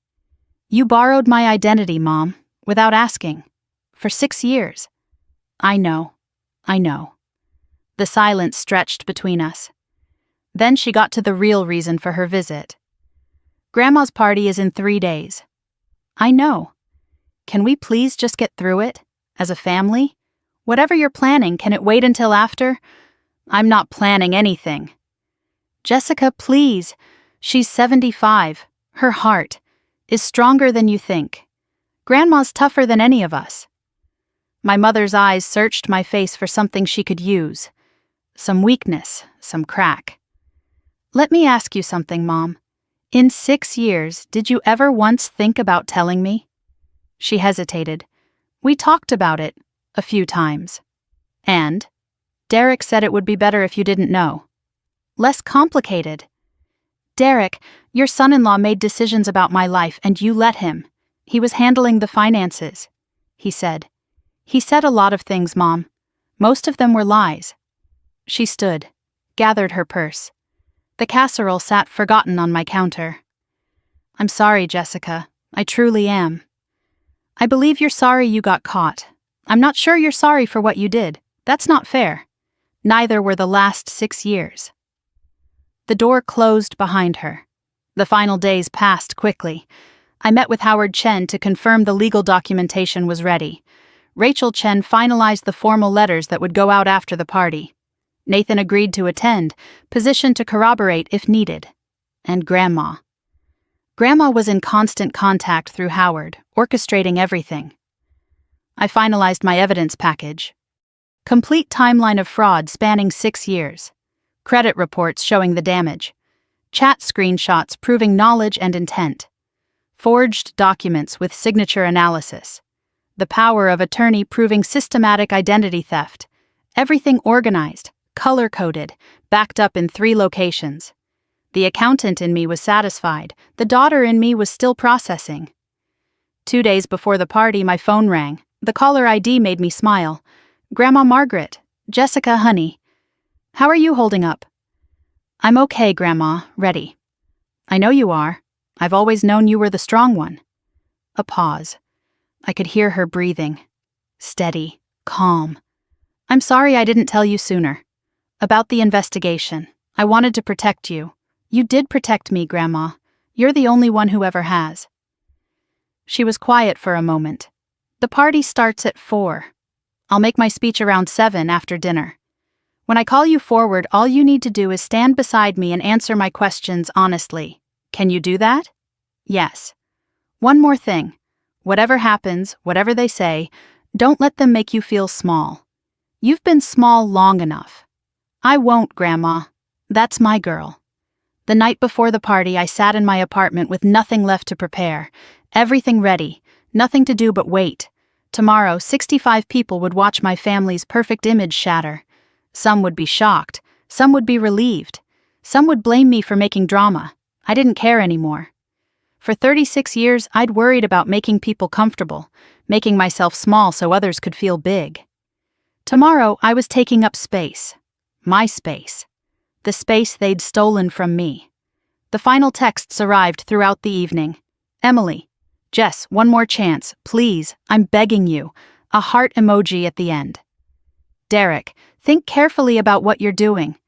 You borrowed my identity, Mom, without asking. For 6 years. I know. The silence stretched between us. Then she got to the real reason for her visit. Grandma's party is in 3 days. I know. Can we please just get through it? As a family? Whatever you're planning, can it wait until after? I'm not planning anything. Jessica, please. She's 75. Her heart is stronger than you think. Grandma's tougher than any of us. My mother's eyes searched my face for something she could use. Some weakness, some crack. Let me ask you something, Mom. In 6 years, did you ever once think about telling me? She hesitated. We talked about it a few times. And? Derek said it would be better if you didn't know. Less complicated. Derek, your son-in-law made decisions about my life and you let him. He was handling the finances, he said. He said a lot of things, Mom. Most of them were lies. She stood, gathered her purse. The casserole sat forgotten on my counter. I'm sorry, Jessica. I truly am. I believe you're sorry you got caught. I'm not sure you're sorry for what you did. That's not fair. Neither were the last 6 years. The door closed behind her. The final days passed quickly. I met with Howard Chen to confirm the legal documentation was ready. Rachel Chen finalized the formal letters that would go out after the party. Nathan agreed to attend, positioned to corroborate if needed. And Grandma. Grandma was in constant contact through Howard, orchestrating everything. I finalized my evidence package. Complete timeline of fraud spanning 6 years. Credit reports showing the damage. Chat screenshots proving knowledge and intent. Forged documents with signature analysis. The power of attorney proving systematic identity theft. Everything organized, color-coded, backed up in 3 locations. The accountant in me was satisfied. The daughter in me was still processing. 2 days before the party, my phone rang. The caller ID made me smile. "Grandma Margaret, Jessica, honey. How are you holding up?" "I'm okay, Grandma, ready." "I know you are. I've always known you were the strong one." A pause. I could hear her breathing. Steady, calm. "I'm sorry I didn't tell you sooner. About the investigation. I wanted to protect you. You did protect me, Grandma. You're the only one who ever has." She was quiet for a moment. "The party starts at 4. I'll make my speech around 7 after dinner. When I call you forward, all you need to do is stand beside me and answer my questions honestly. Can you do that?" "Yes." "One more thing. Whatever happens, whatever they say, don't let them make you feel small. You've been small long enough." "I won't, Grandma. That's my girl." The night before the party, I sat in my apartment with nothing left to prepare. Everything ready, nothing to do but wait. Tomorrow, 65 people would watch my family's perfect image shatter. Some would be shocked, some would be relieved. Some would blame me for making drama. I didn't care anymore. For 36 years, I'd worried about making people comfortable, making myself small so others could feel big. Tomorrow, I was taking up space. My space. The space they'd stolen from me. The final texts arrived throughout the evening. "Emily, Jess, one more chance, please, I'm begging you." A heart emoji at the end. "Derek, think carefully about what you're doing.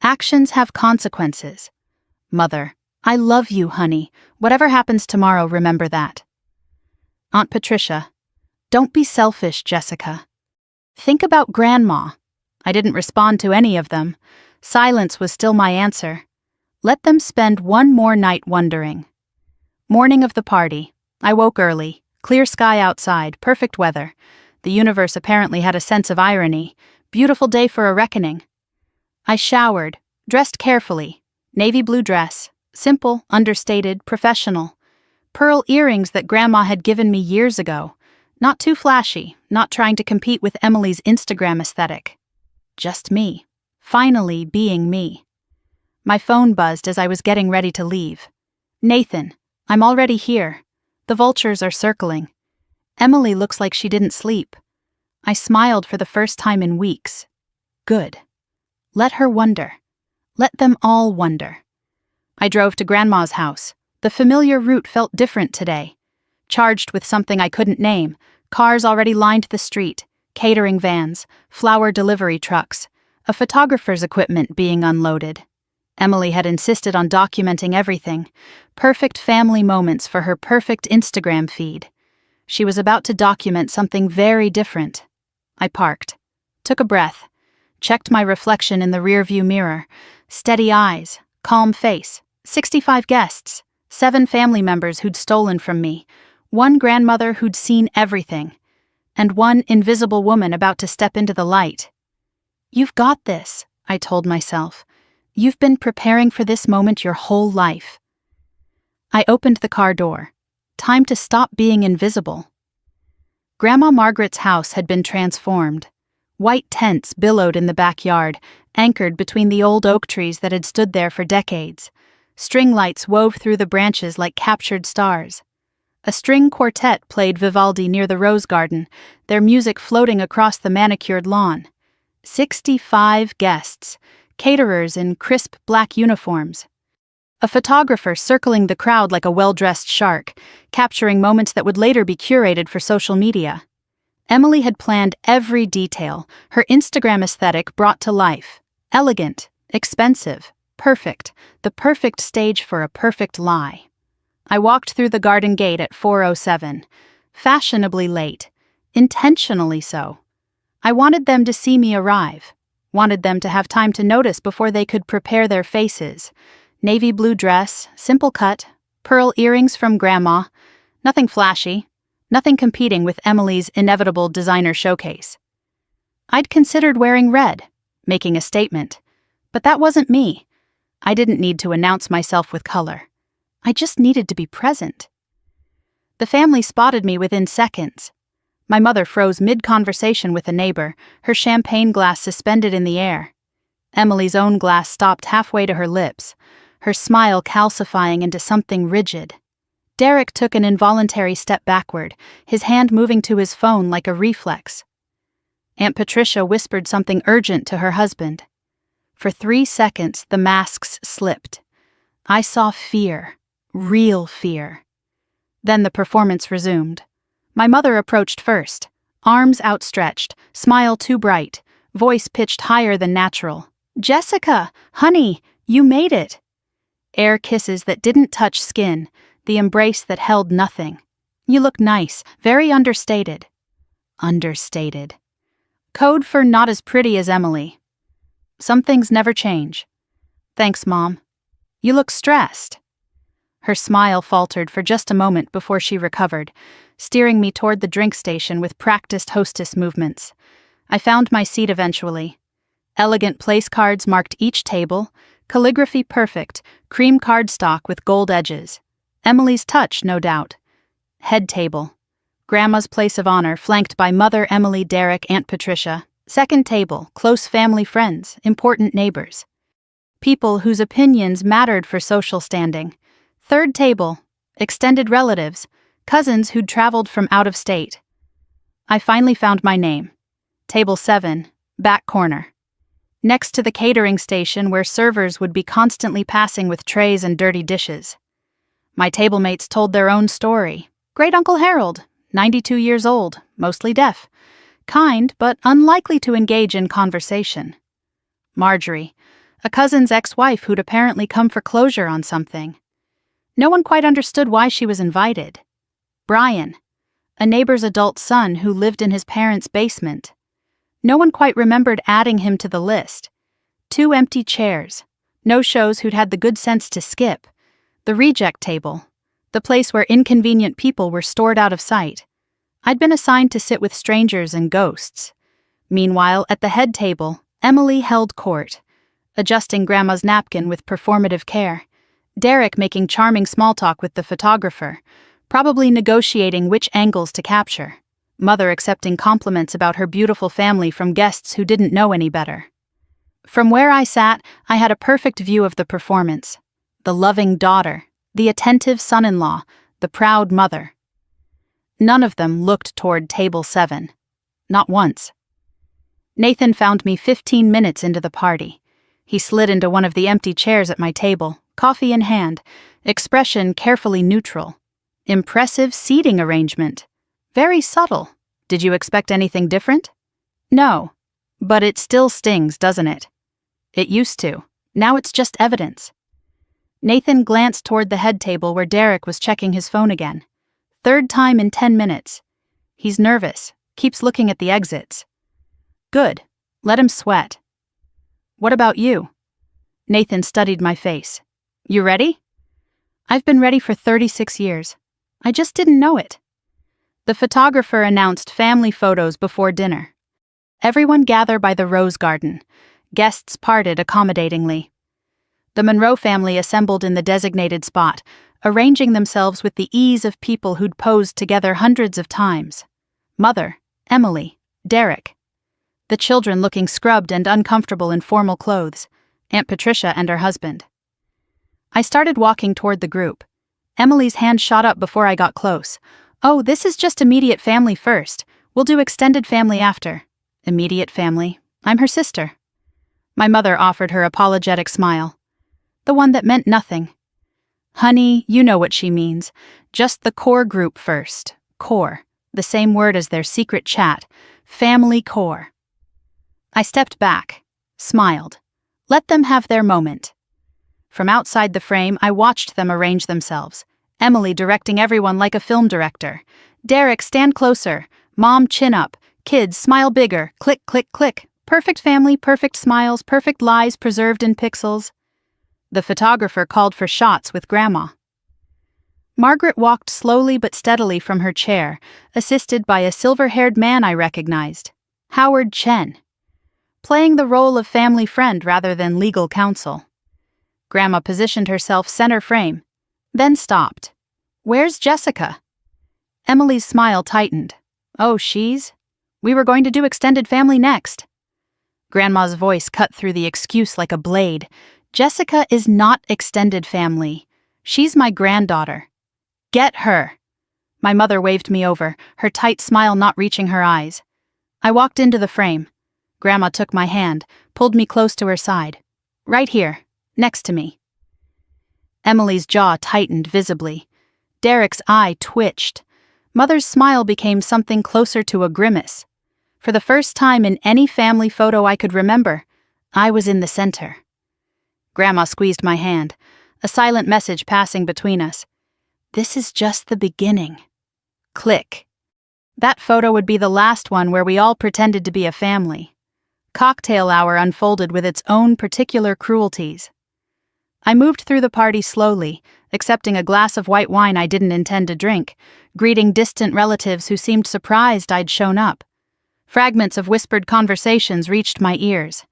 Actions have consequences." Mother, "I love you, honey. Whatever happens tomorrow, remember that." Aunt Patricia, "Don't be selfish, Jessica. Think about Grandma." I didn't respond to any of them. Silence was still my answer. Let them spend one more night wondering. Morning of the party. I woke early. Clear sky outside, perfect weather. The universe apparently had a sense of irony. Beautiful day for a reckoning. I showered, dressed carefully. Navy blue dress. Simple, understated, professional. Pearl earrings that Grandma had given me years ago. Not too flashy, not trying to compete with Emily's Instagram aesthetic. Just me. Finally being me. My phone buzzed as I was getting ready to leave. "Nathan, I'm already here. The vultures are circling. Emily looks like she didn't sleep." I smiled for the first time in weeks. Good. Let her wonder. Let them all wonder. I drove to Grandma's house. The familiar route felt different today. Charged with something I couldn't name, cars already lined the street, catering vans, flower delivery trucks, a photographer's equipment being unloaded. Emily had insisted on documenting everything, perfect family moments for her perfect Instagram feed. She was about to document something very different. I parked, took a breath, checked my reflection in the rearview mirror. Steady eyes, calm face, 65 guests, 7 family members who'd stolen from me, 1 grandmother who'd seen everything, and 1 invisible woman about to step into the light. "You've got this," I told myself. "You've been preparing for this moment your whole life." I opened the car door. Time to stop being invisible. Grandma Margaret's house had been transformed. White tents billowed in the backyard, anchored between the old oak trees that had stood there for decades. String lights wove through the branches like captured stars. A string quartet played Vivaldi near the rose garden, their music floating across the manicured lawn. 65 guests, caterers in crisp black uniforms. A photographer circling the crowd like a well-dressed shark, capturing moments that would later be curated for social media. Emily had planned every detail, her Instagram aesthetic brought to life. Elegant, expensive, perfect, the perfect stage for a perfect lie. I walked through the garden gate at 4:07, fashionably late, intentionally so. I wanted them to see me arrive, wanted them to have time to notice before they could prepare their faces. Navy blue dress, simple cut, pearl earrings from Grandma, nothing flashy, nothing competing with Emily's inevitable designer showcase. I'd considered wearing red, making a statement, but that wasn't me. I didn't need to announce myself with color. I just needed to be present. The family spotted me within seconds. My mother froze mid-conversation with a neighbor, her champagne glass suspended in the air. Emily's own glass stopped halfway to her lips, her smile calcifying into something rigid. Derek took an involuntary step backward, his hand moving to his phone like a reflex. Aunt Patricia whispered something urgent to her husband. For 3 seconds, the masks slipped. I saw fear, real fear. Then the performance resumed. My mother approached first, arms outstretched, smile too bright, voice pitched higher than natural. "Jessica, honey, you made it." Air kisses that didn't touch skin, the embrace that held nothing. "You look nice, very understated." Understated. Code for not as pretty as Emily. Some things never change. "Thanks, Mom." "You look stressed." Her smile faltered for just a moment before she recovered, steering me toward the drink station with practiced hostess movements. I found my seat eventually. Elegant place cards marked each table, calligraphy perfect, cream cardstock with gold edges. Emily's touch, no doubt. Head table. Grandma's place of honor, flanked by Mother, Emily, Derek, Aunt Patricia. Second table, close family friends, important neighbors. People whose opinions mattered for social standing. Third table, extended relatives, cousins who'd traveled from out of state. I finally found my name. Table 7, back corner. Next to the catering station where servers would be constantly passing with trays and dirty dishes. My tablemates told their own story. Great Uncle Harold, 92 years old, mostly deaf. Kind, but unlikely to engage in conversation. Marjorie, a cousin's ex-wife who'd apparently come for closure on something. No one quite understood why she was invited. Brian, a neighbor's adult son who lived in his parents' basement. No one quite remembered adding him to the list. 2 empty chairs, no-shows who'd had the good sense to skip. The reject table, the place where inconvenient people were stored out of sight. I'd been assigned to sit with strangers and ghosts. Meanwhile, at the head table, Emily held court, adjusting Grandma's napkin with performative care. Derek making charming small talk with the photographer, probably negotiating which angles to capture. Mother accepting compliments about her beautiful family from guests who didn't know any better. From where I sat, I had a perfect view of the performance. The loving daughter, the attentive son-in-law, the proud mother. None of them looked toward table 7. Not once. Nathan found me 15 minutes into the party. He slid into one of the empty chairs at my table, coffee in hand, expression carefully neutral. Impressive seating arrangement. Very subtle. Did you expect anything different? No. But it still stings, doesn't it? It used to. Now it's just evidence. Nathan glanced toward the head table where Derek was checking his phone again. 3rd time in 10 minutes. He's nervous, keeps looking at the exits. Good. Let him sweat. What about you? Nathan studied my face. You ready? I've been ready for 36 years. I just didn't know it. The photographer announced family photos before dinner. Everyone gather by the rose garden. Guests parted accommodatingly. The Monroe family assembled in the designated spot, arranging themselves with the ease of people who'd posed together hundreds of times. Mother, Emily, Derek. The children looking scrubbed and uncomfortable in formal clothes. Aunt Patricia and her husband. I started walking toward the group. Emily's hand shot up before I got close. Oh, this is just immediate family first. We'll do extended family after. Immediate family. I'm her sister. My mother offered her apologetic smile. The one that meant nothing. Honey, you know what she means. Just the core group first. Core. The same word as their secret chat. Family core. I stepped back. Smiled. Let them have their moment. From outside the frame, I watched them arrange themselves. Emily directing everyone like a film director. Derek, stand closer. Mom, chin up. Kids, smile bigger. Click, click, click. Perfect family, perfect smiles, perfect lies preserved in pixels. The photographer called for shots with Grandma. Margaret walked slowly but steadily from her chair, assisted by a silver-haired man I recognized. Howard Chen. Playing the role of family friend rather than legal counsel. Grandma positioned herself center frame, then stopped. Where's Jessica? Emily's smile tightened. Oh, we were going to do extended family next. Grandma's voice cut through the excuse like a blade. Jessica is not extended family. She's my granddaughter. Get her. My mother waved me over, her tight smile not reaching her eyes. I walked into the frame. Grandma took my hand, pulled me close to her side. Right here, next to me. Emily's jaw tightened visibly. Derek's eye twitched. Mother's smile became something closer to a grimace. For the first time in any family photo I could remember, I was in the center. Grandma squeezed my hand, a silent message passing between us. This is just the beginning. Click. That photo would be the last one where we all pretended to be a family. Cocktail hour unfolded with its own particular cruelties. I moved through the party slowly, accepting a glass of white wine I didn't intend to drink, greeting distant relatives who seemed surprised I'd shown up. Fragments of whispered conversations reached my ears.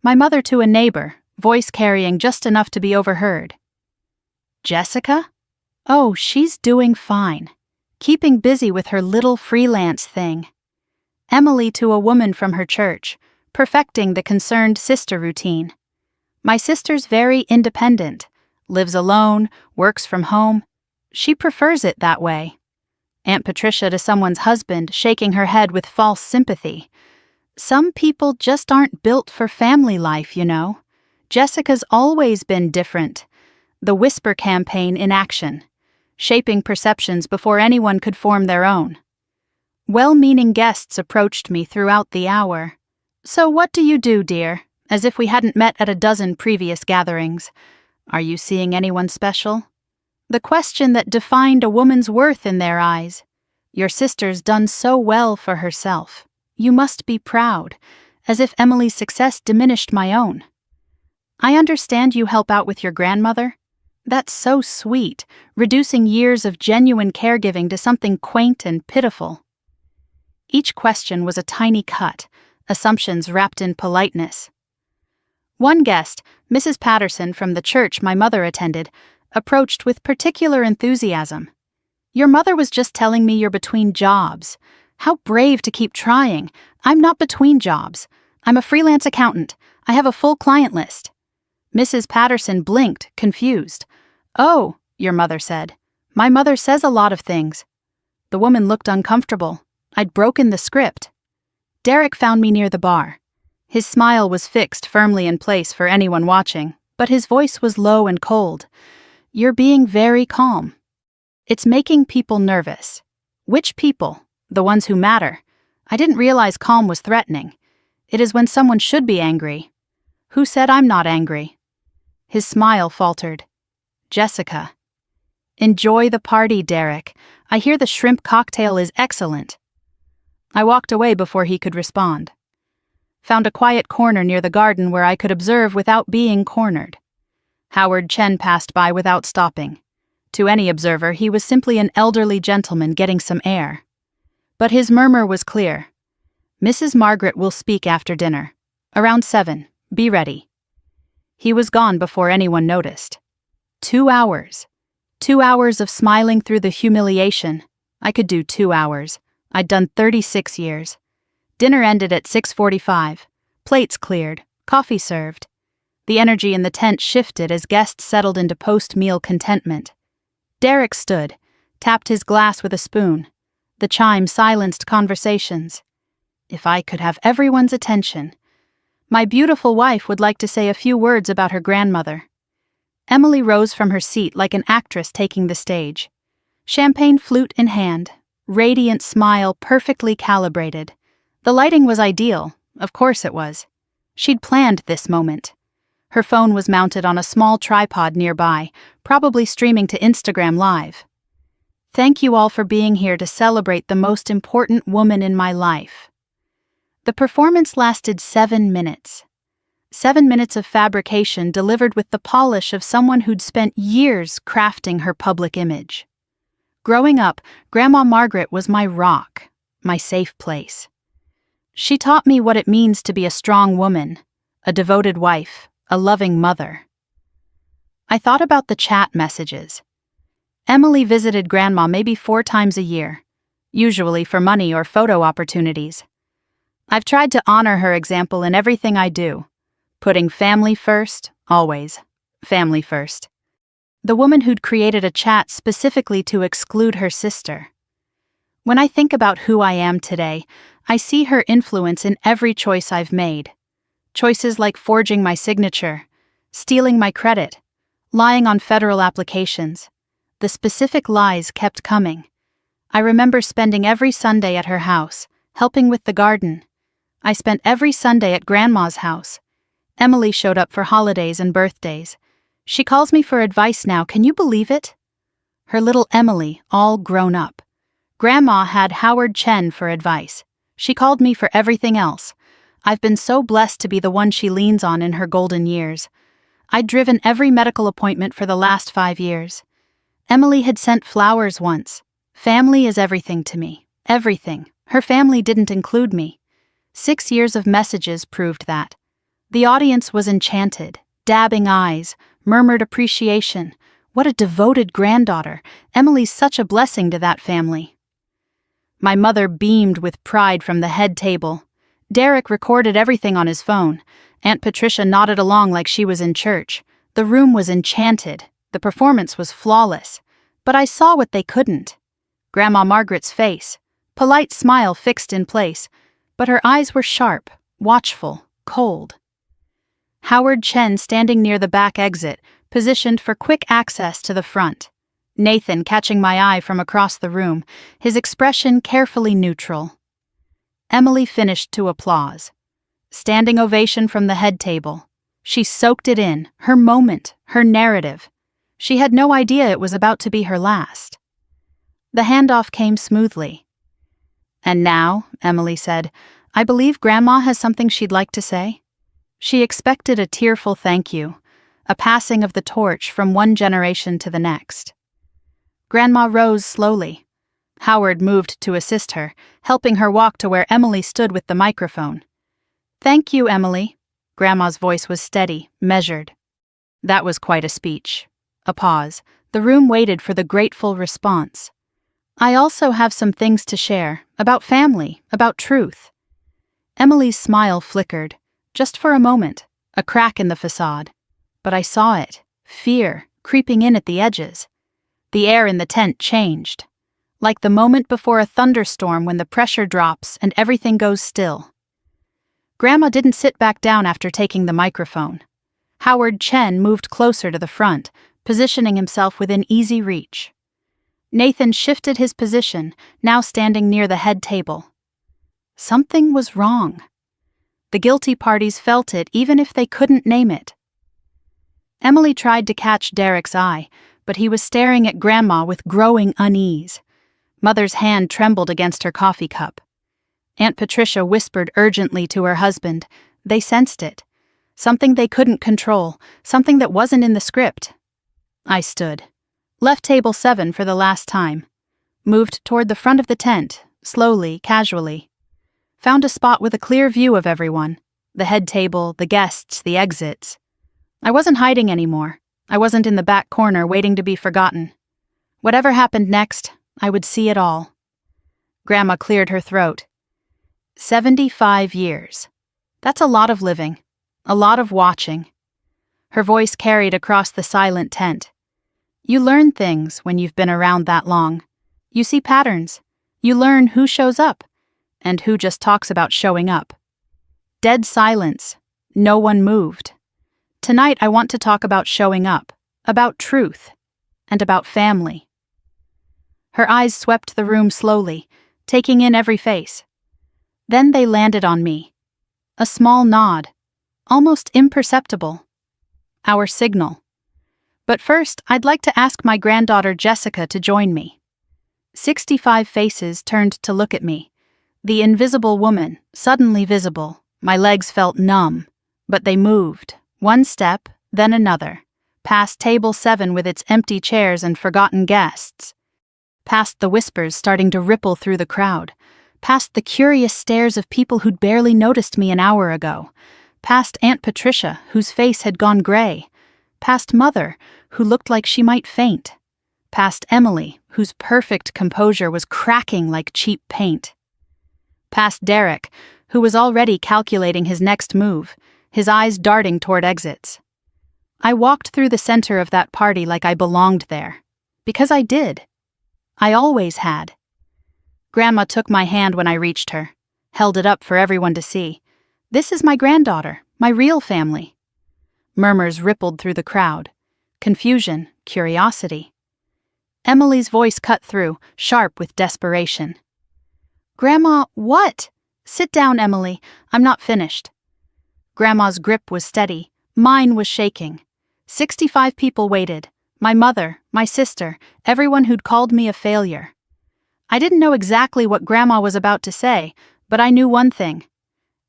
My mother to a neighbor, voice carrying just enough to be overheard. Jessica? Oh, she's doing fine. Keeping busy with her little freelance thing. Emily to a woman from her church, perfecting the concerned sister routine. My sister's very independent, lives alone, works from home. She prefers it that way. Aunt Patricia to someone's husband, shaking her head with false sympathy. Some people just aren't built for family life, you know. Jessica's always been different. The whisper campaign in action, shaping perceptions before anyone could form their own. Well-meaning guests approached me throughout the hour. So what do you do, dear? As if we hadn't met at a dozen previous gatherings. Are you seeing anyone special? The question that defined a woman's worth in their eyes. Your sister's done so well for herself. You must be proud, as if Emily's success diminished my own. I understand you help out with your grandmother. That's so sweet, reducing years of genuine caregiving to something quaint and pitiful. Each question was a tiny cut, assumptions wrapped in politeness. One guest, Mrs. Patterson from the church my mother attended, approached with particular enthusiasm. Your mother was just telling me you're between jobs. How brave to keep trying. I'm not between jobs. I'm a freelance accountant. I have a full client list. Mrs. Patterson blinked, confused. Oh, your mother said. My mother says a lot of things. The woman looked uncomfortable. I'd broken the script. Derek found me near the bar. His smile was fixed firmly in place for anyone watching, but his voice was low and cold. You're being very calm. It's making people nervous. Which people? The ones who matter. I didn't realize calm was threatening. It is when someone should be angry. Who said I'm not angry? His smile faltered. Jessica. Enjoy the party, Derek. I hear the shrimp cocktail is excellent. I walked away before he could respond. Found a quiet corner near the garden where I could observe without being cornered. Howard Chen passed by without stopping. To any observer, he was simply an elderly gentleman getting some air. But his murmur was clear. Mrs. Margaret will speak after dinner. Around 7. Be ready. He was gone before anyone noticed. 2 hours. 2 hours of smiling through the humiliation. I could do 2 hours. I'd done 36 years. Dinner ended at 6:45. Plates cleared. Coffee served. The energy in the tent shifted as guests settled into post-meal contentment. Derek stood, tapped his glass with a spoon. The chime silenced conversations. If I could have everyone's attention. My beautiful wife would like to say a few words about her grandmother. Emily rose from her seat like an actress taking the stage. Champagne flute in hand, radiant smile perfectly calibrated. The lighting was ideal, of course it was. She'd planned this moment. Her phone was mounted on a small tripod nearby, probably streaming to Instagram Live. Thank you all for being here to celebrate the most important woman in my life. The performance lasted 7 minutes. 7 minutes of fabrication delivered with the polish of someone who'd spent years crafting her public image. Growing up, Grandma Margaret was my rock, my safe place. She taught me what it means to be a strong woman, a devoted wife, a loving mother. I thought about the chat messages. Emily visited Grandma maybe 4 times a year. usually for money or photo opportunities. I've tried to honor her example in everything I do, putting family first, always. Family first. The woman who'd created a chat specifically to exclude her sister. When I think about who I am today, I see her influence in every choice I've made. Choices like forging my signature, stealing my credit, lying on federal applications. The specific lies kept coming. I remember spending every Sunday at her house, helping with the garden. I spent every Sunday at Grandma's house. Emily showed up for holidays and birthdays. She calls me for advice now, can you believe it? Her little Emily, all grown up. Grandma had Howard Chen for advice. She called me for everything else. I've been so blessed to be the one she leans on in her golden years. I'd driven every medical appointment for the last 5 years. Emily had sent flowers once. Family is everything to me. Everything. Her family didn't include me. 6 years of messages proved that. The audience was enchanted, dabbing eyes, murmured appreciation. What a devoted granddaughter. Emily's such a blessing to that family. My mother beamed with pride from the head table. Derek recorded everything on his phone. Aunt Patricia nodded along like she was in church. The room was enchanted. The performance was flawless. But I saw what they couldn't. Grandma Margaret's face. Polite smile fixed in place. But her eyes were sharp, watchful, cold. Howard Chen standing near the back exit, positioned for quick access to the front. Nathan catching my eye from across the room, his expression carefully neutral. Emily finished to applause. Standing ovation from the head table. She soaked it in, her moment, her narrative. She had no idea it was about to be her last. The handoff came smoothly. And now, Emily said, I believe Grandma has something she'd like to say. She expected a tearful thank you, a passing of the torch from one generation to the next. Grandma rose slowly. Howard moved to assist her, helping her walk to where Emily stood with the microphone. Thank you, Emily. Grandma's voice was steady, measured. That was quite a speech. A pause. The room waited for the grateful response. I also have some things to share, about family, about truth. Emily's smile flickered, just for a moment, a crack in the facade. But I saw it, fear, creeping in at the edges. The air in the tent changed, like the moment before a thunderstorm when the pressure drops and everything goes still. Grandma didn't sit back down after taking the microphone. Howard Chen moved closer to the front, positioning himself within easy reach. Nathan shifted his position, now standing near the head table. Something was wrong. The guilty parties felt it even if they couldn't name it. Emily tried to catch Derek's eye, but he was staring at Grandma with growing unease. Mother's hand trembled against her coffee cup. Aunt Patricia whispered urgently to her husband. They sensed it. Something they couldn't control, something that wasn't in the script. I stood. Left table 7 for the last time. Moved toward the front of the tent, slowly, casually. Found a spot with a clear view of everyone. The head table, the guests, the exits. I wasn't hiding anymore. I wasn't in the back corner waiting to be forgotten. Whatever happened next, I would see it all. Grandma cleared her throat. 75 years. That's a lot of living. A lot of watching. Her voice carried across the silent tent. You learn things when you've been around that long. You see patterns. You learn who shows up, and who just talks about showing up. Dead silence. No one moved. Tonight I want to talk about showing up, about truth, and about family. Her eyes swept the room slowly, taking in every face. Then they landed on me. A small nod, almost imperceptible. Our signal. But first, I'd like to ask my granddaughter Jessica to join me. 65 faces turned to look at me. The invisible woman, suddenly visible. My legs felt numb, but they moved. One step, then another. Past table 7 with its empty chairs and forgotten guests. Past the whispers starting to ripple through the crowd. Past the curious stares of people who'd barely noticed me an hour ago. Past Aunt Patricia, whose face had gone gray. Past Mother, who looked like she might faint. Past Emily, whose perfect composure was cracking like cheap paint. Past Derek, who was already calculating his next move, his eyes darting toward exits. I walked through the center of that party like I belonged there. Because I did. I always had. Grandma took my hand when I reached her, held it up for everyone to see. This is my granddaughter, my real family. Murmurs rippled through the crowd. Confusion, curiosity. Emily's voice cut through, sharp with desperation. Grandma, what? Sit down, Emily. I'm not finished. Grandma's grip was steady. Mine was shaking. 65 people waited. My mother, my sister, everyone who'd called me a failure. I didn't know exactly what Grandma was about to say, but I knew one thing.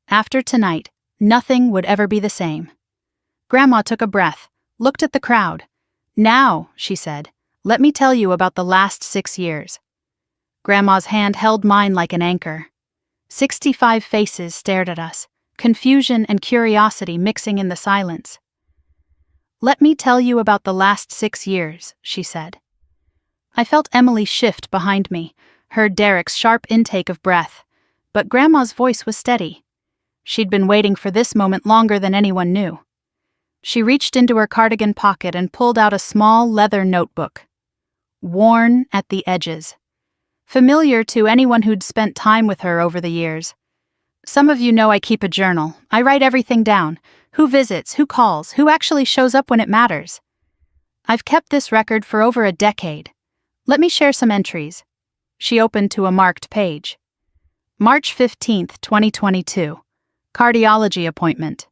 After tonight, nothing would ever be the same. Grandma took a breath, looked at the crowd. Now, she said, let me tell you about the last 6 years. Grandma's hand held mine like an anchor. 65 faces stared at us, confusion and curiosity mixing in the silence. Let me tell you about the last 6 years, she said. I felt Emily shift behind me, heard Derek's sharp intake of breath, but Grandma's voice was steady. She'd been waiting for this moment longer than anyone knew. She reached into her cardigan pocket and pulled out a small leather notebook. Worn at the edges. Familiar to anyone who'd spent time with her over the years. Some of you know I keep a journal. I write everything down. Who visits, who calls, who actually shows up when it matters. I've kept this record for over a decade. Let me share some entries. She opened to a marked page. March 15th, 2022. Cardiology appointment.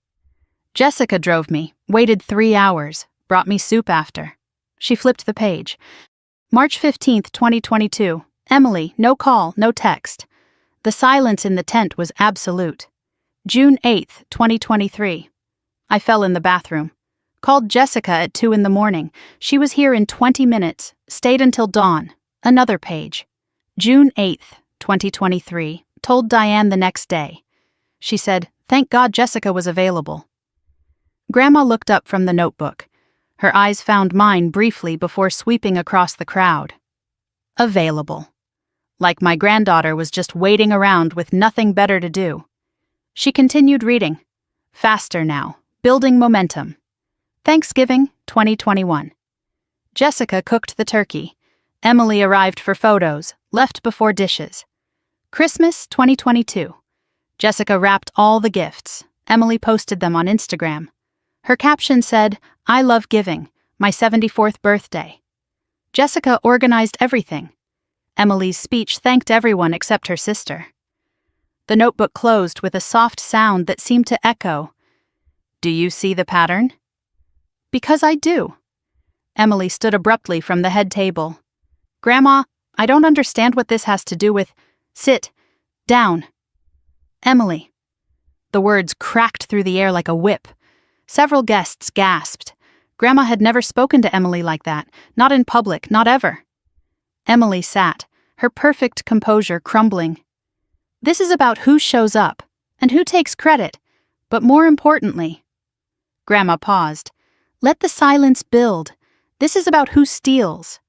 Jessica drove me, waited 3 hours, brought me soup after. She flipped the page. March 15th, 2022. Emily, no call, no text. The silence in the tent was absolute. June 8th, 2023. I fell in the bathroom. Called Jessica at 2 a.m. She was here in 20 minutes, stayed until dawn. Another page. June 8th, 2023. Told Diane the next day. She said, thank God Jessica was available. Grandma looked up from the notebook. Her eyes found mine briefly before sweeping across the crowd. Available. Like my granddaughter was just waiting around with nothing better to do. She continued reading. Faster now. Building momentum. Thanksgiving, 2021. Jessica cooked the turkey. Emily arrived for photos, left before dishes. Christmas, 2022. Jessica wrapped all the gifts. Emily posted them on Instagram. Her caption said, I love giving, my 74th birthday. Jessica organized everything. Emily's speech thanked everyone except her sister. The notebook closed with a soft sound that seemed to echo. Do you see the pattern? Because I do. Emily stood abruptly from the head table. Grandma, I don't understand what this has to do with... Sit. Down. Emily. The words cracked through the air like a whip. Several guests gasped. Grandma had never spoken to Emily like that, not in public, not ever. Emily sat, her perfect composure crumbling. This is about who shows up, and who takes credit, but more importantly... Grandma paused. Let the silence build. This is about who steals.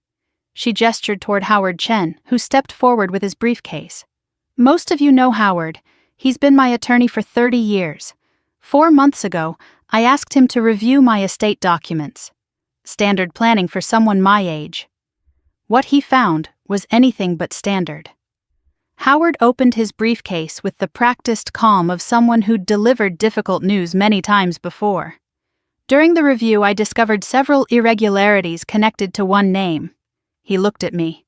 She gestured toward Howard Chen, who stepped forward with his briefcase. Most of you know Howard. He's been my attorney for 30 years. 4 months ago, I asked him to review my estate documents. Standard planning for someone my age. What he found was anything but standard. Howard opened his briefcase with the practiced calm of someone who'd delivered difficult news many times before. During the review, I discovered several irregularities connected to one name. He looked at me.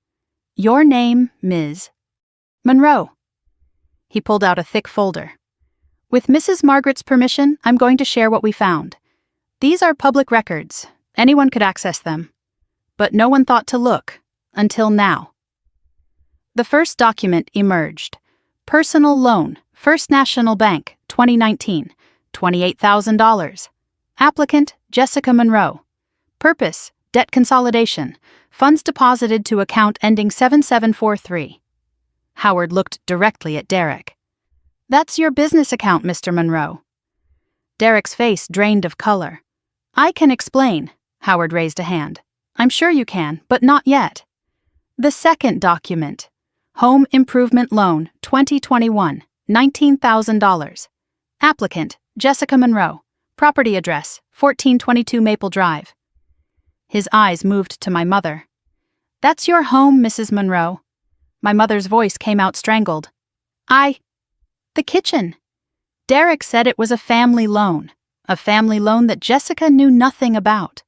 Your name, Ms. Monroe. He pulled out a thick folder. With Mrs. Margaret's permission, I'm going to share what we found. These are public records. Anyone could access them. But no one thought to look, until now. The first document emerged. Personal loan, First National Bank, 2019, $28,000. Applicant, Jessica Monroe. Purpose, debt consolidation. Funds deposited to account ending 7743. Howard looked directly at Derek. That's your business account, Mr. Monroe. Derek's face drained of color. I can explain. Howard raised a hand. I'm sure you can, but not yet. The second document. Home Improvement Loan, 2021, $19,000. Applicant, Jessica Monroe. Property address, 1422 Maple Drive. His eyes moved to my mother. That's your home, Mrs. Monroe. My mother's voice came out strangled. The kitchen. Derek said it was a family loan that Jessica knew nothing about.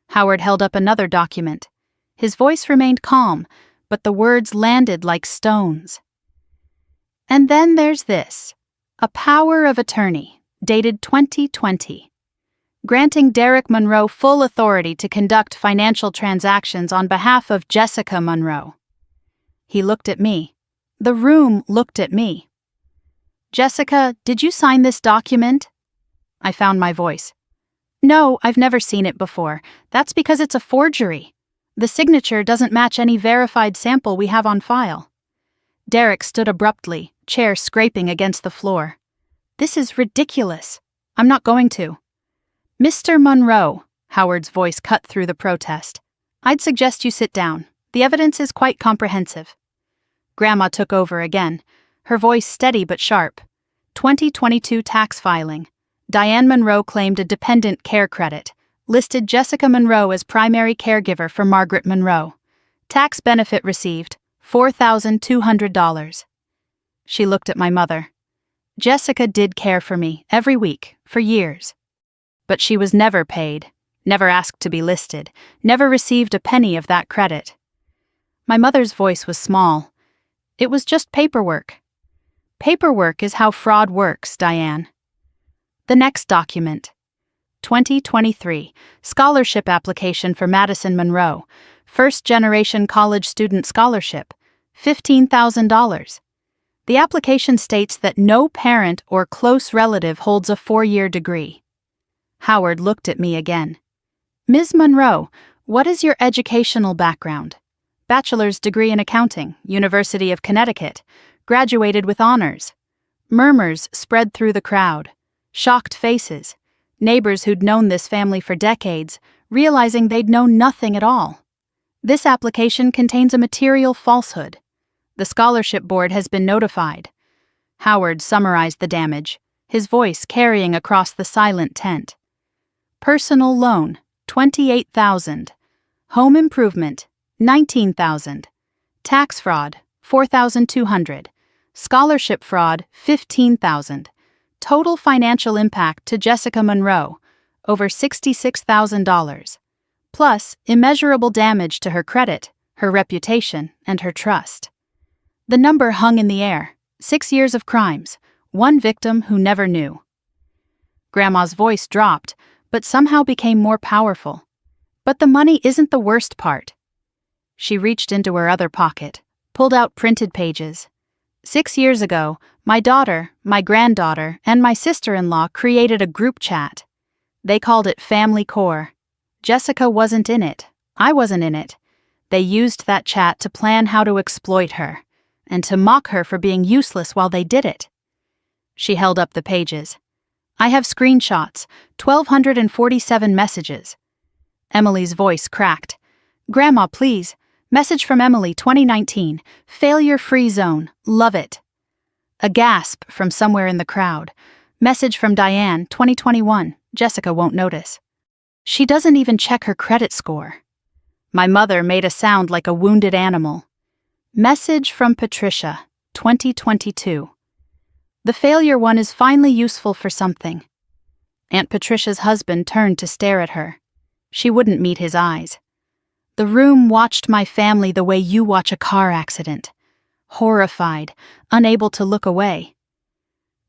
Howard held up another document. His voice remained calm, but the words landed like stones. And then there's this. A power of attorney, dated 2020. Granting Derek Monroe full authority to conduct financial transactions on behalf of Jessica Monroe. He looked at me. The room looked at me. Jessica, did you sign this document? I found my voice. No, I've never seen it before. That's because it's a forgery. The signature doesn't match any verified sample we have on file. Derek stood abruptly, chair scraping against the floor. This is ridiculous. I'm not going to. Mr. Monroe, Howard's voice cut through the protest. I'd suggest you sit down. The evidence is quite comprehensive. Grandma took over again, her voice steady but sharp. 2022 tax filing. Diane Monroe claimed a dependent care credit, listed Jessica Monroe as primary caregiver for Margaret Monroe. Tax benefit received, $4,200. She looked at my mother. Jessica did care for me, every week, for years. But she was never paid, never asked to be listed, never received a penny of that credit. My mother's voice was small. It was just paperwork. Paperwork is how fraud works, Diane. The next document. 2023, scholarship application for Madison Monroe, first-generation college student scholarship, $15,000. The application states that no parent or close relative holds a 4-year degree. Howard looked at me again. Ms. Monroe, what is your educational background? Bachelor's degree in accounting, University of Connecticut, graduated with honors. Murmurs spread through the crowd. Shocked faces. Neighbors who'd known this family for decades, realizing they'd known nothing at all. This application contains a material falsehood. The scholarship board has been notified. Howard summarized the damage, his voice carrying across the silent tent. Personal loan, $28,000. Home improvement, $19,000. Tax fraud, $4,200. Scholarship fraud, $15,000. Total financial impact to Jessica Monroe, over $66,000. Plus, immeasurable damage to her credit, her reputation, and her trust. The number hung in the air. 6 years of crimes, one victim who never knew. Grandma's voice dropped, but somehow became more powerful. But the money isn't the worst part. She reached into her other pocket, pulled out printed pages. 6 years ago, my daughter, my granddaughter, and my sister-in-law created a group chat. They called it Family Core. Jessica wasn't in it. I wasn't in it. They used that chat to plan how to exploit her, and to mock her for being useless while they did it. She held up the pages. I have screenshots, 1,247 messages. Emily's voice cracked. Grandma, please. Message from Emily, 2019. Failure-free zone. Love it. A gasp from somewhere in the crowd. Message from Diane, 2021. Jessica won't notice. She doesn't even check her credit score. My mother made a sound like a wounded animal. Message from Patricia, 2022. The failure one is finally useful for something. Aunt Patricia's husband turned to stare at her. She wouldn't meet his eyes. The room watched my family the way you watch a car accident. Horrified, unable to look away.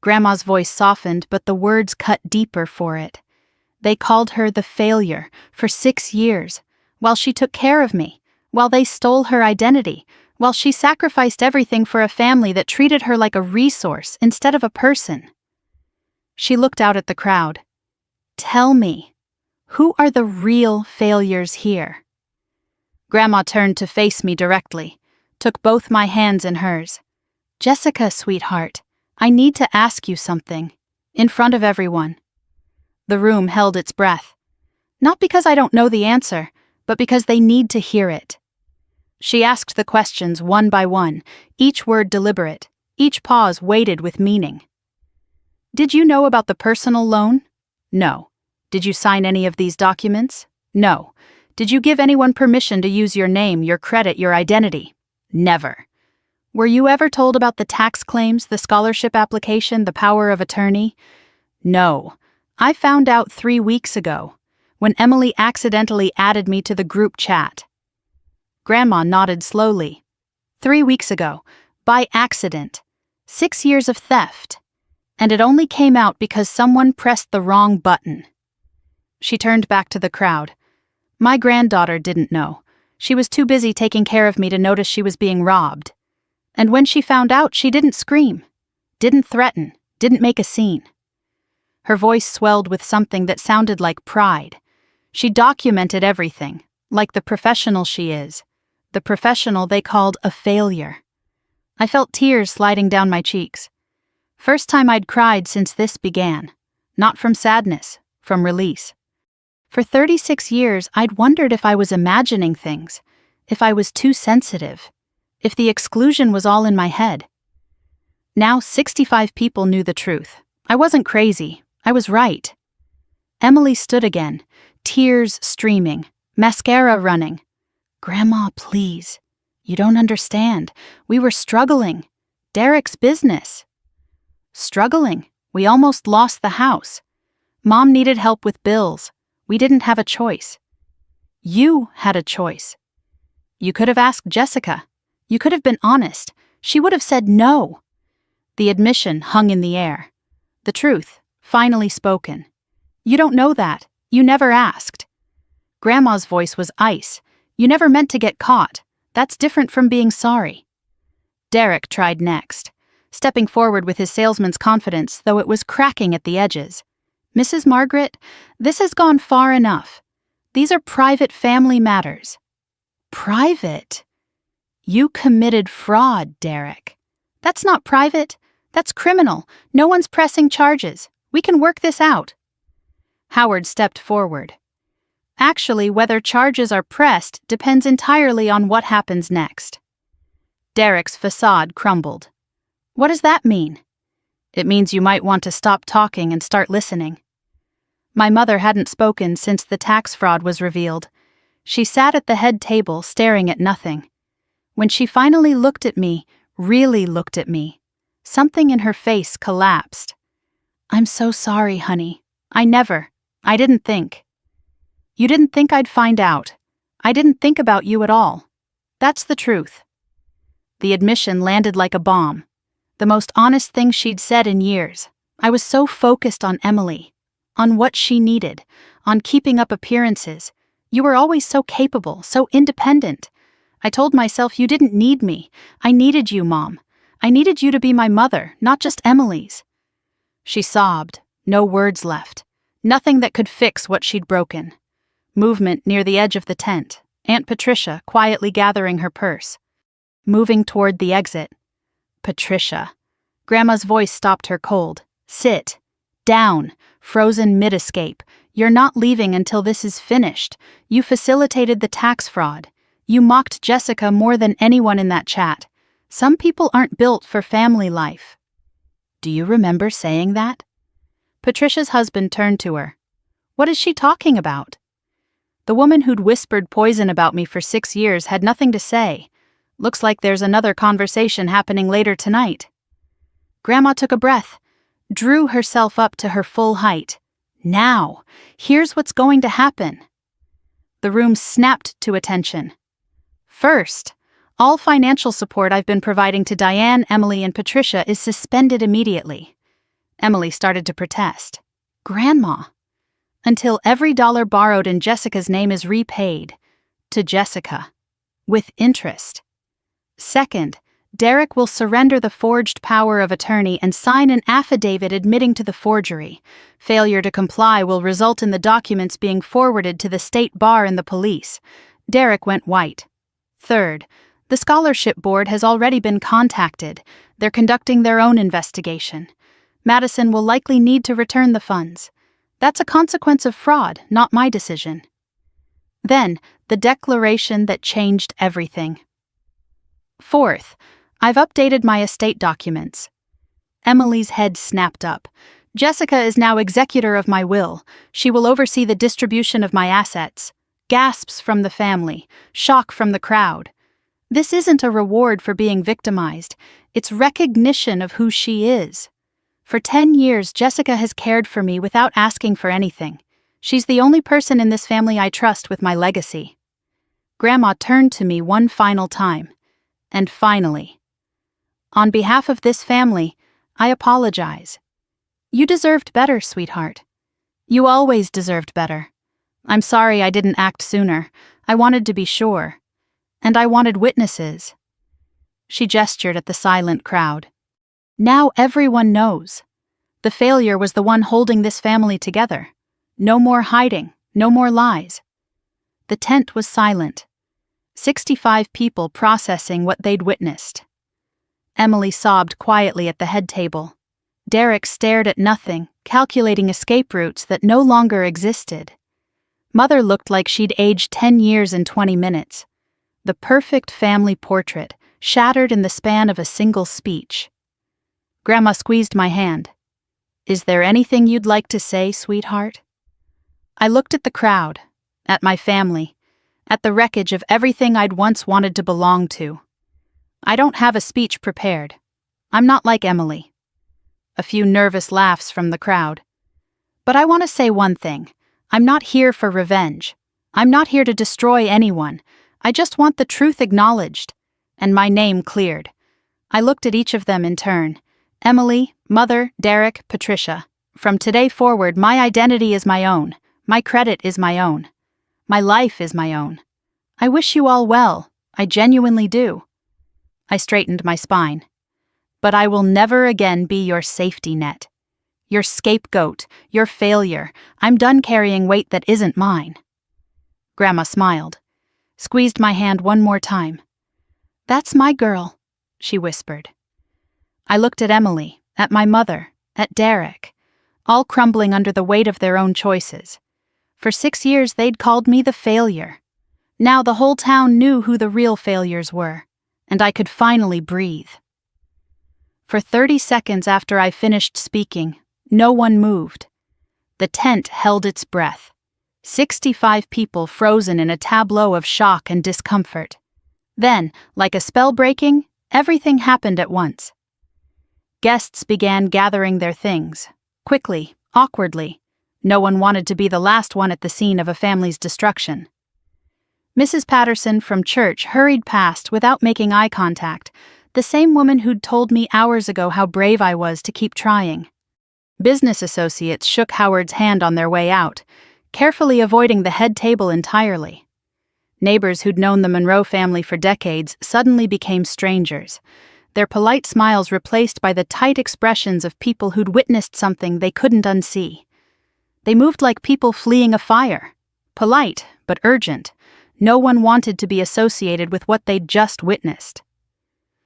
Grandma's voice softened, but the words cut deeper for it. They called her the failure for 6 years, while she took care of me, while they stole her identity, while she sacrificed everything for a family that treated her like a resource instead of a person. She looked out at the crowd. Tell me, who are the real failures here? Grandma turned to face me directly, took both my hands in hers. Jessica, sweetheart, I need to ask you something, in front of everyone. The room held its breath. Not because I don't know the answer, but because they need to hear it. She asked the questions one by one, each word deliberate, each pause weighted with meaning. Did you know about the personal loan? No. Did you sign any of these documents? No. Did you give anyone permission to use your name, your credit, your identity? Never. Were you ever told about the tax claims, the scholarship application, the power of attorney? No. I found out 3 weeks ago, when Emily accidentally added me to the group chat. Grandma nodded slowly. 3 weeks ago, by accident. 6 years of theft. And it only came out because someone pressed the wrong button. She turned back to the crowd. My granddaughter didn't know. She was too busy taking care of me to notice she was being robbed. And when she found out, she didn't scream, didn't threaten, didn't make a scene. Her voice swelled with something that sounded like pride. She documented everything, like the professional she is, the professional they called a failure. I felt tears sliding down my cheeks. First time I'd cried since this began. Not from sadness, from release. For 36 years, I'd wondered if I was imagining things, if I was too sensitive, if the exclusion was all in my head. Now 65 people knew the truth. I wasn't crazy. I was right. Emily stood again, tears streaming, mascara running. Grandma, please. You don't understand. We were struggling. Derek's business. Struggling. We almost lost the house. Mom needed help with bills. We didn't have a choice. You had a choice. You could have asked Jessica. You could have been honest. She would have said no. The admission hung in the air. The truth, finally spoken. You don't know that. You never asked. Grandma's voice was ice. You never meant to get caught. That's different from being sorry. Derek tried next, stepping forward with his salesman's confidence, though it was cracking at the edges. Mrs. Margaret, this has gone far enough. These are private family matters. Private? You committed fraud, Derek. That's not private. That's criminal. No one's pressing charges. We can work this out. Howard stepped forward. Actually, whether charges are pressed depends entirely on what happens next. Derek's facade crumbled. What does that mean? It means you might want to stop talking and start listening. My mother hadn't spoken since the tax fraud was revealed. She sat at the head table staring at nothing. When she finally looked at me, really looked at me, something in her face collapsed. I'm so sorry, honey. I didn't think. You didn't think I'd find out. I didn't think about you at all. That's the truth. The admission landed like a bomb. The most honest thing she'd said in years. I was so focused on Emily, on what she needed, on keeping up appearances. You were always so capable, so independent. I told myself you didn't need me. I needed you, Mom. I needed you to be my mother, not just Emily's. She sobbed, no words left. Nothing that could fix what she'd broken. Movement near the edge of the tent. Aunt Patricia quietly gathering her purse. Moving toward the exit. Patricia. Grandma's voice stopped her cold. Sit. Down. Frozen mid-escape. You're not leaving until this is finished. You facilitated the tax fraud. You mocked Jessica more than anyone in that chat. Some people aren't built for family life. Do you remember saying that? Patricia's husband turned to her. What is she talking about? The woman who'd whispered poison about me for 6 years had nothing to say. Looks like there's another conversation happening later tonight. Grandma took a breath, drew herself up to her full height. Now, here's what's going to happen. The room snapped to attention. First, all financial support I've been providing to Diane, Emily, and Patricia is suspended immediately. Emily started to protest. Grandma. Until every dollar borrowed in Jessica's name is repaid. To Jessica. With interest. Second, Derek will surrender the forged power of attorney and sign an affidavit admitting to the forgery. Failure to comply will result in the documents being forwarded to the state bar and the police. Derek went white. Third, the scholarship board has already been contacted. They're conducting their own investigation. Madison will likely need to return the funds. That's a consequence of fraud, not my decision. Then, the declaration that changed everything. Fourth, I've updated my estate documents. Emily's head snapped up. Jessica is now executor of my will. She will oversee the distribution of my assets. Gasps from the family, shock from the crowd. This isn't a reward for being victimized. It's recognition of who she is. For 10 years, Jessica has cared for me without asking for anything. She's the only person in this family I trust with my legacy. Grandma turned to me one final time. And finally, on behalf of this family, I apologize. You deserved better, sweetheart. You always deserved better. I'm sorry I didn't act sooner. I wanted to be sure. And I wanted witnesses. She gestured at the silent crowd. Now everyone knows. The failure was the one holding this family together. No more hiding, no more lies. The tent was silent. 65 people processing what they'd witnessed. Emily sobbed quietly at the head table. Derek stared at nothing, calculating escape routes that no longer existed. Mother looked like she'd aged 10 years in 20 minutes. The perfect family portrait, shattered in the span of a single speech. Grandma squeezed my hand. Is there anything you'd like to say, sweetheart? I looked at the crowd, at my family, at the wreckage of everything I'd once wanted to belong to. I don't have a speech prepared. I'm not like Emily. A few nervous laughs from the crowd. But I want to say one thing. I'm not here for revenge. I'm not here to destroy anyone. I just want the truth acknowledged, and my name cleared. I looked at each of them in turn. Emily, Mother, Derek, Patricia. From today forward, my identity is my own. My credit is my own. My life is my own. I wish you all well. I genuinely do. I straightened my spine. But I will never again be your safety net. Your scapegoat, your failure. I'm done carrying weight that isn't mine. Grandma smiled, squeezed my hand one more time. That's my girl, she whispered. I looked at Emily, at my mother, at Derek, all crumbling under the weight of their own choices. For 6 years they'd called me the failure. Now the whole town knew who the real failures were, and I could finally breathe. For 30 seconds after I finished speaking, no one moved. The tent held its breath. 65 people frozen in a tableau of shock and discomfort. Then, like a spell breaking, everything happened at once. Guests began gathering their things, quickly, awkwardly. No one wanted to be the last one at the scene of a family's destruction. Mrs. Patterson from church hurried past without making eye contact, the same woman who'd told me hours ago how brave I was to keep trying. Business associates shook Howard's hand on their way out, carefully avoiding the head table entirely. Neighbors who'd known the Monroe family for decades suddenly became strangers, their polite smiles replaced by the tight expressions of people who'd witnessed something they couldn't unsee. They moved like people fleeing a fire, polite but urgent. No one wanted to be associated with what they'd just witnessed.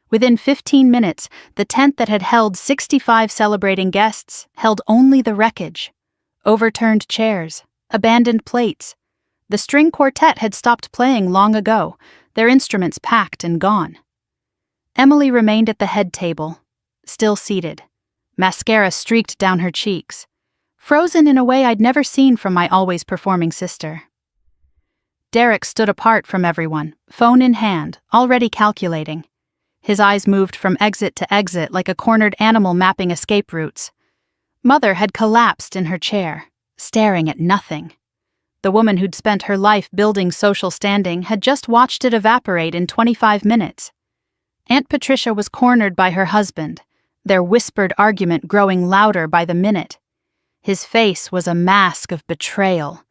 Within 15 minutes, the tent that had held 65 celebrating guests held only the wreckage. Overturned chairs, abandoned plates. The string quartet had stopped playing long ago, their instruments packed and gone. Emily remained at the head table, still seated. Mascara streaked down her cheeks, frozen in a way I'd never seen from my always performing sister. Derek stood apart from everyone, phone in hand, already calculating. His eyes moved from exit to exit like a cornered animal mapping escape routes. Mother had collapsed in her chair, staring at nothing. The woman who'd spent her life building social standing had just watched it evaporate in 25 minutes. Aunt Patricia was cornered by her husband, their whispered argument growing louder by the minute. His face was a mask of betrayal.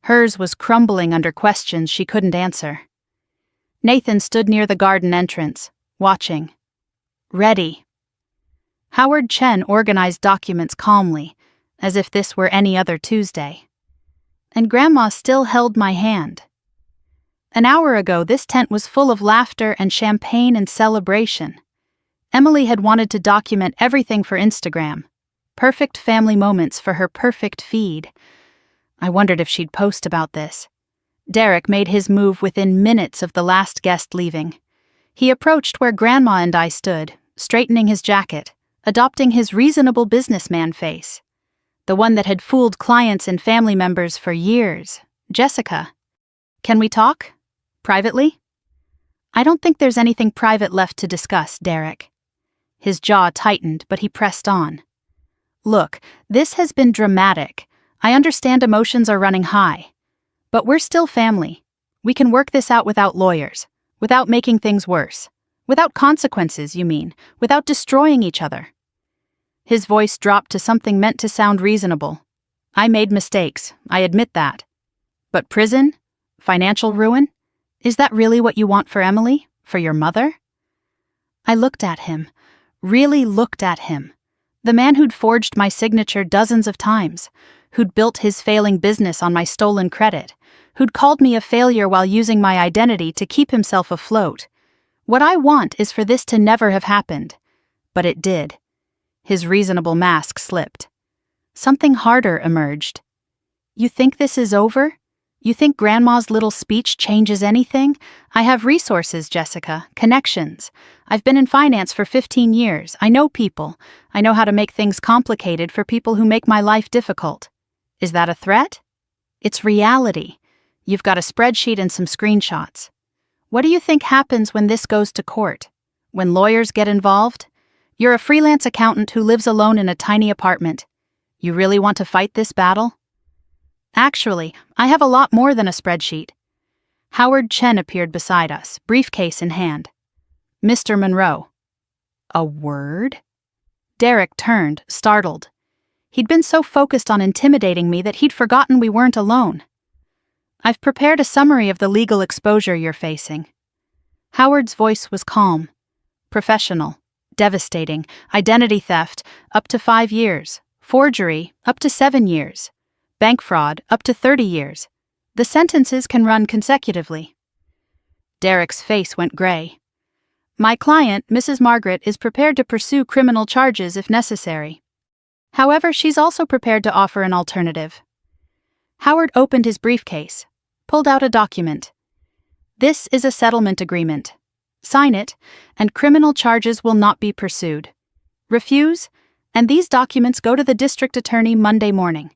Hers was crumbling under questions she couldn't answer. Nathan stood near the garden entrance, watching. Ready. Howard Chen organized documents calmly, as if this were any other Tuesday. And Grandma still held my hand. An hour ago, this tent was full of laughter and champagne and celebration. Emily had wanted to document everything for Instagram. Perfect family moments for her perfect feed. I wondered if she'd post about this. Derek made his move within minutes of the last guest leaving. He approached where Grandma and I stood, straightening his jacket, adopting his reasonable businessman face. The one that had fooled clients and family members for years. Jessica. Can we talk? Privately? I don't think there's anything private left to discuss, Derek. His jaw tightened, but he pressed on. Look, this has been dramatic. I understand emotions are running high. But we're still family. We can work this out without lawyers, without making things worse. Without consequences, you mean, without destroying each other. His voice dropped to something meant to sound reasonable. I made mistakes, I admit that. But prison? Financial ruin? Is that really what you want for Emily? For your mother? I looked at him, really looked at him. The man who'd forged my signature dozens of times, who'd built his failing business on my stolen credit, who'd called me a failure while using my identity to keep himself afloat. What I want is for this to never have happened. But it did. His reasonable mask slipped. Something harder emerged. You think this is over? You think Grandma's little speech changes anything? I have resources, Jessica, connections. I've been in finance for 15 years. I know people. I know how to make things complicated for people who make my life difficult. Is that a threat? It's reality. You've got a spreadsheet and some screenshots. What do you think happens when this goes to court? When lawyers get involved? You're a freelance accountant who lives alone in a tiny apartment. You really want to fight this battle? Actually, I have a lot more than a spreadsheet. Howard Chen appeared beside us, briefcase in hand. Mr. Monroe. A word? Derek turned, startled. He'd been so focused on intimidating me that he'd forgotten we weren't alone. I've prepared a summary of the legal exposure you're facing. Howard's voice was calm, professional, devastating, identity theft, up to 5 years, forgery, up to 7 years, bank fraud, up to 30 years. The sentences can run consecutively. Derek's face went gray. My client, Mrs. Margaret, is prepared to pursue criminal charges if necessary. However, she's also prepared to offer an alternative. Howard opened his briefcase, pulled out a document. This is a settlement agreement. Sign it, and criminal charges will not be pursued. Refuse, and these documents go to the district attorney Monday morning.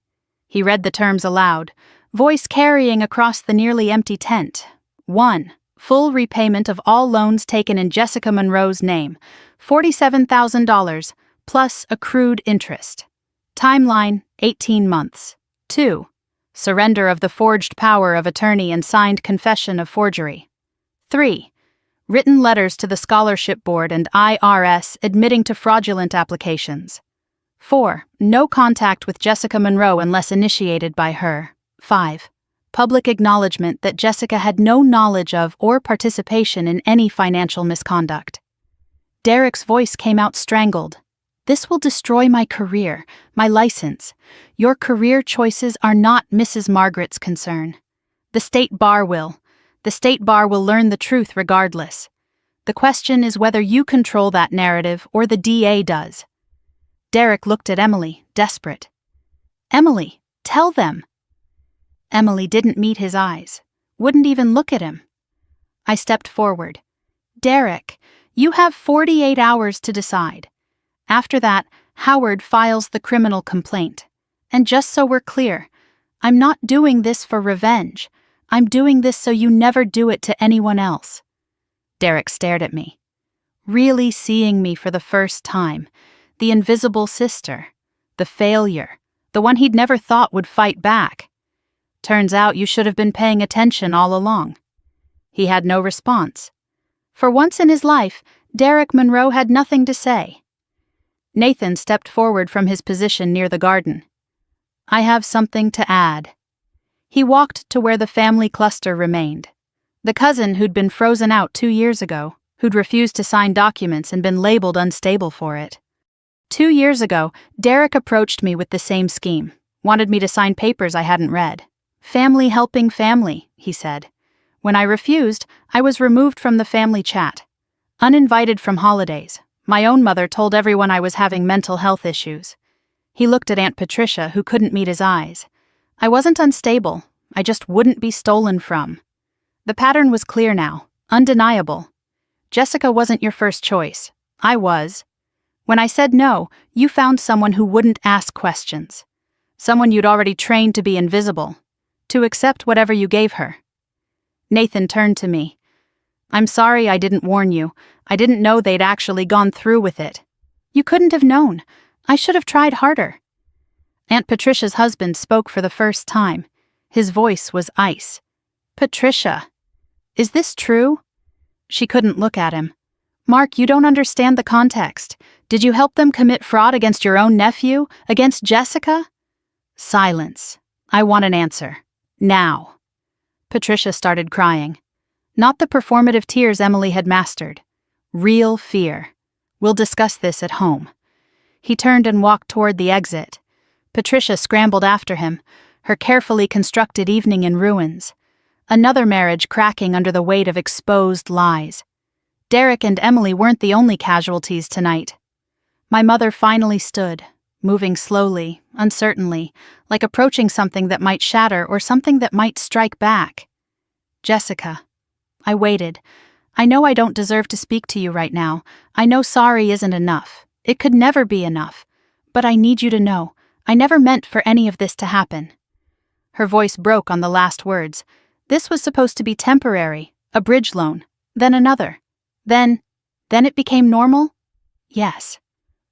He read the terms aloud, voice carrying across the nearly empty tent. 1. Full repayment of all loans taken in Jessica Monroe's name, $47,000, plus accrued interest. Timeline, 18 months. 2. Surrender of the forged power of attorney and signed confession of forgery. 3. Written letters to the Scholarship Board and IRS admitting to fraudulent applications. 4. No contact with Jessica Monroe unless initiated by her. 5. Public acknowledgement that Jessica had no knowledge of or participation in any financial misconduct. Derek's voice came out strangled. This will destroy my career, my license. Your career choices are not Mrs. Margaret's concern. The state bar will. The state bar will learn the truth regardless. The question is whether you control that narrative or the DA does. Derek looked at Emily, desperate. Emily, tell them. Emily didn't meet his eyes, wouldn't even look at him. I stepped forward. Derek, you have 48 hours to decide. After that, Howard files the criminal complaint. And just so we're clear, I'm not doing this for revenge. I'm doing this so you never do it to anyone else. Derek stared at me, really seeing me for the first time. The invisible sister, the failure, the one he'd never thought would fight back. Turns out you should have been paying attention all along. He had no response. For once in his life, Derek Monroe had nothing to say. Nathan stepped forward from his position near the garden. I have something to add. He walked to where the family cluster remained. The cousin who'd been frozen out 2 years ago, who'd refused to sign documents and been labeled unstable for it. 2 years ago, Derek approached me with the same scheme, wanted me to sign papers I hadn't read. Family helping family, he said. When I refused, I was removed from the family chat. Uninvited from holidays. My own mother told everyone I was having mental health issues. He looked at Aunt Patricia, who couldn't meet his eyes. I wasn't unstable, I just wouldn't be stolen from. The pattern was clear now, undeniable. Jessica wasn't your first choice. I was. When I said no, you found someone who wouldn't ask questions. Someone you'd already trained to be invisible, to accept whatever you gave her. Nathan turned to me. I'm sorry I didn't warn you. I didn't know they'd actually gone through with it. You couldn't have known. I should have tried harder. Aunt Patricia's husband spoke for the first time. His voice was ice. Patricia, is this true? She couldn't look at him. Mark, you don't understand the context. Did you help them commit fraud against your own nephew? Against Jessica? Silence. I want an answer. Now. Patricia started crying. Not the performative tears Emily had mastered. Real fear. We'll discuss this at home. He turned and walked toward the exit. Patricia scrambled after him, her carefully constructed evening in ruins. Another marriage cracking under the weight of exposed lies. Derek and Emily weren't the only casualties tonight. My mother finally stood, moving slowly, uncertainly, like approaching something that might shatter or something that might strike back. Jessica. I waited. I know I don't deserve to speak to you right now. I know sorry isn't enough. It could never be enough. But I need you to know, I never meant for any of this to happen. Her voice broke on the last words. This was supposed to be temporary, a bridge loan, then another. Then it became normal? Yes.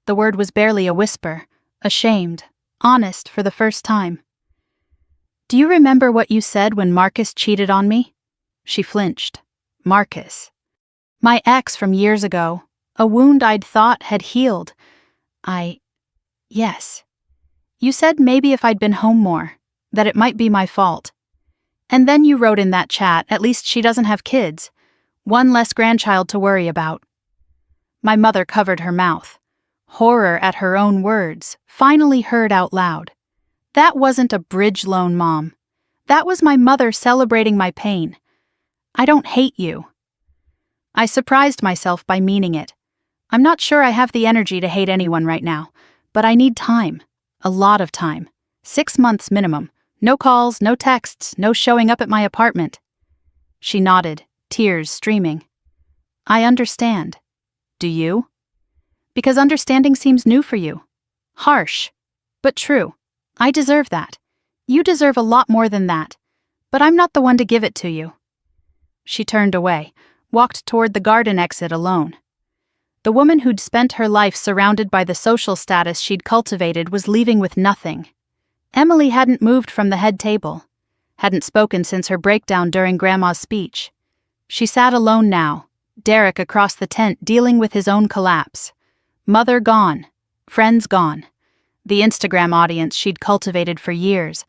The word was barely a whisper, ashamed, honest for the first time. Do you remember what you said when Marcus cheated on me? She flinched. Marcus. My ex from years ago, a wound I'd thought had healed. Yes. You said maybe if I'd been home more, that it might be my fault. And then you wrote in that chat, at least she doesn't have kids. One less grandchild to worry about. My mother covered her mouth. Horror at her own words, finally heard out loud. That wasn't a bridge loan, Mom. That was my mother celebrating my pain. I don't hate you. I surprised myself by meaning it. I'm not sure I have the energy to hate anyone right now, but I need time. A lot of time. 6 months minimum. No calls, no texts, no showing up at my apartment. She nodded, tears streaming. I understand. Do you? Because understanding seems new for you. Harsh, but true. I deserve that. You deserve a lot more than that. But I'm not the one to give it to you. She turned away, walked toward the garden exit alone. The woman who'd spent her life surrounded by the social status she'd cultivated was leaving with nothing. Emily hadn't moved from the head table, hadn't spoken since her breakdown during Grandma's speech. She sat alone now, Derek across the tent dealing with his own collapse. Mother gone, friends gone. The Instagram audience she'd cultivated for years,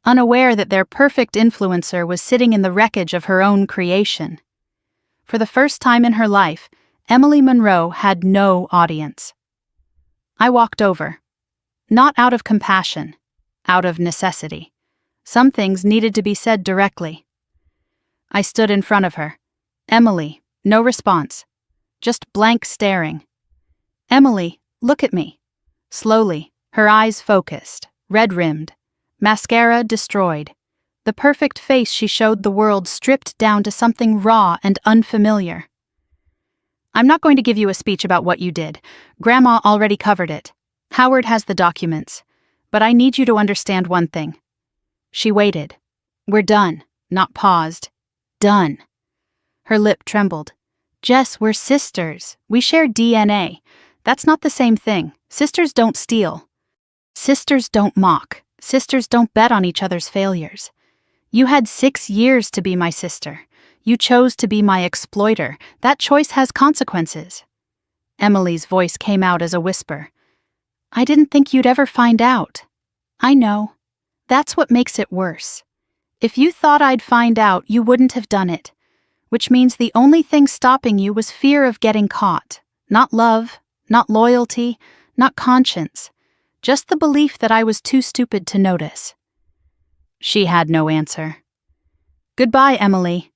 unaware that their perfect influencer was sitting in the wreckage of her own creation. For the first time in her life, Emily Monroe had no audience. I walked over. Not out of compassion, out of necessity. Some things needed to be said directly. I stood in front of her. Emily, no response. Just blank staring. Emily, look at me. Slowly, her eyes focused, red-rimmed. Mascara destroyed. The perfect face she showed the world stripped down to something raw and unfamiliar. I'm not going to give you a speech about what you did. Grandma already covered it. Howard has the documents. But I need you to understand one thing. She waited. We're done, not paused. Done. Her lip trembled. Jess, we're sisters. We share DNA. That's not the same thing. Sisters don't steal. Sisters don't mock. Sisters don't bet on each other's failures. You had 6 years to be my sister. You chose to be my exploiter. That choice has consequences. Emily's voice came out as a whisper. I didn't think you'd ever find out. I know. That's what makes it worse. If you thought I'd find out, you wouldn't have done it. Which means the only thing stopping you was fear of getting caught. Not love, not loyalty, not conscience. Just the belief that I was too stupid to notice. She had no answer. Goodbye, Emily.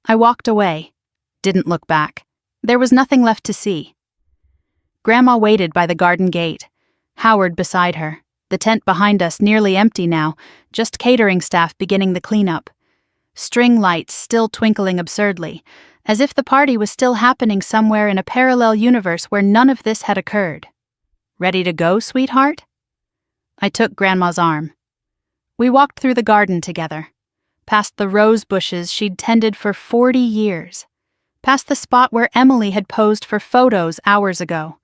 I walked away. Didn't look back. There was nothing left to see. Grandma waited by the garden gate. Howard beside her. The tent behind us nearly empty now, just catering staff beginning the cleanup. String lights still twinkling absurdly, as if the party was still happening somewhere in a parallel universe where none of this had occurred. Ready to go, sweetheart? I took Grandma's arm. We walked through the garden together, past the rose bushes she'd tended for 40 years, past the spot where Emily had posed for photos hours ago,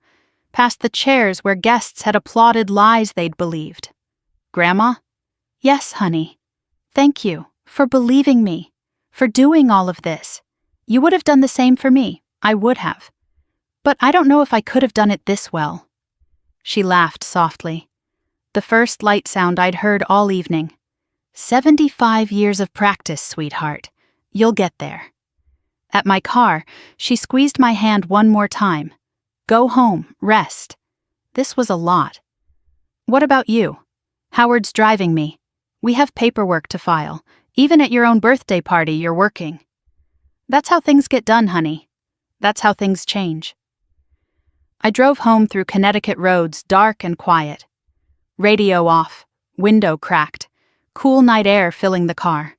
past the chairs where guests had applauded lies they'd believed. Grandma? Yes, honey. Thank you for believing me, for doing all of this. You would have done the same for me. I would have. But I don't know if I could have done it this well. She laughed softly. The first light sound I'd heard all evening. 75 years of practice, sweetheart. You'll get there. At my car, she squeezed my hand one more time. Go home, rest. This was a lot. What about you? Howard's driving me. We have paperwork to file. Even at your own birthday party, you're working. That's how things get done, honey. That's how things change. I drove home through Connecticut roads, dark and quiet. Radio off, window cracked, cool night air filling the car.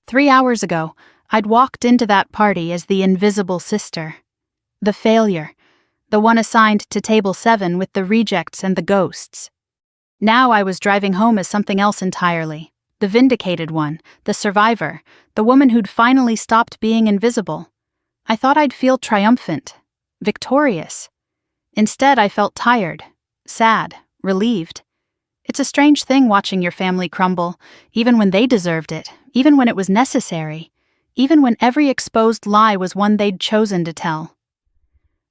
3 hours ago, I'd walked into that party as the invisible sister. The failure, the one assigned to table 7 with the rejects and the ghosts. Now I was driving home as something else entirely. The vindicated one, the survivor, the woman who'd finally stopped being invisible. I thought I'd feel triumphant, victorious. Instead, I felt tired, sad, relieved. It's a strange thing watching your family crumble, even when they deserved it, even when it was necessary, even when every exposed lie was one they'd chosen to tell.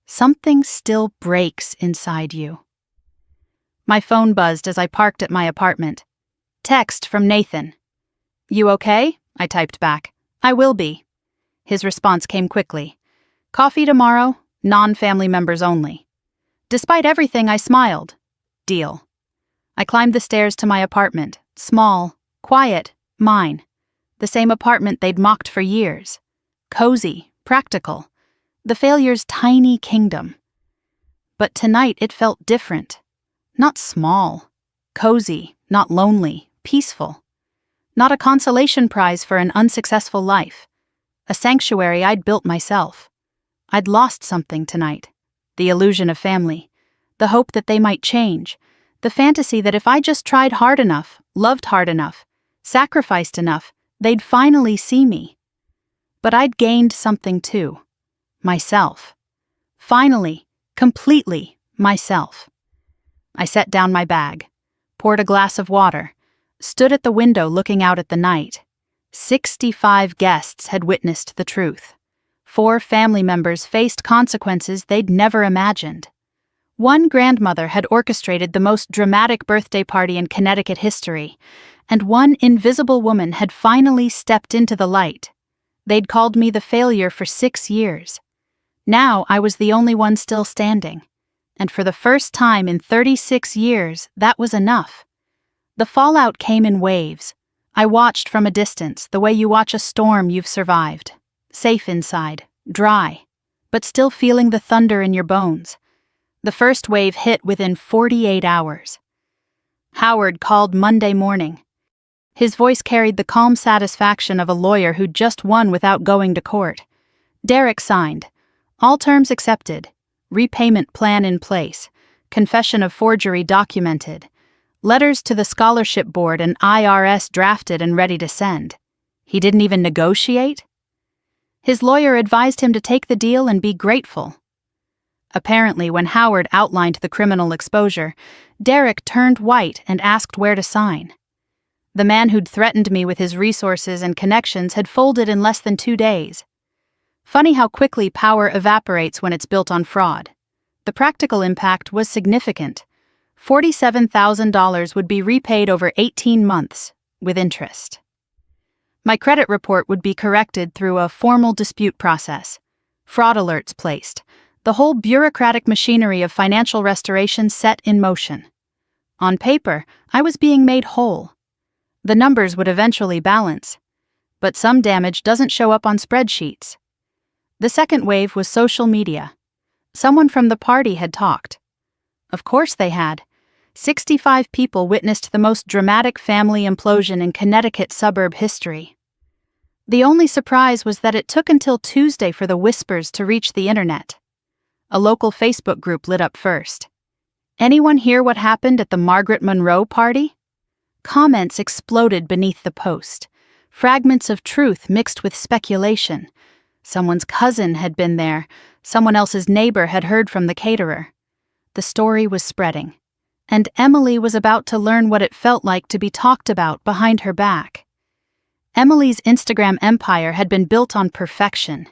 Something still breaks inside you. My phone buzzed as I parked at my apartment. Text from Nathan. You okay? I typed back. I will be. His response came quickly. Coffee tomorrow, non-family members only. Despite everything, I smiled. Deal. I climbed the stairs to my apartment, small, quiet, mine. The same apartment they'd mocked for years. Cozy, practical. The failure's tiny kingdom. But tonight it felt different. Not small. Cozy, not lonely, peaceful. Not a consolation prize for an unsuccessful life. A sanctuary I'd built myself. I'd lost something tonight. The illusion of family. The hope that they might change. The fantasy that if I just tried hard enough, loved hard enough, sacrificed enough, they'd finally see me. But I'd gained something too. Myself. Finally, completely myself. I set down my bag, poured a glass of water, stood at the window looking out at the night. 65 guests had witnessed the truth. 4 family members faced consequences they'd never imagined. One grandmother had orchestrated the most dramatic birthday party in Connecticut history, and one invisible woman had finally stepped into the light. They'd called me the failure for 6 years. Now I was the only one still standing. And for the first time in 36 years, that was enough. The fallout came in waves. I watched from a distance, the way you watch a storm you've survived. Safe inside, dry, but still feeling the thunder in your bones. The first wave hit within 48 hours. Howard called Monday morning. His voice carried the calm satisfaction of a lawyer who'd just won without going to court. Derek signed. All terms accepted. Repayment plan in place. Confession of forgery documented. Letters to the scholarship board and IRS drafted and ready to send. He didn't even negotiate? His lawyer advised him to take the deal and be grateful. Apparently, when Howard outlined the criminal exposure, Derek turned white and asked where to sign. The man who'd threatened me with his resources and connections had folded in less than 2 days. Funny how quickly power evaporates when it's built on fraud. The practical impact was significant. $47,000 would be repaid over 18 months, with interest. My credit report would be corrected through a formal dispute process. Fraud alerts placed. The whole bureaucratic machinery of financial restoration set in motion. On paper, I was being made whole. The numbers would eventually balance. But some damage doesn't show up on spreadsheets. The second wave was social media. Someone from the party had talked. Of course they had. 65 people witnessed the most dramatic family implosion in Connecticut suburb history. The only surprise was that it took until Tuesday for the whispers to reach the internet. A local Facebook group lit up first. "Anyone hear what happened at the Margaret Monroe party?" Comments exploded beneath the post. Fragments of truth mixed with speculation. Someone's cousin had been there. Someone else's neighbor had heard from the caterer. The story was spreading, and Emily was about to learn what it felt like to be talked about behind her back. Emily's Instagram empire had been built on perfection.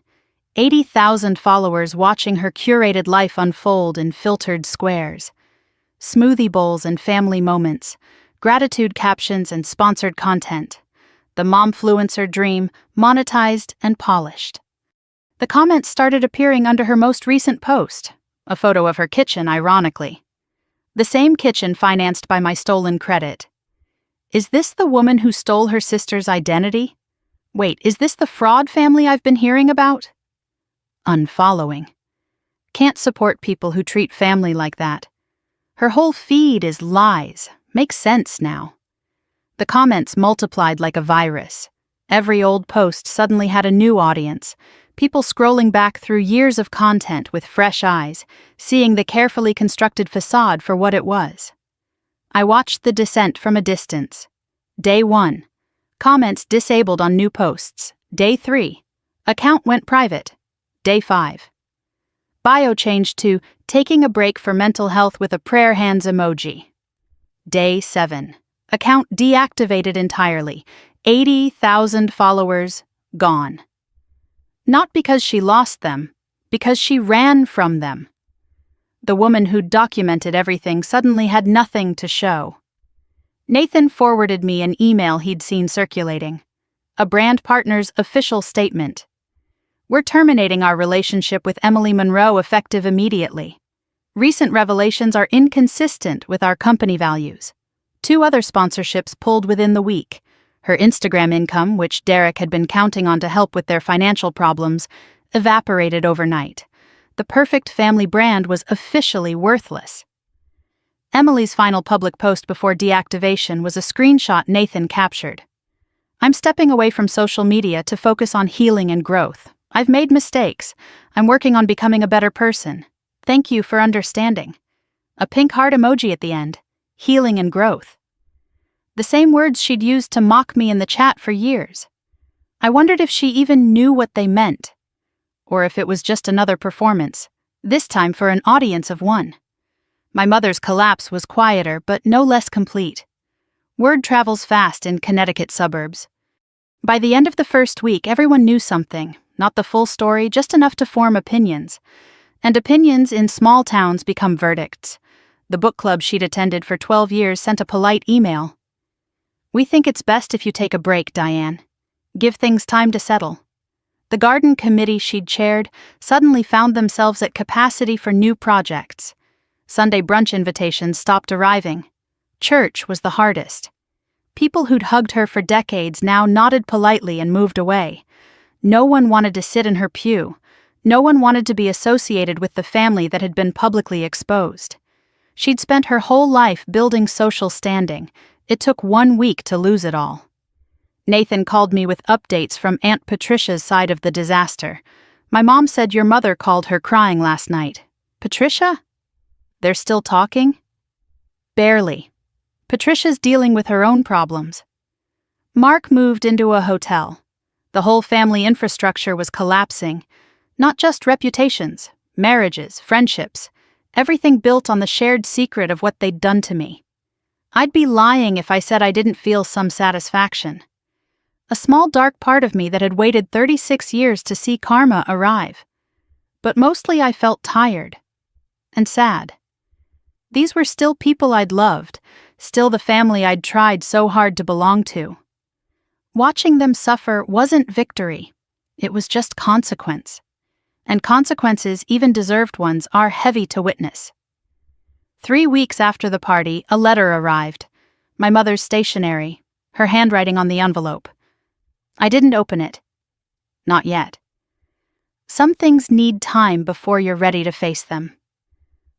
80,000 followers watching her curated life unfold in filtered squares. Smoothie bowls and family moments, gratitude captions and sponsored content. The momfluencer dream, monetized and polished. The comments started appearing under her most recent post, a photo of her kitchen, ironically. The same kitchen financed by my stolen credit. Is this the woman who stole her sister's identity? Wait, is this the fraud family I've been hearing about? Unfollowing. Can't support people who treat family like that. Her whole feed is lies. Makes sense now. The comments multiplied like a virus. Every old post suddenly had a new audience. People scrolling back through years of content with fresh eyes, seeing the carefully constructed facade for what it was. I watched the descent from a distance. Day 1. Comments disabled on new posts. Day 3. Account went private. Day 5. Bio changed to taking a break for mental health with a prayer hands emoji. Day 7. Account deactivated entirely. 80,000 followers gone. Not because she lost them, because she ran from them. The woman who'd documented everything suddenly had nothing to show. Nathan forwarded me an email he'd seen circulating. A brand partner's official statement. "We're terminating our relationship with Emily Monroe effective immediately. Recent revelations are inconsistent with our company values." 2 other sponsorships pulled within the week. Her Instagram income, which Derek had been counting on to help with their financial problems, evaporated overnight. The perfect family brand was officially worthless. Emily's final public post before deactivation was a screenshot Nathan captured. "I'm stepping away from social media to focus on healing and growth. I've made mistakes. I'm working on becoming a better person. Thank you for understanding." A pink heart emoji at the end. Healing and growth. The same words she'd used to mock me in the chat for years. I wondered if she even knew what they meant, or if it was just another performance, this time for an audience of 1. My mother's collapse was quieter, but no less complete. Word travels fast in Connecticut suburbs. By the end of the first week, everyone knew something, not the full story, just enough to form opinions. And opinions in small towns become verdicts. The book club she'd attended for 12 years sent a polite email. "We think it's best if you take a break, Diane. Give things time to settle." The garden committee she'd chaired suddenly found themselves at capacity for new projects. Sunday brunch invitations stopped arriving. Church was the hardest. People who'd hugged her for decades now nodded politely and moved away. No one wanted to sit in her pew. No one wanted to be associated with the family that had been publicly exposed. She'd spent her whole life building social standing. It took 1 week to lose it all. Nathan called me with updates from Aunt Patricia's side of the disaster. "My mom said your mother called her crying last night." "Patricia? They're still talking?" "Barely. Patricia's dealing with her own problems." Mark moved into a hotel. The whole family infrastructure was collapsing. Not just reputations, marriages, friendships, everything built on the shared secret of what they'd done to me. I'd be lying if I said I didn't feel some satisfaction. A small dark part of me that had waited 36 years to see karma arrive. But mostly I felt tired and sad. These were still people I'd loved, still the family I'd tried so hard to belong to. Watching them suffer wasn't victory, it was just consequence. And consequences, even deserved ones, are heavy to witness. 3 weeks after the party, a letter arrived. My mother's stationery, her handwriting on the envelope. I didn't open it. Not yet. Some things need time before you're ready to face them.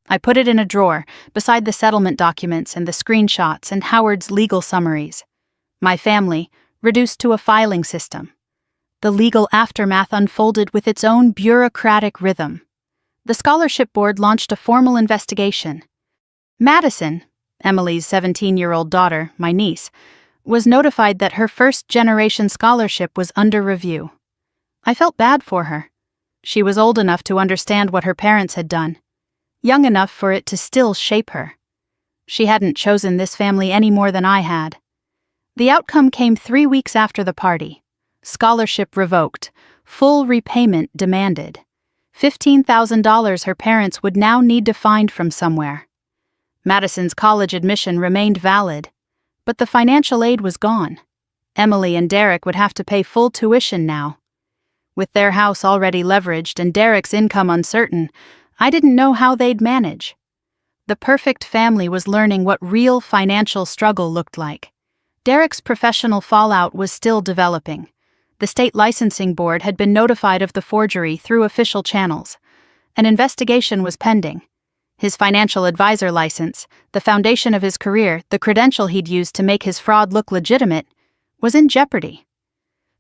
I put it in a drawer, beside the settlement documents and the screenshots and Howard's legal summaries. My family, reduced to a filing system. The legal aftermath unfolded with its own bureaucratic rhythm. The scholarship board launched a formal investigation. Madison, Emily's 17-year-old daughter, my niece, was notified that her first-generation scholarship was under review. I felt bad for her. She was old enough to understand what her parents had done, young enough for it to still shape her. She hadn't chosen this family any more than I had. The outcome came 3 weeks after the party. Scholarship revoked, full repayment demanded. $15,000 her parents would now need to find from somewhere. Madison's college admission remained valid, but the financial aid was gone. Emily and Derek would have to pay full tuition now. With their house already leveraged and Derek's income uncertain, I didn't know how they'd manage. The perfect family was learning what real financial struggle looked like. Derek's professional fallout was still developing. The state licensing board had been notified of the forgery through official channels. An investigation was pending. His financial advisor license, the foundation of his career, the credential he'd used to make his fraud look legitimate, was in jeopardy.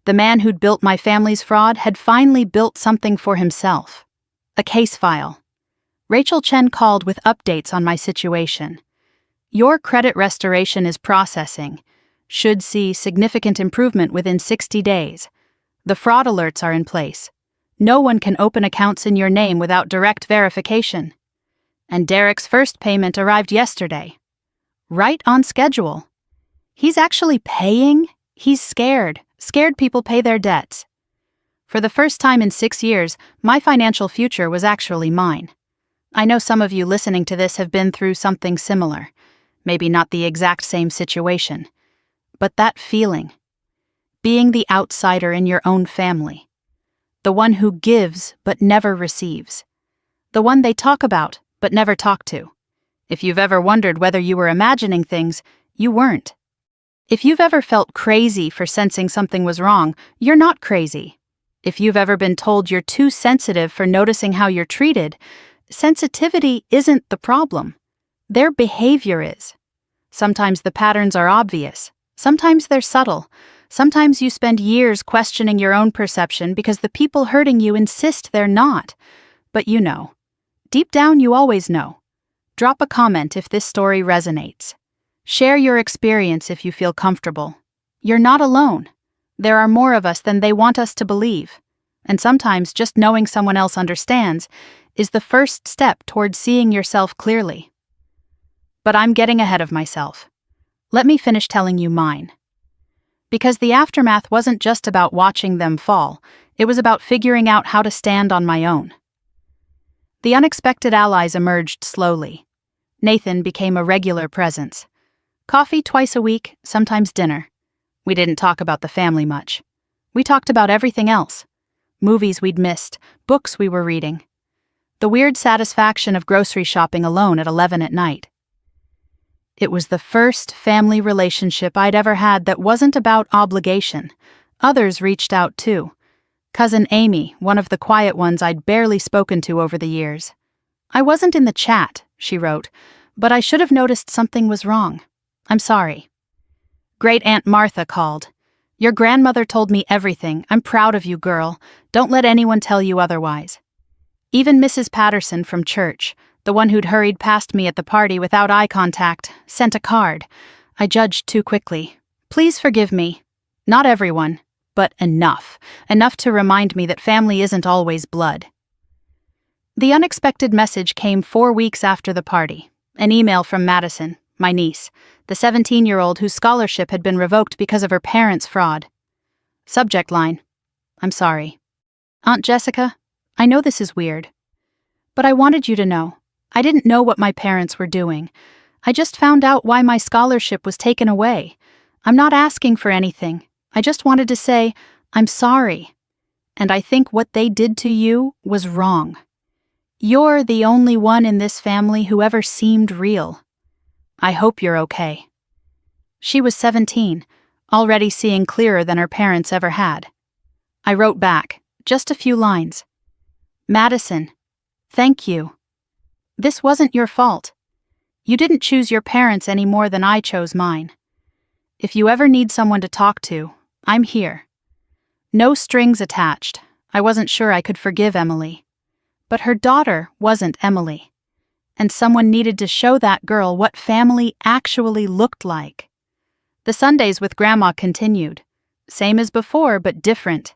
The man who'd built my family's fraud had finally built something for himself. A case file. Rachel Chen called with updates on my situation. Your credit restoration is processing. Should see significant improvement within 60 days. The fraud alerts are in place. No one can open accounts in your name without direct verification. And Derek's first payment arrived yesterday. Right on schedule. He's actually paying? He's scared. Scared people pay their debts. For the first time in 6 years, my financial future was actually mine. I know some of you listening to this have been through something similar. Maybe not the exact same situation. But that feeling. Being the outsider in your own family. The one who gives but never receives. The one they talk about but never talk to. If you've ever wondered whether you were imagining things, you weren't. If you've ever felt crazy for sensing something was wrong, you're not crazy. If you've ever been told you're too sensitive for noticing how you're treated, sensitivity isn't the problem. Their behavior is. Sometimes the patterns are obvious. Sometimes they're subtle. Sometimes you spend years questioning your own perception because the people hurting you insist they're not. But you know. Deep down, you always know. Drop a comment if this story resonates. Share your experience if you feel comfortable. You're not alone. There are more of us than they want us to believe. And sometimes just knowing someone else understands is the first step towards seeing yourself clearly. But I'm getting ahead of myself. Let me finish telling you mine. Because the aftermath wasn't just about watching them fall, it was about figuring out how to stand on my own. The unexpected allies emerged slowly. Nathan became a regular presence. Coffee twice a week, sometimes dinner. We didn't talk about the family much. We talked about everything else. Movies we'd missed, books we were reading. The weird satisfaction of grocery shopping alone at 11 at night. It was the first family relationship I'd ever had that wasn't about obligation. Others reached out too. Cousin Amy, one of the quiet ones I'd barely spoken to over the years. I wasn't in the chat, she wrote, but I should have noticed something was wrong. I'm sorry. Great Aunt Martha called. Your grandmother told me everything. I'm proud of you, girl. Don't let anyone tell you otherwise. Even Mrs. Patterson from church, the one who'd hurried past me at the party without eye contact, sent a card. I judged too quickly. Please forgive me. Not everyone, but enough. Enough to remind me that family isn't always blood. The unexpected message came 4 weeks after the party. An email from Madison, my niece, the 17-year-old whose scholarship had been revoked because of her parents' fraud. Subject line: I'm sorry. Aunt Jessica, I know this is weird, but I wanted you to know. I didn't know what my parents were doing. I just found out why my scholarship was taken away. I'm not asking for anything. I just wanted to say, I'm sorry. And I think what they did to you was wrong. You're the only one in this family who ever seemed real. I hope you're okay. She was 17, already seeing clearer than her parents ever had. I wrote back, just a few lines. Madison, thank you. This wasn't your fault. You didn't choose your parents any more than I chose mine. If you ever need someone to talk to, I'm here. No strings attached. I wasn't sure I could forgive Emily. But her daughter wasn't Emily. And someone needed to show that girl what family actually looked like. The Sundays with Grandma continued. Same as before, but different.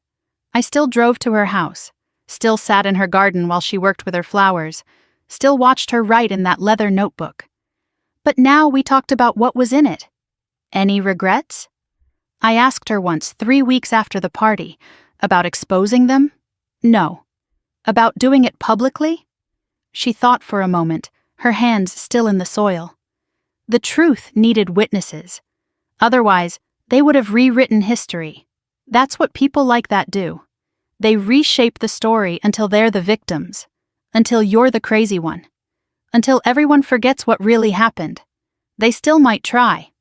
I still drove to her house, still sat in her garden while she worked with her flowers, still watched her write in that leather notebook. But now we talked about what was in it. Any regrets? I asked her once, 3 weeks after the party, about exposing them? No. About doing it publicly? She thought for a moment, her hands still in the soil. The truth needed witnesses. Otherwise, they would have rewritten history. That's what people like that do. They reshape the story until they're the victims, until you're the crazy one, until everyone forgets what really happened. They still might try.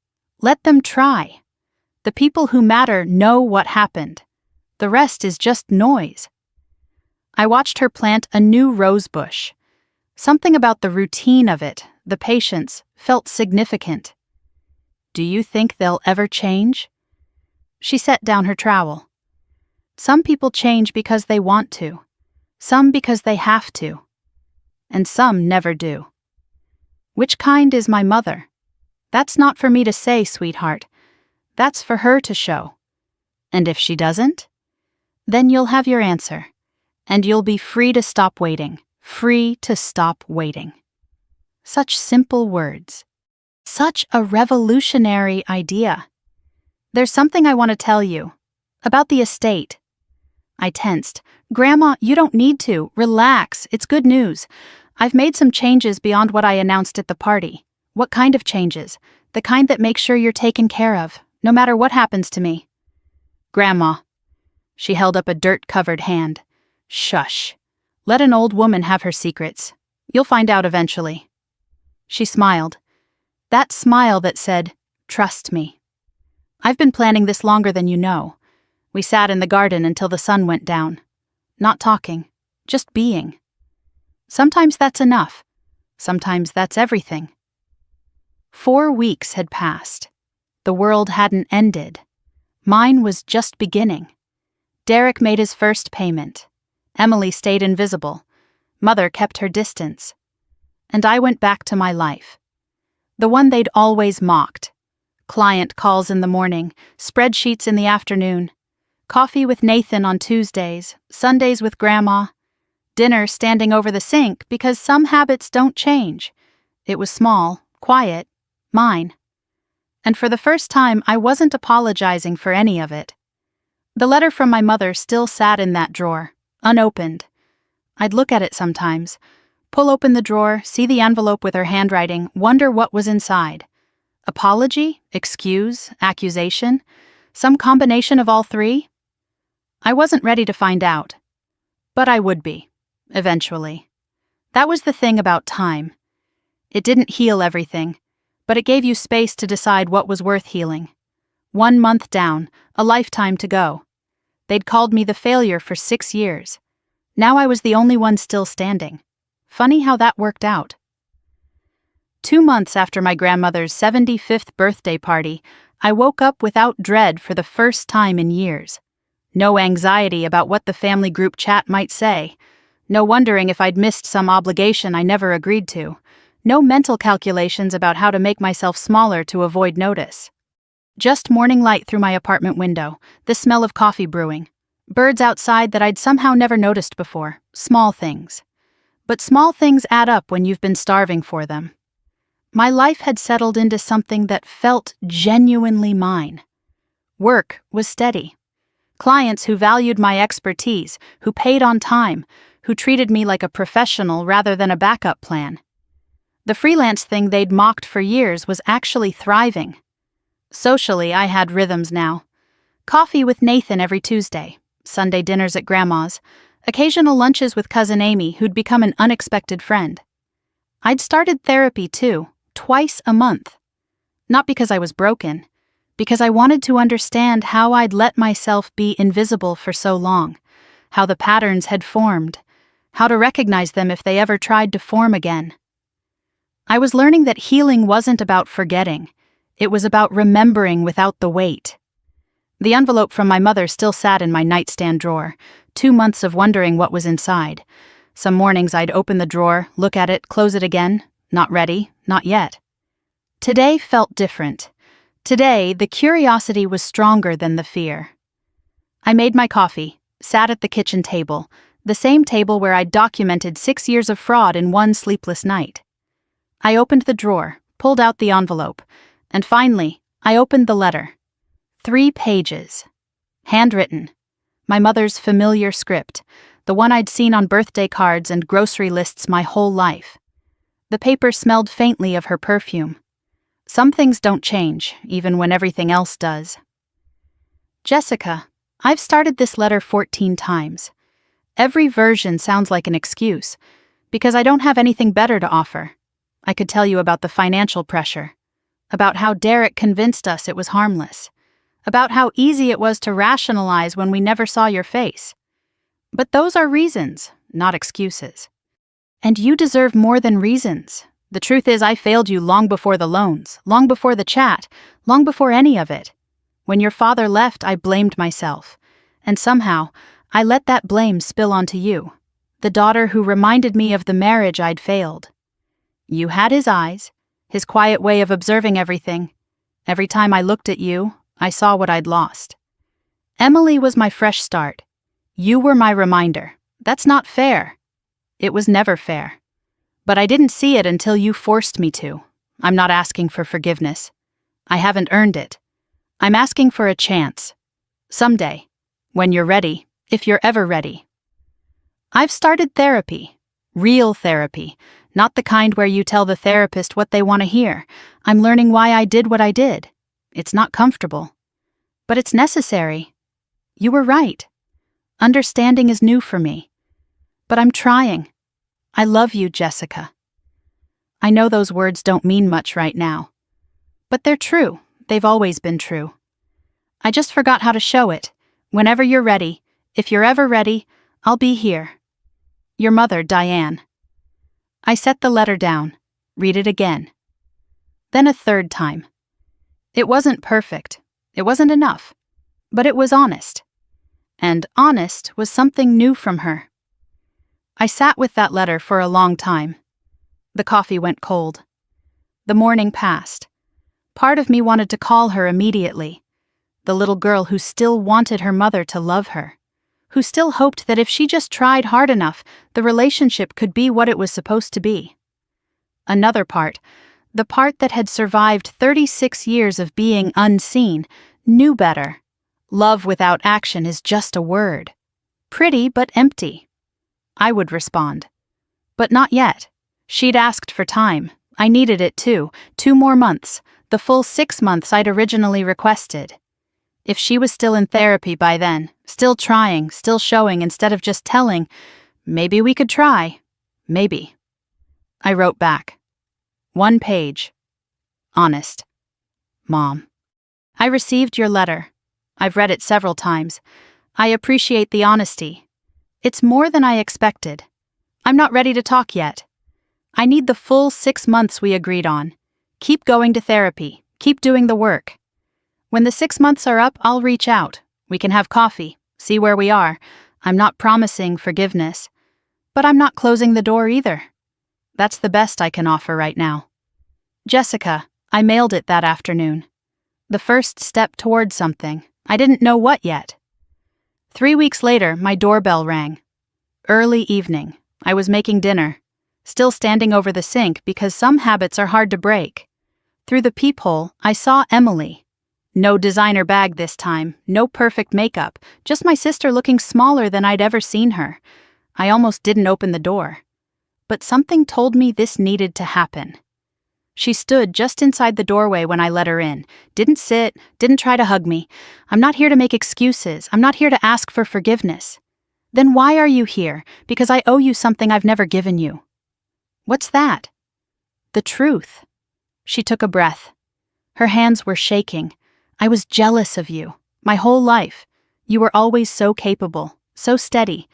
Let them try. The people who matter know what happened. The rest is just noise. I watched her plant a new rose bush. Something about the routine of it, the patience, felt significant. Do you think they'll ever change? She set down her trowel. Some people change because they want to, some because they have to, and some never do. Which kind is my mother? That's not for me to say, sweetheart. That's for her to show. And if she doesn't, then you'll have your answer, and you'll be free to stop waiting, free to stop waiting. Such simple words. Such a revolutionary idea. There's something I want to tell you. About the estate. I tensed. Grandma, you don't need to. Relax. It's good news. I've made some changes beyond what I announced at the party. What kind of changes? The kind that make sure you're taken care of, no matter what happens to me. Grandma. She held up a dirt-covered hand. Shush. Let an old woman have her secrets. You'll find out eventually. She smiled. That smile that said, trust me. I've been planning this longer than you know. We sat in the garden until the sun went down. Not talking, just being. Sometimes that's enough. Sometimes that's everything. 4 weeks had passed. The world hadn't ended. Mine was just beginning. Derek made his first payment. Emily stayed invisible. Mother kept her distance. And I went back to my life. The one they'd always mocked. Client calls in the morning, spreadsheets in the afternoon, coffee with Nathan on Tuesdays, Sundays with Grandma, dinner standing over the sink because some habits don't change. It was small, quiet, mine. And for the first time, I wasn't apologizing for any of it. The letter from my mother still sat in that drawer, unopened. I'd look at it sometimes, pull open the drawer, see the envelope with her handwriting, wonder what was inside. Apology? Excuse? Accusation? Some combination of all three? I wasn't ready to find out. But I would be, eventually. That was the thing about time. It didn't heal everything, but it gave you space to decide what was worth healing. 1 month down, a lifetime to go. They'd called me the failure for 6 years. Now I was the only one still standing. Funny how that worked out. 2 months after my grandmother's 75th birthday party, I woke up without dread for the first time in years. No anxiety about what the family group chat might say. No wondering if I'd missed some obligation I never agreed to. No mental calculations about how to make myself smaller to avoid notice. Just morning light through my apartment window, the smell of coffee brewing. Birds outside that I'd somehow never noticed before. Small things. But small things add up when you've been starving for them. My life had settled into something that felt genuinely mine. Work was steady. Clients who valued my expertise, who paid on time, who treated me like a professional rather than a backup plan. The freelance thing they'd mocked for years was actually thriving. Socially, I had rhythms now. Coffee with Nathan every Tuesday, Sunday dinners at Grandma's, occasional lunches with Cousin Amy, who'd become an unexpected friend. I'd started therapy too, twice a month. Not because I was broken, because I wanted to understand how I'd let myself be invisible for so long, how the patterns had formed, how to recognize them if they ever tried to form again. I was learning that healing wasn't about forgetting, it was about remembering without the weight. The envelope from my mother still sat in my nightstand drawer, 2 months of wondering what was inside. Some mornings I'd open the drawer, look at it, close it again. Not ready, not yet. Today felt different. Today, the curiosity was stronger than the fear. I made my coffee, sat at the kitchen table, the same table where I'd documented 6 years of fraud in one sleepless night. I opened the drawer, pulled out the envelope, and finally, I opened the letter. 3 pages. Handwritten. My mother's familiar script, the one I'd seen on birthday cards and grocery lists my whole life. The paper smelled faintly of her perfume. Some things don't change, even when everything else does. Jessica, I've started this letter 14 times. Every version sounds like an excuse, because I don't have anything better to offer. I could tell you about the financial pressure, about how Derek convinced us it was harmless, about how easy it was to rationalize when we never saw your face. But those are reasons, not excuses. And you deserve more than reasons. The truth is, I failed you long before the loans, long before the chat, long before any of it. When your father left, I blamed myself. And somehow, I let that blame spill onto you, the daughter who reminded me of the marriage I'd failed. You had his eyes, his quiet way of observing everything. Every time I looked at you, I saw what I'd lost. Emily was my fresh start. You were my reminder. That's not fair. It was never fair. But I didn't see it until you forced me to. I'm not asking for forgiveness. I haven't earned it. I'm asking for a chance. Someday. When you're ready, if you're ever ready. I've started therapy. Real therapy. Not the kind where you tell the therapist what they want to hear. I'm learning why I did what I did. It's not comfortable. But it's necessary. You were right. Understanding is new for me. But I'm trying. I love you, Jessica. I know those words don't mean much right now. But they're true. They've always been true. I just forgot how to show it. Whenever you're ready, if you're ever ready, I'll be here. Your mother, Diane. I set the letter down, read it again. Then a third time. It wasn't perfect. It wasn't enough. But it was honest. And honest was something new from her. I sat with that letter for a long time. The coffee went cold. The morning passed. Part of me wanted to call her immediately. The little girl who still wanted her mother to love her. Who still hoped that if she just tried hard enough, the relationship could be what it was supposed to be. Another part, the part that had survived 36 years of being unseen, knew better. Love without action is just a word. Pretty but empty. I would respond. But not yet. She'd asked for time. I needed it too. 2 more months. The full 6 months I'd originally requested. If she was still in therapy by then, still trying, still showing instead of just telling, maybe we could try. Maybe. I wrote back. 1 page. Honest. Mom. I received your letter. I've read it several times. I appreciate the honesty. It's more than I expected. I'm not ready to talk yet. I need the full 6 months we agreed on. Keep going to therapy. Keep doing the work. When the 6 months are up, I'll reach out. We can have coffee, see where we are. I'm not promising forgiveness. But I'm not closing the door either. That's the best I can offer right now. Jessica, I mailed it that afternoon. The first step toward something. I didn't know what yet. 3 weeks later, my doorbell rang. Early evening. I was making dinner. Still standing over the sink because some habits are hard to break. Through the peephole, I saw Emily. No designer bag this time, no perfect makeup, just my sister looking smaller than I'd ever seen her. I almost didn't open the door. But something told me this needed to happen. She stood just inside the doorway when I let her in. Didn't sit, didn't try to hug me. I'm not here to make excuses. I'm not here to ask for forgiveness. Then why are you here? Because I owe you something I've never given you. What's that? The truth. She took a breath. Her hands were shaking. I was jealous of you. My whole life. You were always so capable, so steady.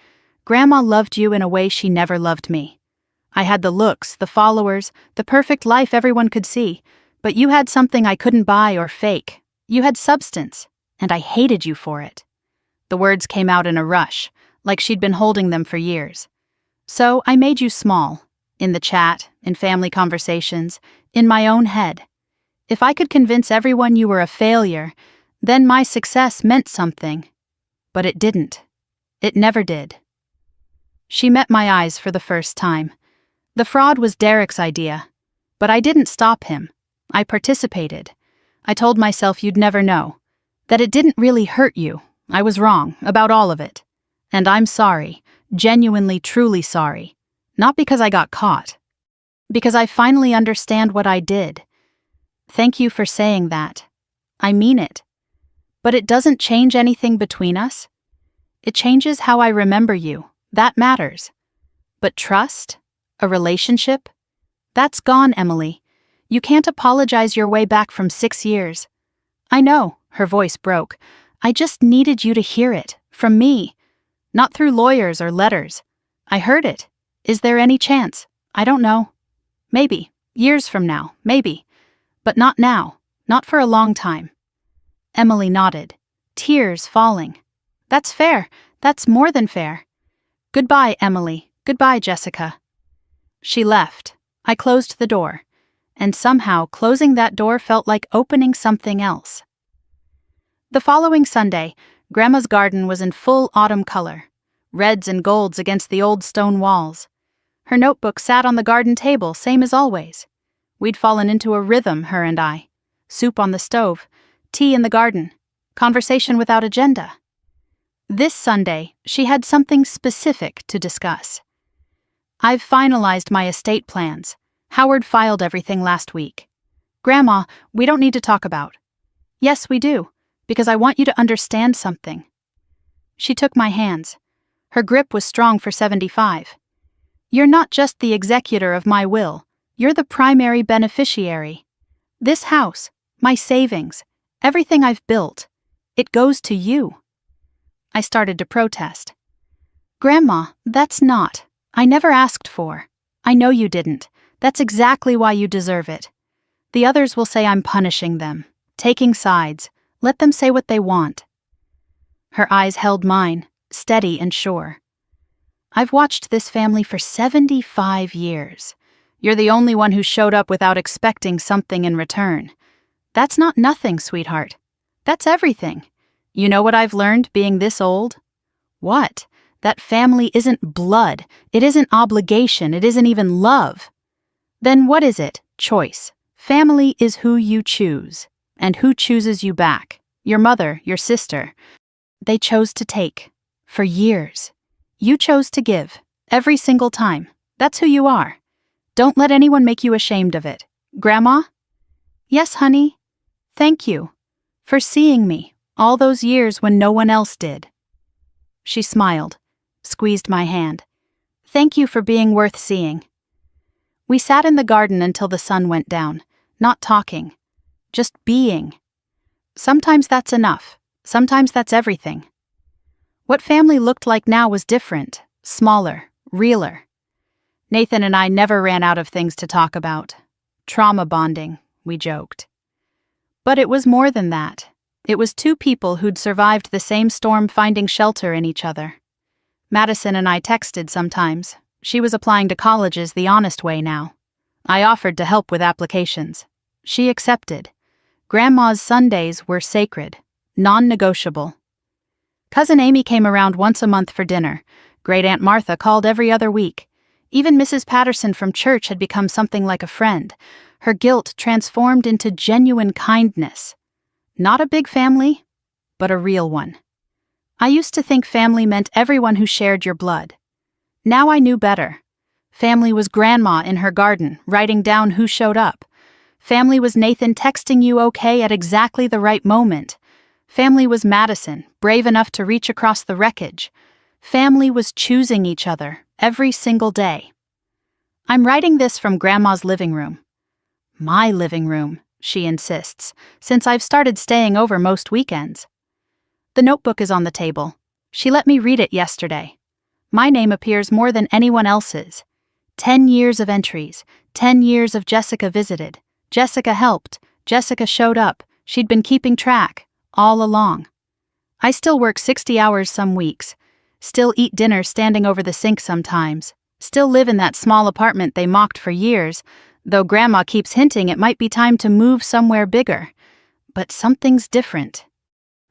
Grandma loved you in a way she never loved me. I had the looks, the followers, the perfect life everyone could see, but you had something I couldn't buy or fake. You had substance. and I hated you for it." The words came out in a rush, like she'd been holding them for years. "So I made you small, in the chat, in family conversations, in my own head. If I could convince everyone you were a failure, then my success meant something. But it didn't. It never did." She met my eyes for the first time. The fraud was Derek's idea, but I didn't stop him. I participated. I told myself you'd never know, that it didn't really hurt you. I was wrong about all of it. And I'm sorry, genuinely, truly sorry. Not because I got caught. Because I finally understand what I did. Thank you for saying that. I mean it. But it doesn't change anything between us. It changes how I remember you. That matters. But trust? A relationship? That's gone, Emily. You can't apologize your way back from 6 years. I know, her voice broke. I just needed you to hear it, from me. Not through lawyers or letters. I heard it. Is there any chance? I don't know. Maybe. Years from now. Maybe. But not now. Not for a long time. Emily nodded, tears falling. That's fair. That's more than fair. Goodbye, Emily. Goodbye, Jessica. She left. I closed the door. And somehow closing that door felt like opening something else. The following Sunday, Grandma's garden was in full autumn color, reds and golds against the old stone walls. Her notebook sat on the garden table, same as always. We'd fallen into a rhythm, her and I. Soup on the stove, tea in the garden, conversation without agenda. This Sunday, she had something specific to discuss. I've finalized my estate plans. Howard filed everything last week. Grandma, we don't need to talk about. Yes, we do, because I want you to understand something. She took my hands. Her grip was strong for 75. You're not just the executor of my will. You're the primary beneficiary. This house, my savings, everything I've built, it goes to you. I started to protest. Grandma, that's not. I never asked for. I know you didn't. That's exactly why you deserve it. The others will say I'm punishing them, taking sides. Let them say what they want. Her eyes held mine, steady and sure. I've watched this family for 75 years. You're the only one who showed up without expecting something in return. That's not nothing, sweetheart. That's everything. You know what I've learned being this old? What? That family isn't blood. It isn't obligation. It isn't even love. Then what is it? Choice. Family is who you choose. And who chooses you back? Your mother, your sister. They chose to take. For years. You chose to give. Every single time. That's who you are. Don't let anyone make you ashamed of it. Grandma? Yes, honey. Thank you. For seeing me. All those years when no one else did. She smiled. Squeezed my hand. Thank you for being worth seeing. We sat in the garden until the sun went down. Not talking. Just being. Sometimes that's enough. Sometimes that's everything. What family looked like now was different, smaller, realer. Nathan and I never ran out of things to talk about. Trauma bonding, we joked. But it was more than that. It was two people who'd survived the same storm finding shelter in each other. Madison and I texted sometimes. She was applying to colleges the honest way now. I offered to help with applications. She accepted. Grandma's Sundays were sacred, non-negotiable. Cousin Amy came around once a month for dinner. Great Aunt Martha called every other week. Even Mrs. Patterson from church had become something like a friend. Her guilt transformed into genuine kindness. Not a big family, but a real one. I used to think family meant everyone who shared your blood. Now I knew better. Family was Grandma in her garden, writing down who showed up. Family was Nathan texting you okay at exactly the right moment. Family was Madison, brave enough to reach across the wreckage. Family was choosing each other every single day. I'm writing this from Grandma's living room. My living room, she insists, since I've started staying over most weekends. The notebook is on the table. She let me read it yesterday. My name appears more than anyone else's. 10 years of entries, 10 years of Jessica visited. Jessica helped, Jessica showed up, she'd been keeping track, all along. I still work 60 hours some weeks, still eat dinner standing over the sink sometimes, still live in that small apartment they mocked for years, though Grandma keeps hinting it might be time to move somewhere bigger. But something's different.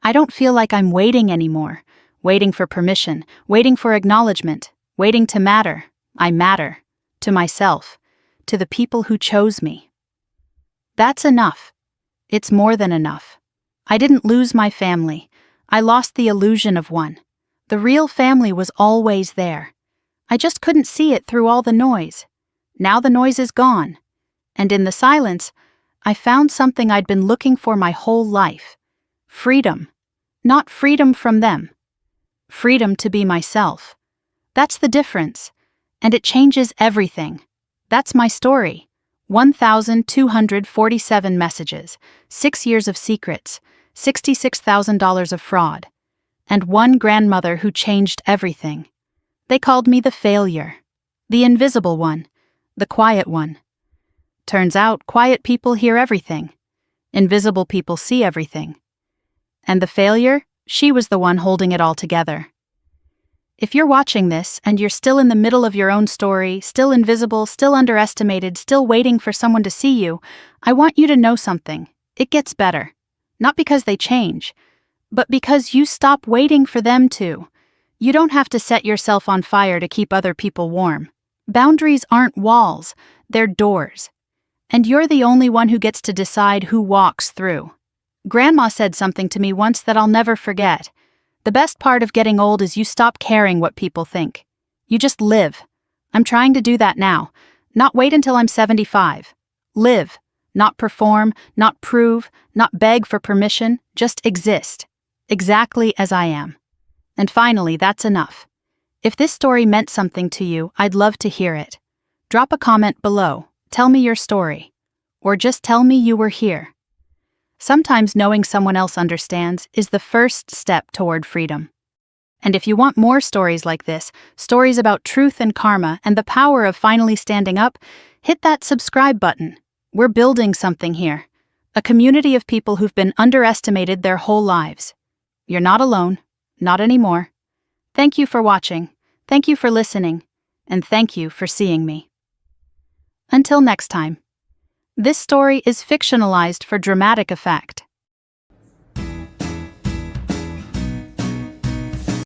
I don't feel like I'm waiting anymore, waiting for permission, waiting for acknowledgement, waiting to matter. I matter. To myself. To the people who chose me. That's enough. It's more than enough. I didn't lose my family. I lost the illusion of one. The real family was always there. I just couldn't see it through all the noise. Now the noise is gone. And in the silence, I found something I'd been looking for my whole life. Freedom. Not freedom from them. Freedom to be myself. That's the difference. And it changes everything. That's my story. 1,247 messages, 6 years of secrets, $66,000 of fraud, and one grandmother who changed everything. They called me the failure, the invisible one, the quiet one. Turns out, quiet people hear everything. Invisible people see everything. And the failure, she was the one holding it all together. If you're watching this and you're still in the middle of your own story, still invisible, still underestimated, still waiting for someone to see you, I want you to know something. It gets better. Not because they change, but because you stop waiting for them to. You don't have to set yourself on fire to keep other people warm. Boundaries aren't walls, they're doors. And you're the only one who gets to decide who walks through. Grandma said something to me once that I'll never forget. The best part of getting old is you stop caring what people think. You just live. I'm trying to do that now. Not wait until I'm 75. Live. Not perform, not prove, not beg for permission, just exist. Exactly as I am. And finally, that's enough. If this story meant something to you, I'd love to hear it. Drop a comment below. Tell me your story. Or just tell me you were here. Sometimes knowing someone else understands is the first step toward freedom. And if you want more stories like this, stories about truth and karma and the power of finally standing up, hit that subscribe button. We're building something here. A community of people who've been underestimated their whole lives. You're not alone. Not anymore. Thank you for watching. Thank you for listening. And thank you for seeing me. Until next time. This story is fictionalized for dramatic effect.